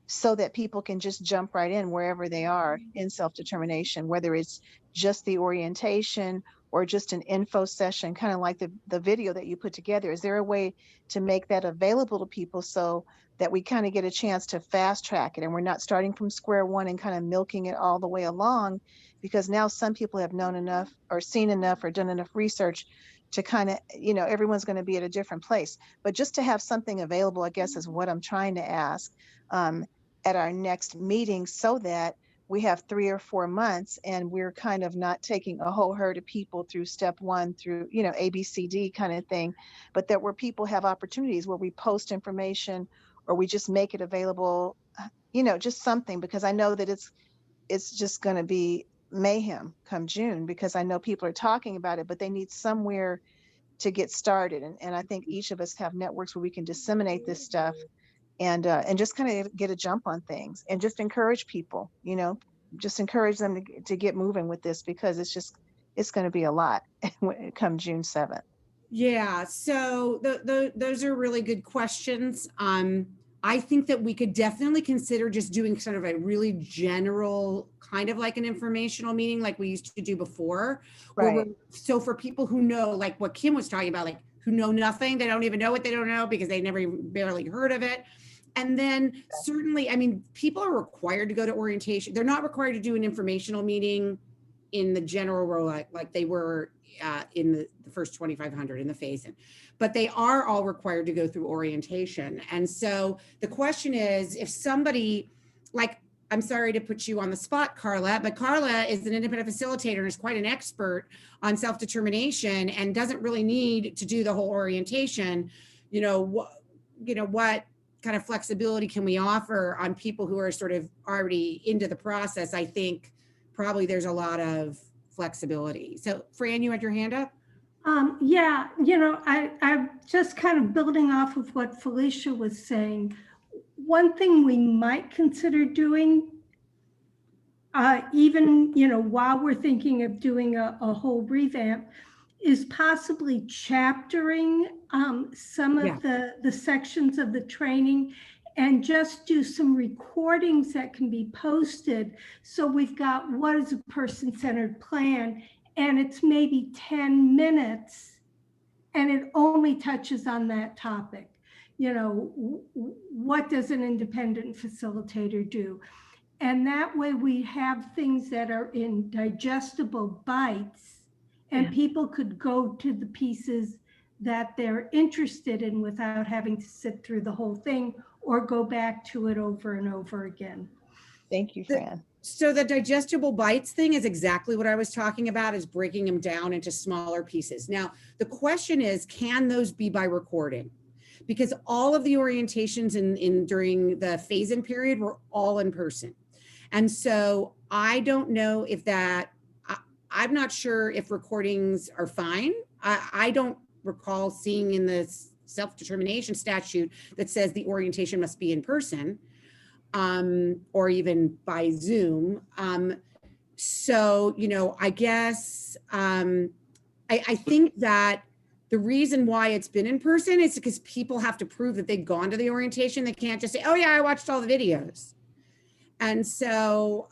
so that people can just jump right in wherever they are in self-determination, whether it's just the orientation or just an info session, kind of like the video that you put together? Is there a way to make that available to people so that we kind of get a chance to fast track it and we're not starting from square one and kind of milking it all the way along? Because now some people have known enough or seen enough or done enough research to kind of, everyone's going to be at a different place. But just to have something available, I guess, is what I'm trying to ask at our next meeting, so that we have 3 or 4 months and we're kind of not taking a whole herd of people through step 1 through, A, B, C, D kind of thing, but that where people have opportunities where we post information or we just make it available, just something, because I know that it's just going to be mayhem come June, because I know people are talking about it, but they need somewhere to get started. And I think each of us have networks where we can disseminate this stuff and just kind of get a jump on things and just encourage people, just encourage them to get moving with this, because it's going to be a lot come June 7th. Yeah, so those are really good questions. I think that we could definitely consider just doing sort of a really general, kind of like an informational meeting like we used to do before. Right. So for people who know, like what Kim was talking about, like who know nothing, they don't even know what they don't know because they never barely heard of it. And then certainly, I mean, people are required to go to orientation. They're not required to do an informational meeting in the general role like they were in the first 2,500 in the phase-in, but they are all required to go through orientation. And so the question is, if somebody, like, I'm sorry to put you on the spot, Carla, but Carla is an independent facilitator and is quite an expert on self-determination and doesn't really need to do the whole orientation. What kind of flexibility can we offer on people who are sort of already into the process? I think probably there's a lot of flexibility. So Fran, you had your hand up? Yeah, I'm just kind of building off of what Felicia was saying. One thing we might consider doing, even, while we're thinking of doing a whole revamp, is possibly chaptering some of the sections of the training and just do some recordings that can be posted. So we've got what is a person-centered plan, and it's maybe 10 minutes and it only touches on that topic. What does an independent facilitator do? And that way we have things that are in digestible bites and people could go to the pieces that they're interested in without having to sit through the whole thing or go back to it over and over again. Thank you, Fran. So the digestible bites thing is exactly what I was talking about, is breaking them down into smaller pieces. Now, the question is, can those be by recording? Because all of the orientations during the phase-in period were all in person. And so I don't know if I'm not sure if recordings are fine. I don't recall seeing in the self-determination statute that says the orientation must be in person. Or even by Zoom. So, I guess, I think that the reason why it's been in person is because people have to prove that they've gone to the orientation. They can't just say, oh yeah, I watched all the videos. And so,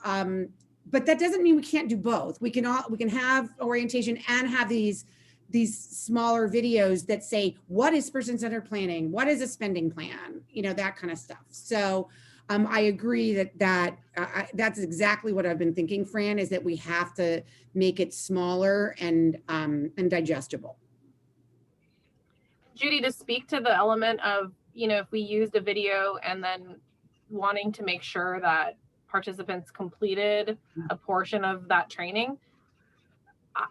but that doesn't mean we can't do both. We can have orientation and have these smaller videos that say, what is person-centered planning? What is a spending plan? That kind of stuff. So, I agree that's exactly what I've been thinking, Fran, is that we have to make it smaller and digestible. Judy, to speak to the element of, if we used a video and then wanting to make sure that participants completed a portion of that training,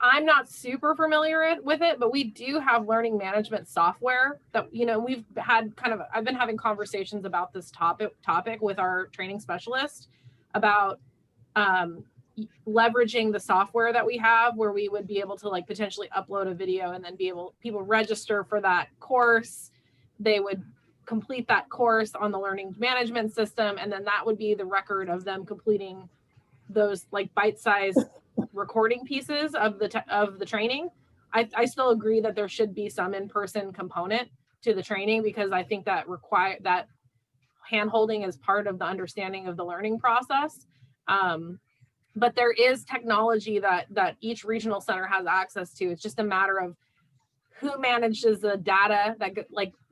I'm not super familiar with it, but we do have learning management software that, we've had I've been having conversations about this topic with our training specialist about leveraging the software that we have, where we would be able to potentially upload a video and then people register for that course. They would complete that course on the learning management system. And then that would be the record of them completing those bite-sized recording pieces of the training. I still agree that there should be some in-person component to the training, because I think that hand-holding is part of the understanding of the learning process. But there is technology that each regional center has access to. It's just a matter of who manages the data,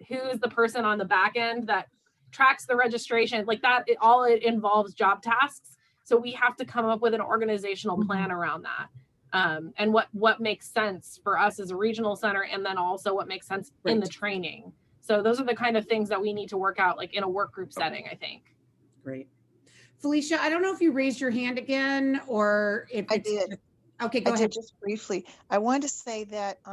who's the person on the back end that tracks the registration, it involves job tasks. So we have to come up with an organizational plan around that. And what makes sense for us as a regional center, and then also what makes sense in the training. So those are the kind of things that we need to work out in a work group setting, I think. Great. Felicia, I don't know if you raised your hand again or if I did. Okay, go ahead. Just briefly. I wanted to say that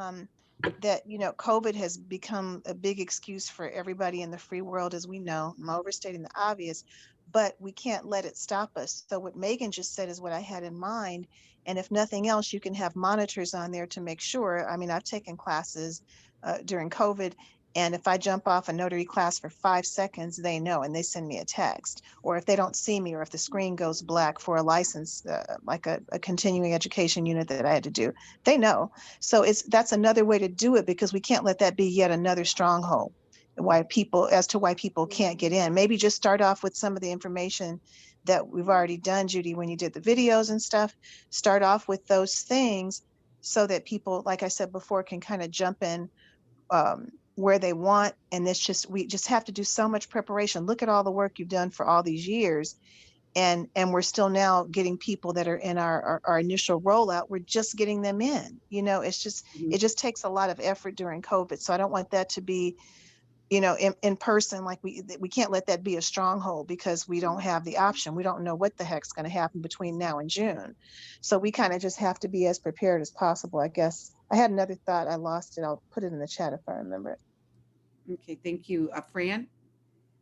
COVID has become a big excuse for everybody in the free world, as we know. I'm overstating the obvious, but we can't let it stop us. So what Megan just said is what I had in mind. And if nothing else, you can have monitors on there to make sure. I mean, I've taken classes during COVID, and if I jump off a notary class for 5 seconds, they know, and they send me a text. Or if they don't see me, or if the screen goes black for a license, like a continuing education unit that I had to do, they know. So that's another way to do it, because we can't let that be yet another stronghold. as to why people can't get in. Maybe just start off with some of the information that we've already done, Judy, when you did the videos and stuff. Start off with those things so that people, like I said before, can kind of jump in where they want. And we just have to do so much preparation. Look at all the work you've done for all these years. And we're still now getting people that are in our initial rollout. We're just getting them in. It's just, it just takes a lot of effort during COVID. So I don't want that to be, in person, like we can't let that be a stronghold because we don't have the option. We don't know what the heck's going to happen between now and June. So we kind of just have to be as prepared as possible, I guess. I had another thought. I lost it. I'll put it in the chat if I remember it. Okay, thank you. Fran?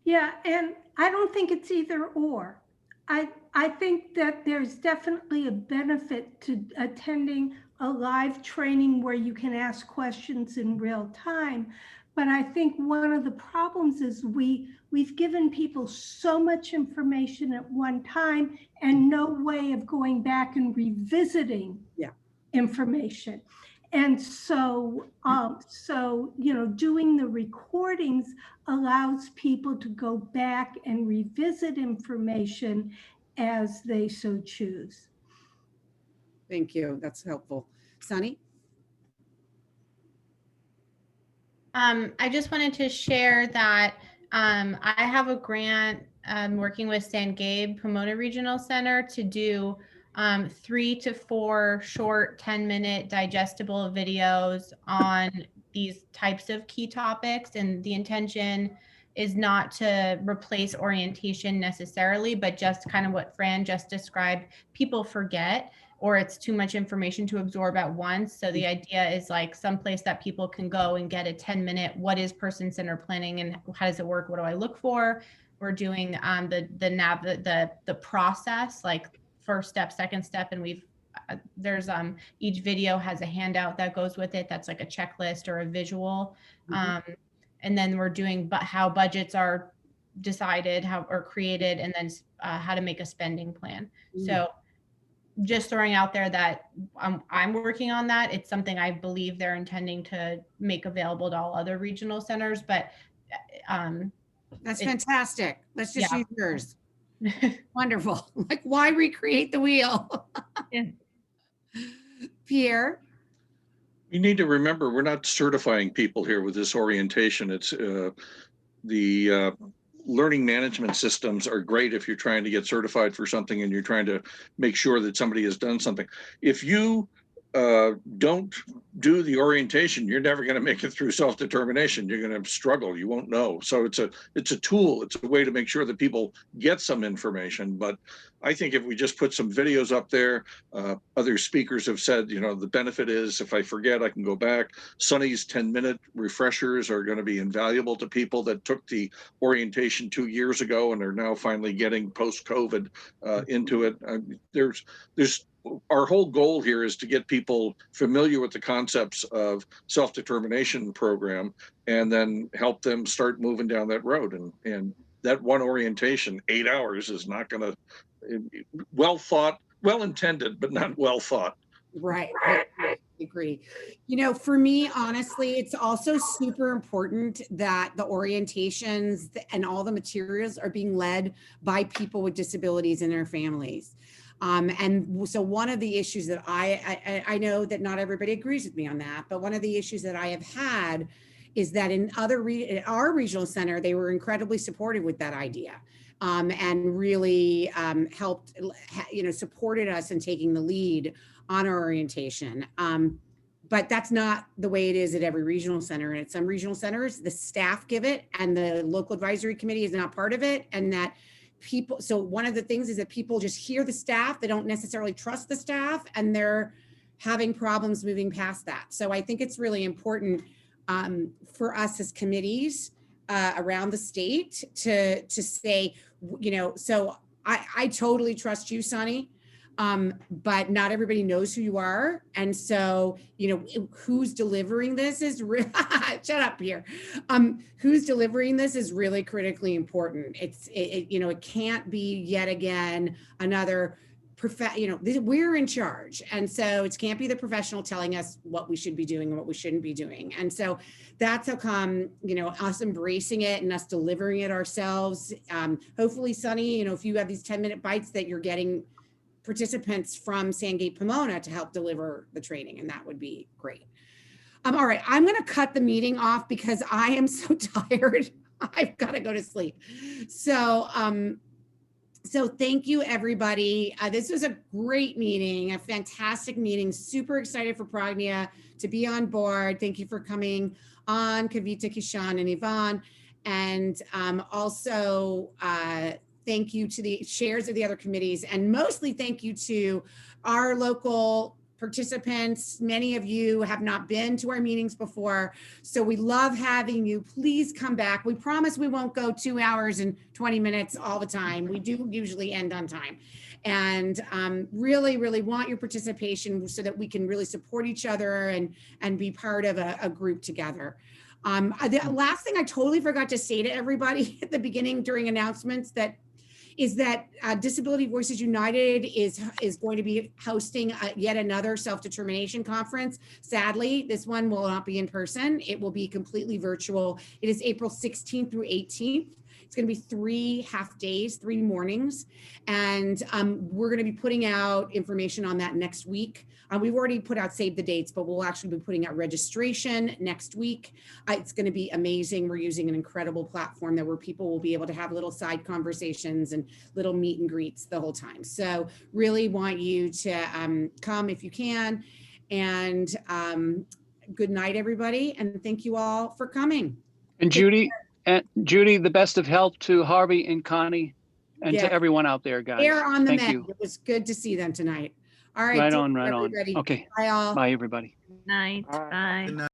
Yeah, and I don't think it's either or. I think that there's definitely a benefit to attending a live training where you can ask questions in real time. But I think one of the problems is we've given people so much information at one time and no way of going back and revisiting information. And so, doing the recordings allows people to go back and revisit information as they so choose. Thank you. That's helpful. Sunny? I just wanted to share that I have a grant working with San Gabe Pomona Regional Center to do 3 to 4 short 10-minute digestible videos on these types of key topics. And the intention is not to replace orientation necessarily, but just kind of what Fran just described. People forget, or it's too much information to absorb at once. So the idea is like someplace that people can go and get a 10-minute, what is person-centered planning and how does it work? What do I look for? We're doing the process, like first step, second step, and there's each video has a handout that goes with it. That's like a checklist or a visual. And then we're doing how budgets are decided, or created, and then how to make a spending plan. So just throwing out there that I'm working on that. It's something I believe they're intending to make available to all other regional centers, but that's fantastic. Let's just use yours. Wonderful. Like, why recreate the wheel? Pierre? You need to remember, we're not certifying people here with this orientation. It's the learning management systems are great if you're trying to get certified for something and you're trying to make sure that somebody has done something. If you don't do the orientation, you're never going to make it through self-determination. You're going to struggle. You won't know. So it's a tool. It's a way to make sure that people get some information. But I think if we just put some videos up there, other speakers have said, the benefit is if I forget, I can go back. Sunny's 10-minute refreshers are going to be invaluable to people that took the orientation 2 years ago and are now finally getting post-COVID into it. There's our whole goal here is to get people familiar with the concepts of self-determination program and then help them start moving down that road. And that one orientation, 8 hours, is not going to, well thought, well intended, but not well thought. Right. I agree. For me, honestly, it's also super important that the orientations and all the materials are being led by people with disabilities and their families. And so one of the issues that I know that not everybody agrees with me on that, but one of the issues that I have had is that in our regional center, they were incredibly supportive with that idea, and really helped, supported us in taking the lead on our orientation. But that's not the way it is at every regional center. And at some regional centers, the staff give it and the local advisory committee is not part of it. And that so one of the things is that people just hear the staff, they don't necessarily trust the staff, and they're having problems moving past that. So I think it's really important for us as committees around the state to say, so I totally trust you, Sunny, but not everybody knows who you are. And so, who's delivering this is shut up here. Who's delivering this is really critically important. It can't be yet again another we're in charge. And so it can't be the professional telling us what we should be doing and what we shouldn't be doing. And so that's how come, us embracing it and us delivering it ourselves. Hopefully, Sunny, if you have these 10-minute bites that you're getting participants from Sandgate Pomona to help deliver the training, and that would be great. All right, I'm going to cut the meeting off because I am so tired. I've got to go to sleep. So thank you, everybody. This was a great meeting, a fantastic meeting. Super excited for Prognia to be on board. Thank you for coming on, Kavita, Kishan, and Yvonne. And also thank you to the chairs of the other committees, and mostly thank you to our local participants. Many of you have not been to our meetings before, so we love having you. Please come back. We promise we won't go 2 hours and 20 minutes all the time. We do usually end on time. And really, really want your participation so that we can really support each other and be part of a group together. The last thing I totally forgot to say to everybody at the beginning during announcements is that Disability Voices United is going to be hosting yet another self-determination conference. Sadly, this one will not be in person. It will be completely virtual. It is April 16th through 18th. It's going to be 3 half days, 3 mornings. And we're going to be putting out information on that next week. We've already put out save the dates, but we'll actually be putting out registration next week. It's going to be amazing. We're using an incredible platform where people will be able to have little side conversations and little meet and greets the whole time. So really want you to come if you can. And good night, everybody. And thank you all for coming. And Judy, the best of health to Harvey and Connie and to everyone out there, guys. They're on the Thank mend. you. It was good to see them tonight. All right. Right on, right everybody. on. Okay. Bye all. Bye, everybody. Night. Bye. Good night.